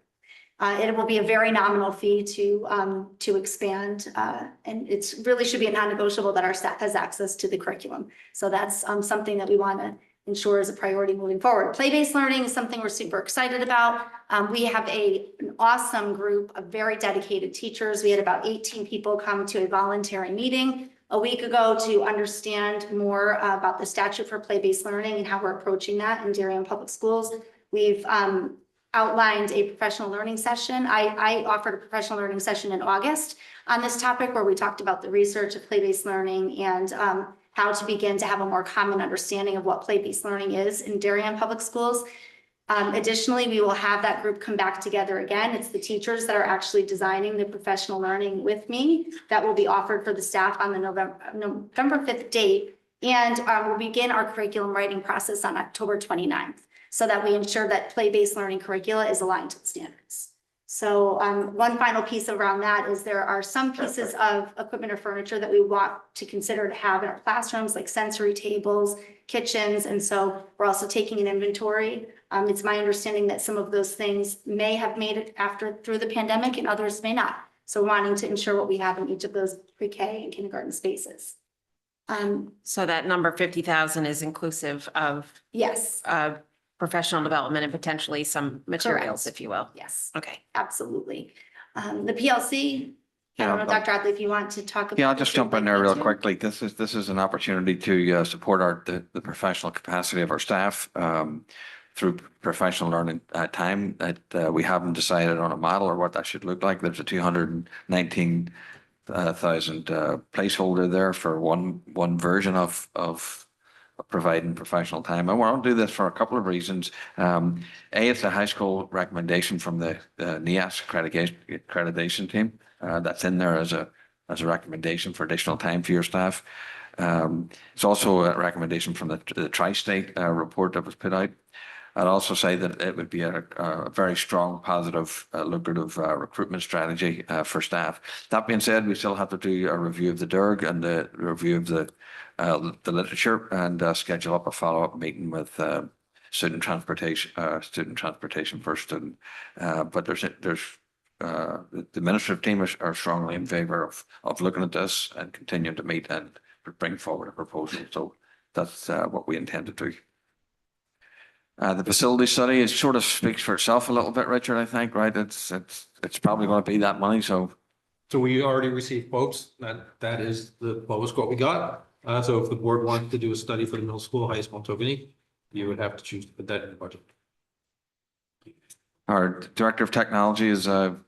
It will be a very nominal fee to expand, and it's really should be a non-negotiable that our staff has access to the curriculum. So that's something that we want to ensure is a priority moving forward. Play-based learning is something we're super excited about. We have an awesome group of very dedicated teachers. We had about 18 people come to a voluntary meeting a week ago to understand more about the statute for play-based learning and how we're approaching that in Darien Public Schools. We've outlined a professional learning session. I offered a professional learning session in August on this topic where we talked about the research of play-based learning and how to begin to have a more common understanding of what play-based learning is in Darien Public Schools. Additionally, we will have that group come back together again. It's the teachers that are actually designing the professional learning with me that will be offered for the staff on the November 5th date. And we'll begin our curriculum writing process on October 29th. So that we ensure that play-based learning curricula is aligned to the standards. So one final piece around that is there are some pieces of equipment or furniture that we want to consider to have in our classrooms, like sensory tables, kitchens, and so we're also taking an inventory. It's my understanding that some of those things may have made it through the pandemic and others may not. So wanting to ensure what we have in each of those pre-K and kindergarten spaces. So that number 50,000 is inclusive of Yes. Professional development and potentially some materials, Correct. if you will. Yes, Okay. absolutely. The PLC, I don't know, Dr. Adley, if you want to talk about. Yeah, I'll just jump in there real too. quickly. This is an opportunity to support the professional capacity of our staff through professional learning time that we haven't decided on a model or what that should look like. There's a 219,000 placeholder there for one version of providing professional time. And we want to do this for a couple of reasons. It's a high school recommendation from the NIAS accreditation team. That's in there as a recommendation for additional time for your staff. It's also a recommendation from the Tri-State report that was put out. I'd also say that it would be a very strong, positive, lucrative recruitment strategy for staff. That being said, we still have to do a review of the DERG and the review of the literature and schedule up a follow-up meeting with student transportation first student. But the administrative team are strongly in favor of looking at this and continuing to meet and bring forward a proposal. So that's what we intend to do. The facility study is sort of speaks for itself a little bit, Richard, I think, right? It's probably going to be that money. So we already received quotes. That is the lowest quote we got. So if the board wanted to do a study for the middle school, high school, Togany, you would have to choose to put that in the budget. Our director of technology is overseeing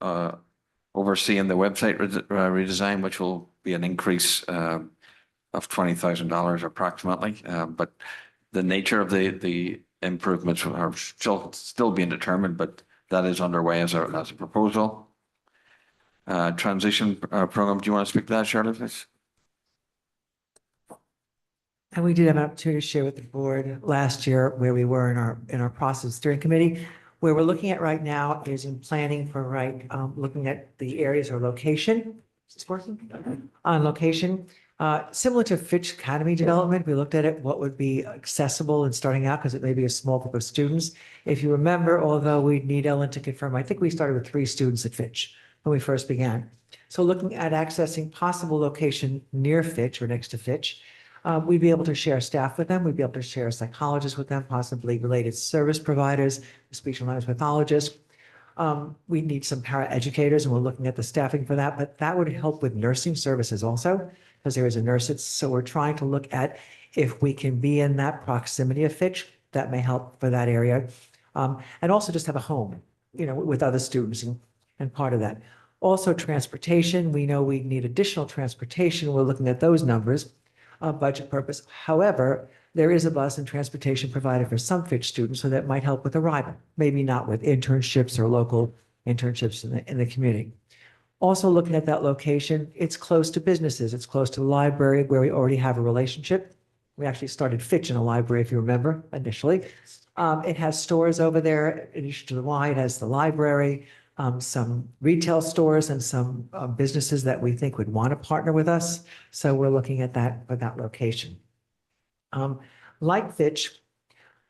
the website redesign, which will be an increase of $20,000 approximately. But the nature of the improvements are still being determined, but that is underway as a proposal. Transition program. Do you want to speak to that, Shirley, please? And we did have an opportunity to share with the board last year where we were in our process steering committee. Where we're looking at right now is in planning for looking at the areas or location. It's working on location. Similar to Fitch Academy development, we looked at it, what would be accessible and starting out because it may be a small group of students. If you remember, although we need Ellen to confirm, I think we started with 3 students at Fitch when we first began. So looking at accessing possible location near Fitch or next to Fitch, we'd be able to share staff with them. We'd be able to share psychologists with them, possibly related service providers, speech and language pathologists. We need some paraeducators and we're looking at the staffing for that, but that would help with nursing services also because there is a nurse. So we're trying to look at if we can be in that proximity of Fitch, that may help for that area. And also just have a home, with other students and part of that. Also transportation, we know we need additional transportation. We're looking at those numbers. Budget purpose. However, there is a bus and transportation provided for some Fitch students, so that might help with arrival, maybe not with internships or local internships in the community. Also looking at that location, it's close to businesses. It's close to the library where we already have a relationship. We actually started Fitch in a library, if you remember, initially. It has stores over there. In addition to the Y, it has the library, some retail stores and some businesses that we think would want to partner with us. So we're looking at that for that location. Like Fitch,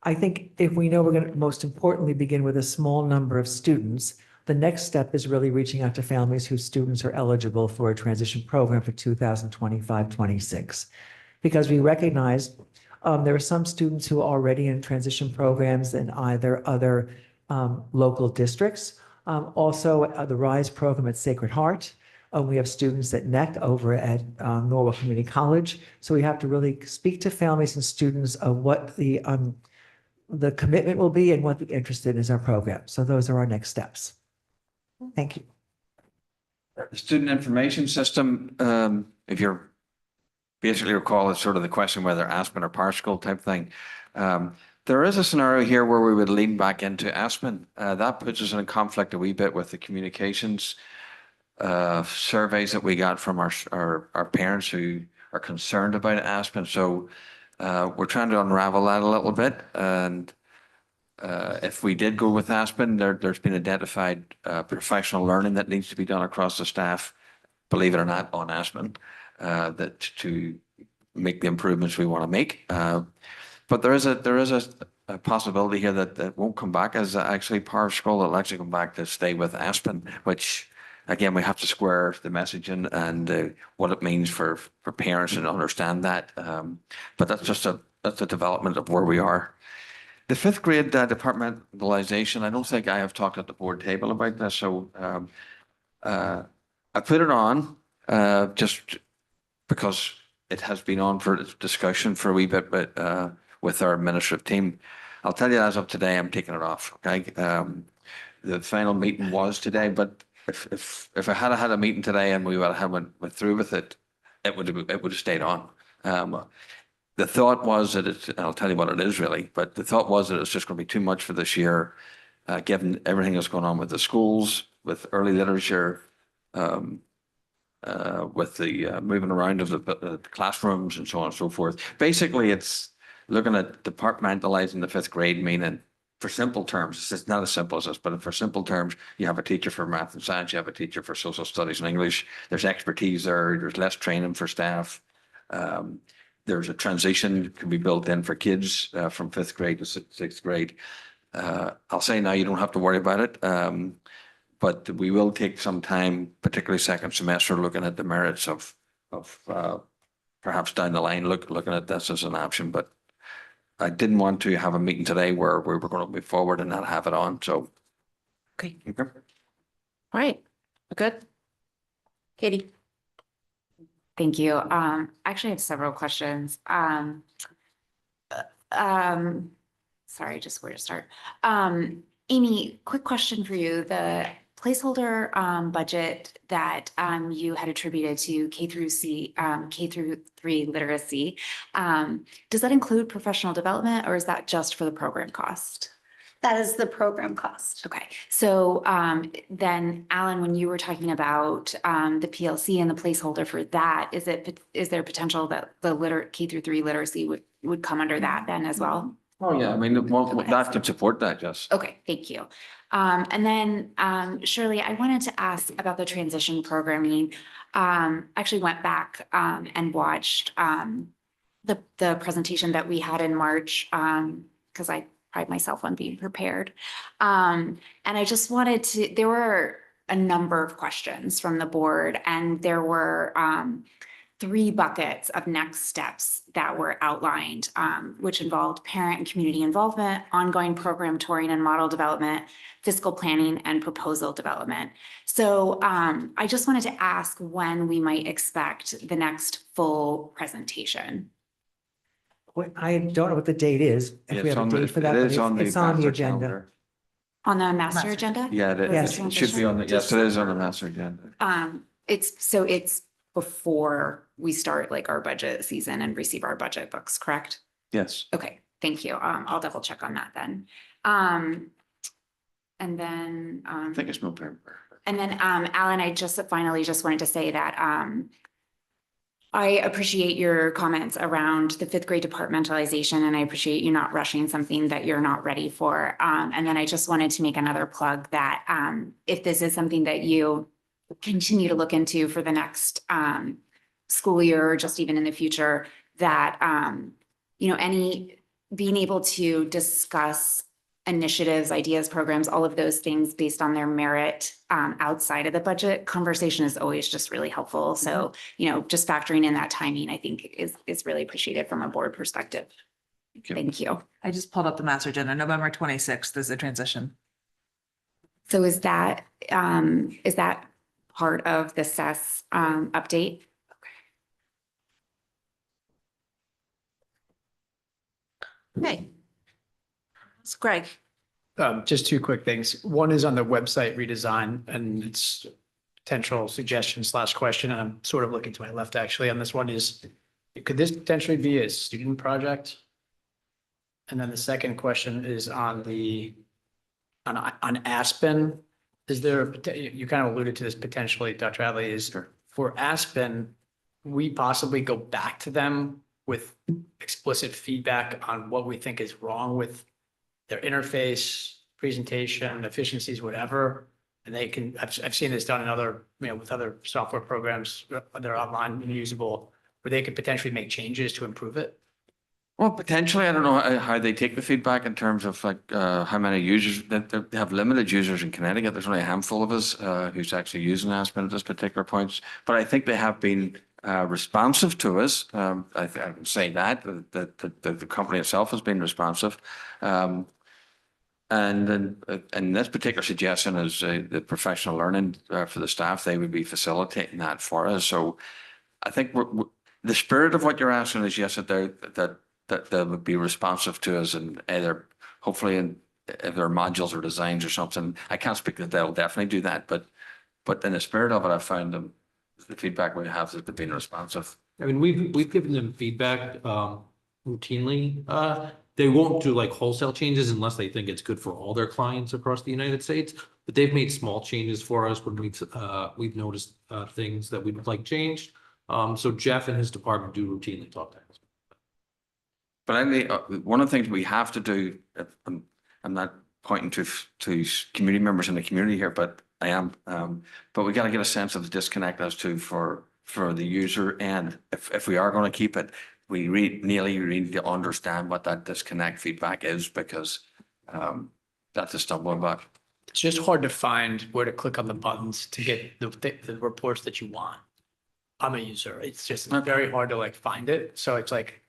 I think if we know we're going to most importantly begin with a small number of students, the next step is really reaching out to families whose students are eligible for a transition program for 2025-26. Because we recognize there are some students who are already in transition programs in either other local districts. Also, the RISE program at Sacred Heart. We have students at NEC over at Norwell Community College. So we have to really speak to families and students of what the commitment will be and what the interest in is our program. So those are our next steps. Thank you. The student information system, if you're basically recall, it's sort of the question whether Aspen or PowerSchool type thing. There is a scenario here where we would lean back into Aspen. That puts us in a conflict a wee bit with the communications surveys that we got from our parents who are concerned about Aspen. So we're trying to unravel that a little bit. And if we did go with Aspen, there's been identified professional learning that needs to be done across the staff, believe it or not, on Aspen, that to make the improvements we want to make. But there is a possibility here that won't come back as actually PowerSchool. It'll actually come back to stay with Aspen, which again, we have to square the messaging and what it means for parents and understand that. But that's a development of where we are. The fifth grade departmentalization, I don't think I have talked at the board table about this. So I put it on just because it has been on for discussion for a wee bit, but with our administrative team. I'll tell you as of today, I'm taking it off. Okay. The final meeting was today, but if I had had a meeting today and we would have went through with it, it would have stayed on. The thought was that I'll tell you what it is really, but the thought was that it's just going to be too much for this year, given everything that's going on with the schools, with early literature, with the moving around of the classrooms and so on and so forth. Basically, it's looking at departmentalizing the fifth grade, meaning for simple terms, it's not as simple as this, but for simple terms, you have a teacher for math and science, you have a teacher for social studies and English. There's expertise there. There's less training for staff. There's a transition can be built in for kids from fifth grade to sixth grade. I'll say now you don't have to worry about it, but we will take some time, particularly second semester, looking at the merits of perhaps down the line, looking at this as an option. But I didn't want to have a meeting today where we were going to move forward and not have it on. So, Okay. All right. Good. Katie. Thank you. I actually have several questions. Sorry, just where to start. Amy, quick question for you. The placeholder budget that you had attributed to K through 3 literacy, does that include professional development or is that just for the program cost? That is the program cost. Okay, so then Alan, when you were talking about the PLC and the placeholder for that, is there potential that the K through 3 literacy would come under that then as well? Oh yeah, I mean, that could support that, yes. Okay, thank you. And then Shirley, I wanted to ask about the transition programming. Actually went back and watched the presentation that we had in March because I pride myself on being prepared. And I just wanted to, there were a number of questions from the board and there were 3 buckets of next steps that were outlined, which involved parent and community involvement, ongoing program touring and model development, fiscal planning, and proposal development. So I just wanted to ask when we might expect the next full presentation. I don't know what the date is. If we have a date for that, but it's on the agenda. On the master agenda? Yeah, it should be on the, yes, it is on the master agenda. It's before we start like our budget season and receive our budget books, correct? Yes. Okay, thank you. I'll double check on that then. And then, I think it's November. and then, Alan, I just finally just wanted to say that, I appreciate your comments around the fifth grade departmentalization, and I appreciate you not rushing something that you're not ready for. And then I just wanted to make another plug that, if this is something that you continue to look into for the next, school year, or just even in the future, that, being able to discuss initiatives, ideas, programs, all of those things based on their merit, outside of the budget conversation is always just really helpful. So, just factoring in that timing, I think is really appreciated from a board perspective. Thank you. I just pulled up the master agenda. November 26th is the transition. So is that part of the SES, update? Okay. It's Greg. Just two quick things. One is on the website redesign, and it's potential suggestion / question. And I'm sort of looking to my left actually on this one is, could this potentially be a student project? And then the second question is on on Aspen. Is there, you kind of alluded to this potentially, Dr. Hadley, is for Aspen, we possibly go back to them with explicit feedback on what we think is wrong with their interface, presentation, efficiencies, whatever. And they can, I've seen this done in other, with other software programs that are online and usable, where they could potentially make changes to improve it. Well, potentially, I don't know how they take the feedback in terms of like how many users. They have limited users in Connecticut. There's only a handful of us who's actually using Aspen at this particular point. But I think they have been responsive to us. I can say that the company itself has been responsive. And then in this particular suggestion is the professional learning for the staff. They would be facilitating that for us. So I think the spirit of what you're asking is yes, that they would be responsive to us, and either hopefully if there are modules or designs or something. I can't speak that they'll definitely do that, but in the spirit of it, I found them the feedback we have has been responsive. I mean, we've given them feedback routinely. They won't do like wholesale changes unless they think it's good for all their clients across the United States. But they've made small changes for us when we've noticed things that we'd like changed. So Jeff and his department do routinely talk to us. But one of the things we have to do, I'm not pointing to community members in the community here, but I am. But we got to get a sense of the disconnect as to for the user, and if we are going to keep it, we really need to understand what that disconnect feedback is, because that's a stumbling block. It's just hard to find where to click on the buttons to get the reports that you want. I'm a user. It's just very hard to like find it. So it's like,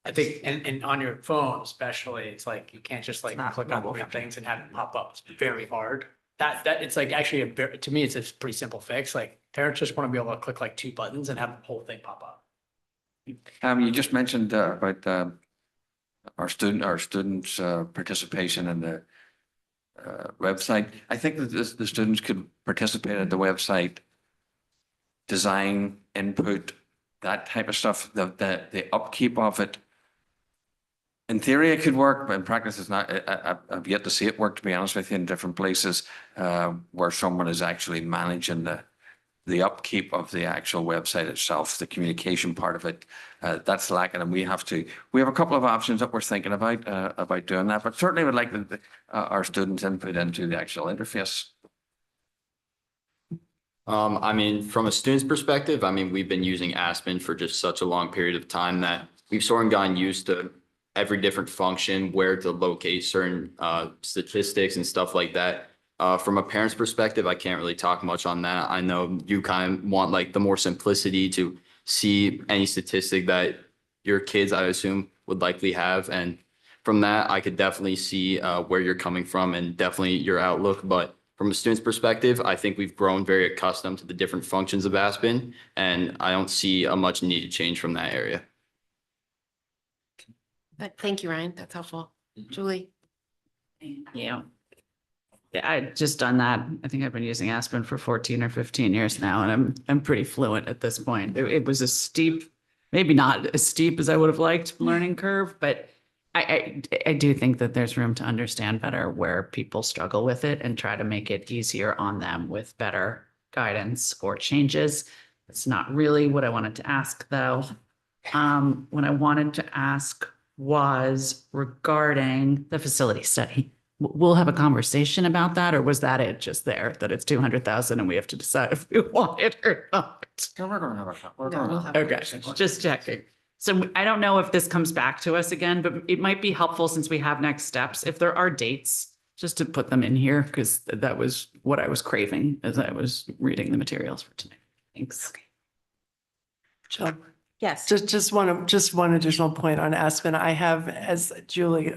I think, and on your phone especially, it's like, you can't just like click on three things and have it pop up. It's very hard. That it's like actually to me, it's a pretty simple fix. Like parents just want to be able to click like 2 buttons and have the whole thing pop up. You just mentioned about our students' participation in the website. I think that the students could participate in the website design, input, that type of stuff. The upkeep of it. In theory, it could work, but in practice, it's not. I've yet to see it work, to be honest with you, in different places where someone is actually managing the upkeep of the actual website itself, the communication part of it. That's lacking, and we have a couple of options that we're thinking about doing that, but certainly would like our students' input into the actual interface. I mean, from a student's perspective, I mean, we've been using Aspen for just such a long period of time that we've sort of gotten used to every different function, where to locate certain statistics and stuff like that. From a parent's perspective, I can't really talk much on that. I know you kind of want like the more simplicity to see any statistic that your kids, I assume, would likely have. And from that, I could definitely see where you're coming from and definitely your outlook. But from a student's perspective, I think we've grown very accustomed to the different functions of Aspen, and I don't see a much needed change from that area. Thank you, Ryan. That's helpful. Julie? Yeah. I just done that. I think I've been using Aspen for 14 or 15 years now, and I'm pretty fluent at this point. It was maybe not as steep as I would have liked learning curve, but I do think that there's room to understand better where people struggle with it and try to make it easier on them with better guidance or changes. That's not really what I wanted to ask, though. What I wanted to ask was regarding the facility study. We'll have a conversation about that, or was that it just there, that it's 200,000 and we have to decide if we want it or not? No, we're gonna have a, we're No, gonna we'll have. have- Okay, just checking. So I don't know if this comes back to us again, but it might be helpful since we have next steps, if there are dates, just to put them in here, because that was what I was craving as I was reading the materials for tonight. Thanks. Jill, Yes. just one additional point on Aspen. I have, as Julie,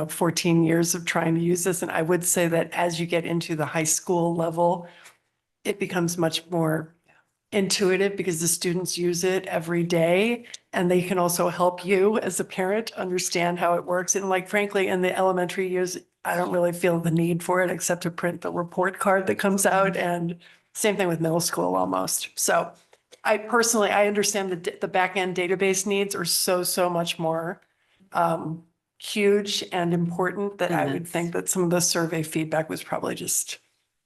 14 years of trying to use this. And I would say that as you get into the high school level, it becomes much more intuitive because the students use it every day. And they can also help you as a parent understand how it works. And like, frankly, in the elementary years, I don't really feel the need for it except to print the report card that comes out. And same thing with middle school almost. So I personally, I understand the back end database needs are so much more huge and important that I would think that some of the survey feedback was probably just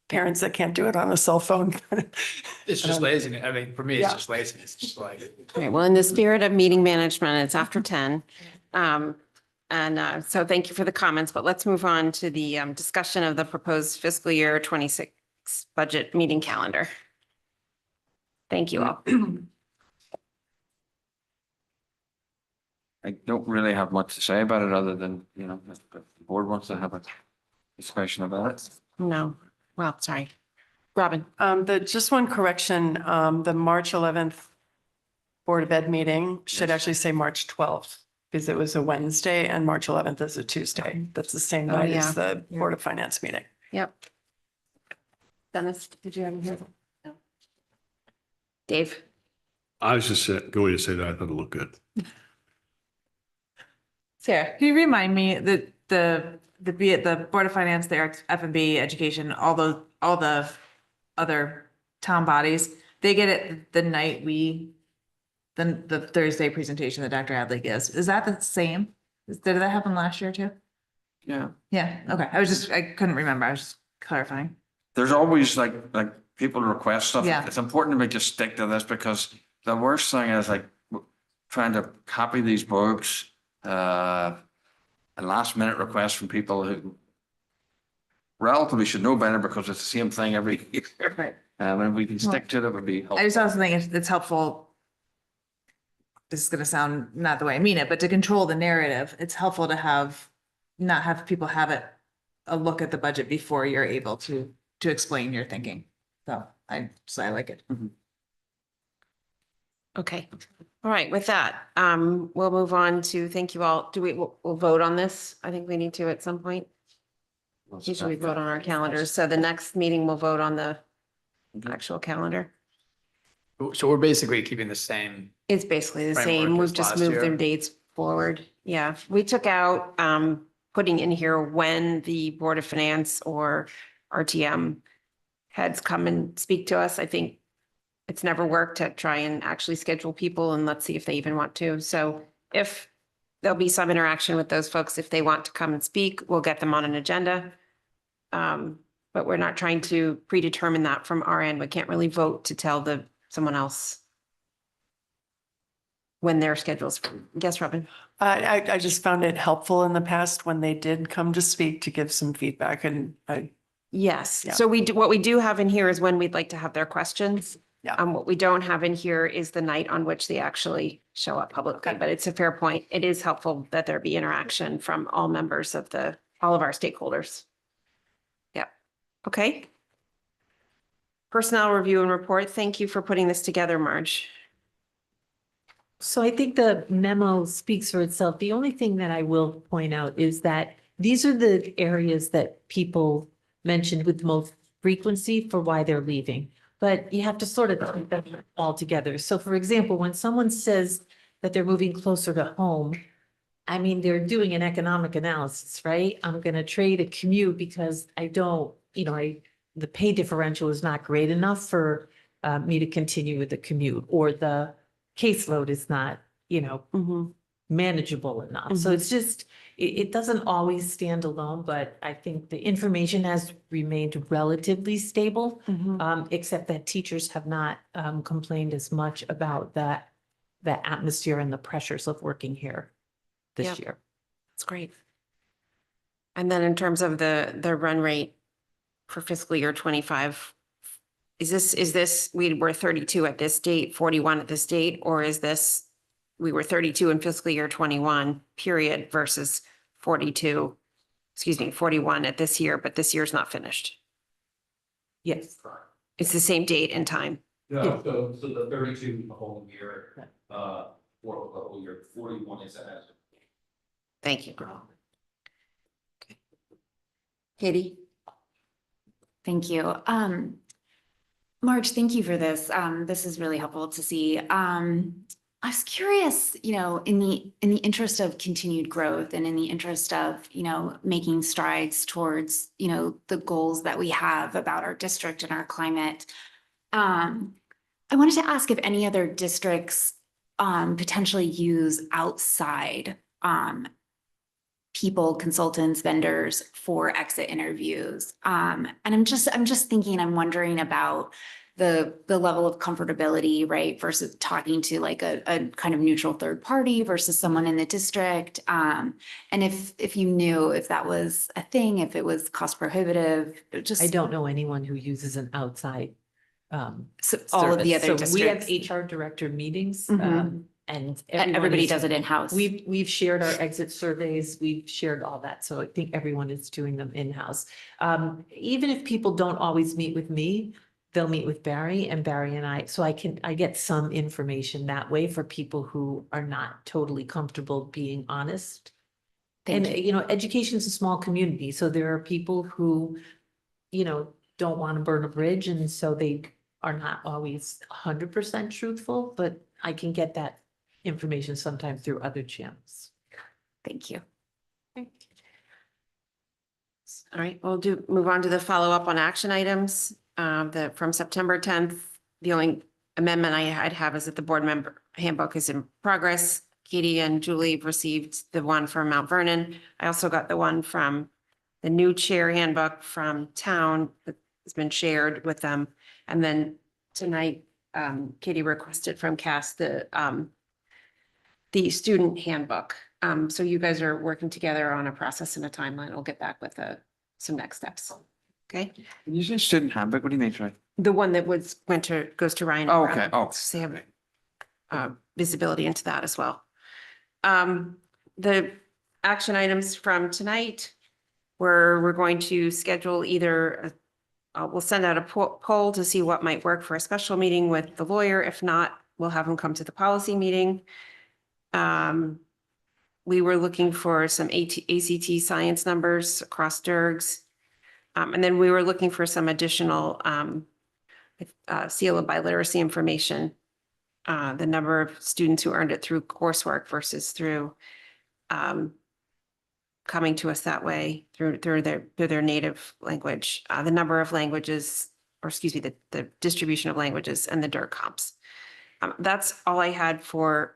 parents that can't do it on a cell phone. It's just laziness. I mean, for me, it's Yeah. just laziness. It's just like. Okay, well, in the spirit of meeting management, it's after 10. So thank you for the comments, but let's move on to the discussion of the proposed fiscal year 26 budget meeting calendar. Thank you all. I don't really have much to say about it other than, if the board wants to have a discussion about it. No, well, sorry. Robin. Just one correction, the March 11th Board of Ed meeting should actually say March 12th because it was a Wednesday and March 11th is a Tuesday. That's the same Oh, night yeah. as the Board of Finance meeting. Yep. Dennis, did you have anything? No. Dave? I was just going to say that I thought it looked good. Sarah, can you remind me that the Board of Finance, the F&B, education, all the other town bodies, they get it the night the Thursday presentation that Dr. Adley gives. Is that the same? Did that happen last year too? Yeah. Yeah, okay. I couldn't remember. I was just clarifying. There's always like people request stuff. Yeah. It's important to just stick to this because the worst thing is trying to copy these books, a last minute request from people who relatively should know better because it's the same thing every year. Right. And if we can stick to it, it would be helpful. I just also think it's helpful. This is gonna sound not the way I mean it, but to control the narrative, it's helpful to not have people have a look at the budget before you're able to explain your thinking. So I like it. Okay. All right, with that, we'll move on to, thank you all. We'll vote on this? I think we need to at some point. Usually we vote on our calendars. So the next meeting we'll vote on the actual calendar. So we're basically keeping the same. It's basically the Framework same. as We've just last moved year. their dates forward. Yeah, we took out putting in here when the Board of Finance or RTM heads come and speak to us. I think it's never worked to try and actually schedule people and let's see if they even want to. So if there'll be some interaction with those folks, if they want to come and speak, we'll get them on an agenda. But we're not trying to predetermine that from our end. We can't really vote to tell someone else when their schedules. Yes, Robin? I just found it helpful in the past when they did come to speak to give some feedback and Yes. Yeah. So what we do have in here is when we'd like to have their questions. Yeah. What we don't have in here is the night on which they actually show up publicly, but it's a fair point. It is helpful that there be interaction from all members of all of our stakeholders. Yeah. Okay. Personnel review and report. Thank you for putting this together, Marge. So I think the memo speaks for itself. The only thing that I will point out is that these are the areas that people mentioned with most frequency for why they're leaving. But you have to sort of put them all together. So for example, when someone says that they're moving closer to home, I mean, they're doing an economic analysis, right? I'm going to trade a commute because I don't, the pay differential is not great enough for me to continue with the commute, or the caseload is not, manageable enough. So it's just, it doesn't always stand alone, but I think the information has remained relatively stable. Except that teachers have not complained as much about the atmosphere and the pressures of working here this Yep. year. That's great. And then in terms of the run rate for fiscal year 25, is this, we were 32 at this date, 41 at this date, or is this, we were 32 in fiscal year 21 period versus 42, 41 at this year, but this year's not finished? Yes. It's the same date and time. No, so the 32 the whole year, for the whole year, 41 is as. Thank you. Okay. Katie? Thank you. Marge, thank you for this. This is really helpful to see. I was curious, in the interest of continued growth and in the interest of, making strides towards, the goals that we have about our district and our climate. I wanted to ask if any other districts potentially use outside people, consultants, vendors for exit interviews. And I'm just thinking, I'm wondering about the level of comfortability, right? Versus talking to like a kind of neutral third party versus someone in the district. And if you knew if that was a thing, if it was cost prohibitive, just. I don't know anyone who uses an outside So all of the service. other So we have districts. HR director meetings, Mhm. and Everybody is- does it in-house. We've shared our exit surveys, we've shared all that, so I think everyone is doing them in-house. Even if people don't always meet with me, they'll meet with Barry and I, so I get some information that way for people who are not totally comfortable being honest. Thank And, you. education is a small community, so there are people who, don't want to burn a bridge, and so they are not always 100% truthful, but I can get that information sometimes through other channels. Thank you. All right, we'll move on to the follow-up on action items. From September 10th, the only amendment I'd have is that the board member handbook is in progress. Katie and Julie received the one from Mount Vernon. I also got the one from the new chair handbook from town that has been shared with them. And then tonight, Katie requested from Cass the student handbook. So you guys are working together on a process and a timeline. I'll get back with some next steps. Okay, When you say student handbook, what do you mean, sorry? the one that goes to Ryan. and Oh, Brad. okay. Oh. So they have visibility into that as well. The action items from tonight, we're going to schedule either, we'll send out a poll to see what might work for a special meeting with the lawyer. If not, we'll have them come to the policy meeting. We were looking for some ACT science numbers across DERGs. And then we were looking for some additional seal of biliteracy information. The number of students who earned it through coursework versus through coming to us that way through their native language, the number of languages, or excuse me, the distribution of languages and the DERG comps. That's all I had for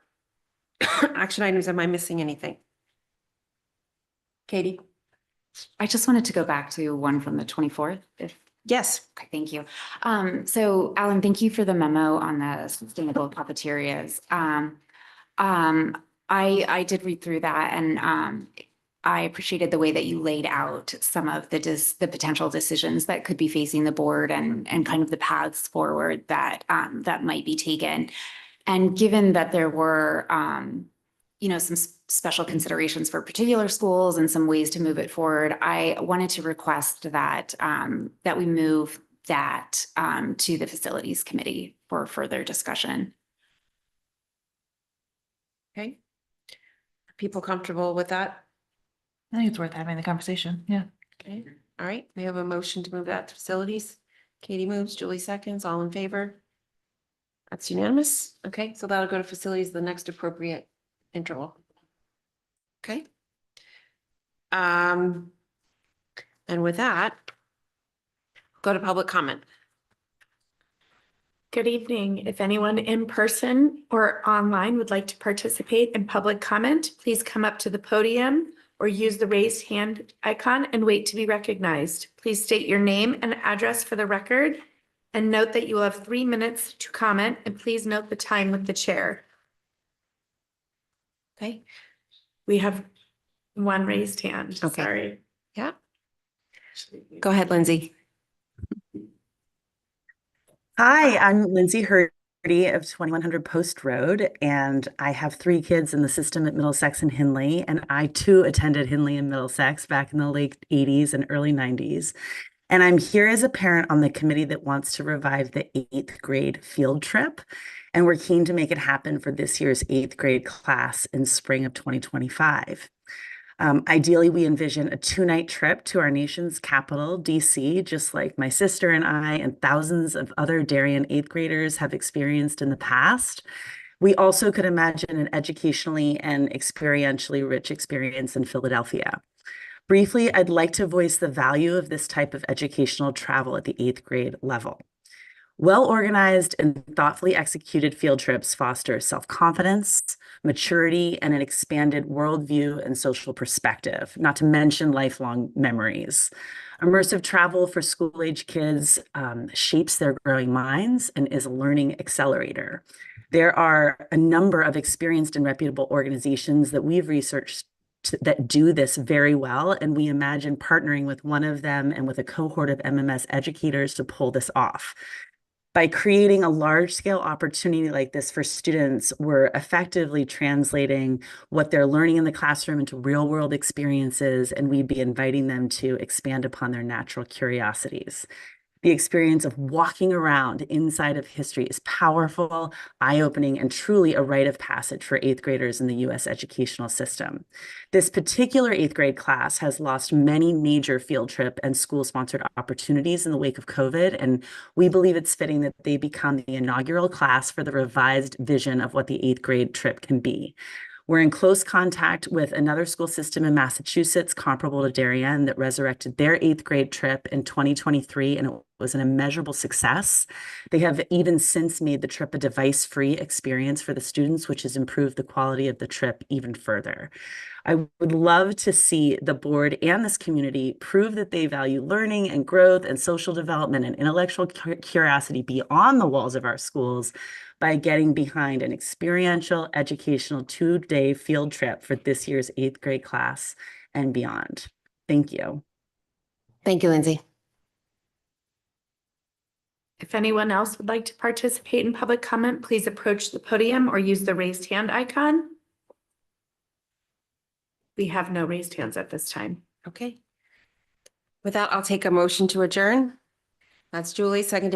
action items. Am I missing anything? Katie? I just wanted to go back to one from the 24th, if. Yes. Okay, thank you. So Alan, thank you for the memo on the sustainable cafeterias. I did read through that, and I appreciated the way that you laid out some of the potential decisions that could be facing the board and kind of the paths forward that might be taken. And given that there were some special considerations for particular schools and some ways to move it forward, I wanted to request that we move that to the facilities committee for further discussion. Okay. Are people comfortable with that? I think it's worth having the conversation. Yeah. Okay. All right. We have a motion to move that to facilities. Katie moves, Julie seconds, all in favor? That's unanimous. Okay, so that'll go to facilities, the next appropriate interval. Okay. And with that, go to public comment. Good evening. If anyone in person or online would like to participate in public comment, please come up to the podium or use the raised hand icon and wait to be recognized. Please state your name and address for the record and note that you will have 3 minutes to comment, and please note the time with the chair. Okay. We have one raised hand. Okay. Sorry. Yeah. Go ahead, Lindsay. Hi, I'm Lindsay Hurdy of 2100 Post Road, and I have 3 kids in the system at Middlesex and Hindley, and I too attended Hindley and Middlesex back in the late 80s and early 90s. And I'm here as a parent on the committee that wants to revive the 8th grade field trip, and we're keen to make it happen for this year's 8th grade class in spring of 2025. Ideally, we envision a 2-night trip to our nation's capital, DC, just like my sister and I and thousands of other Darien 8th graders have experienced in the past. We also could imagine an educationally and experientially rich experience in Philadelphia. Briefly, I'd like to voice the value of this type of educational travel at the 8th grade level. Well-organized and thoughtfully executed field trips foster self-confidence, maturity, and an expanded worldview and social perspective, not to mention lifelong memories. Immersive travel for school-age kids shapes their growing minds and is a learning accelerator. There are a number of experienced and reputable organizations that we've researched that do this very well, and we imagine partnering with one of them and with a cohort of MMS educators to pull this off. By creating a large-scale opportunity like this for students, we're effectively translating what they're learning in the classroom into real-world experiences, and we'd be inviting them to expand upon their natural curiosities. The experience of walking around inside of history is powerful, eye-opening, and truly a rite of passage for 8th graders in the U.S. educational system. This particular 8th grade class has lost many major field trip and school-sponsored opportunities in the wake of COVID, and we believe it's fitting that they become the inaugural class for the revised vision of what the 8th grade trip can be. We're in close contact with another school system in Massachusetts comparable to Darien that resurrected their 8th grade trip in 2023, and it was an immeasurable success. They have even since made the trip a device-free experience for the students, which has improved the quality of the trip even further. I would love to see the board and this community prove that they value learning and growth and social development and intellectual curiosity beyond the walls of our schools by getting behind an experiential educational 2-day field trip for this year's 8th grade class and beyond. Thank you. Thank you, Lindsay. If anyone else would like to participate in public comment, please approach the podium or use the raised hand icon. We have no raised hands at this time. Okay. With that, I'll take a motion to adjourn. That's Julie, seconded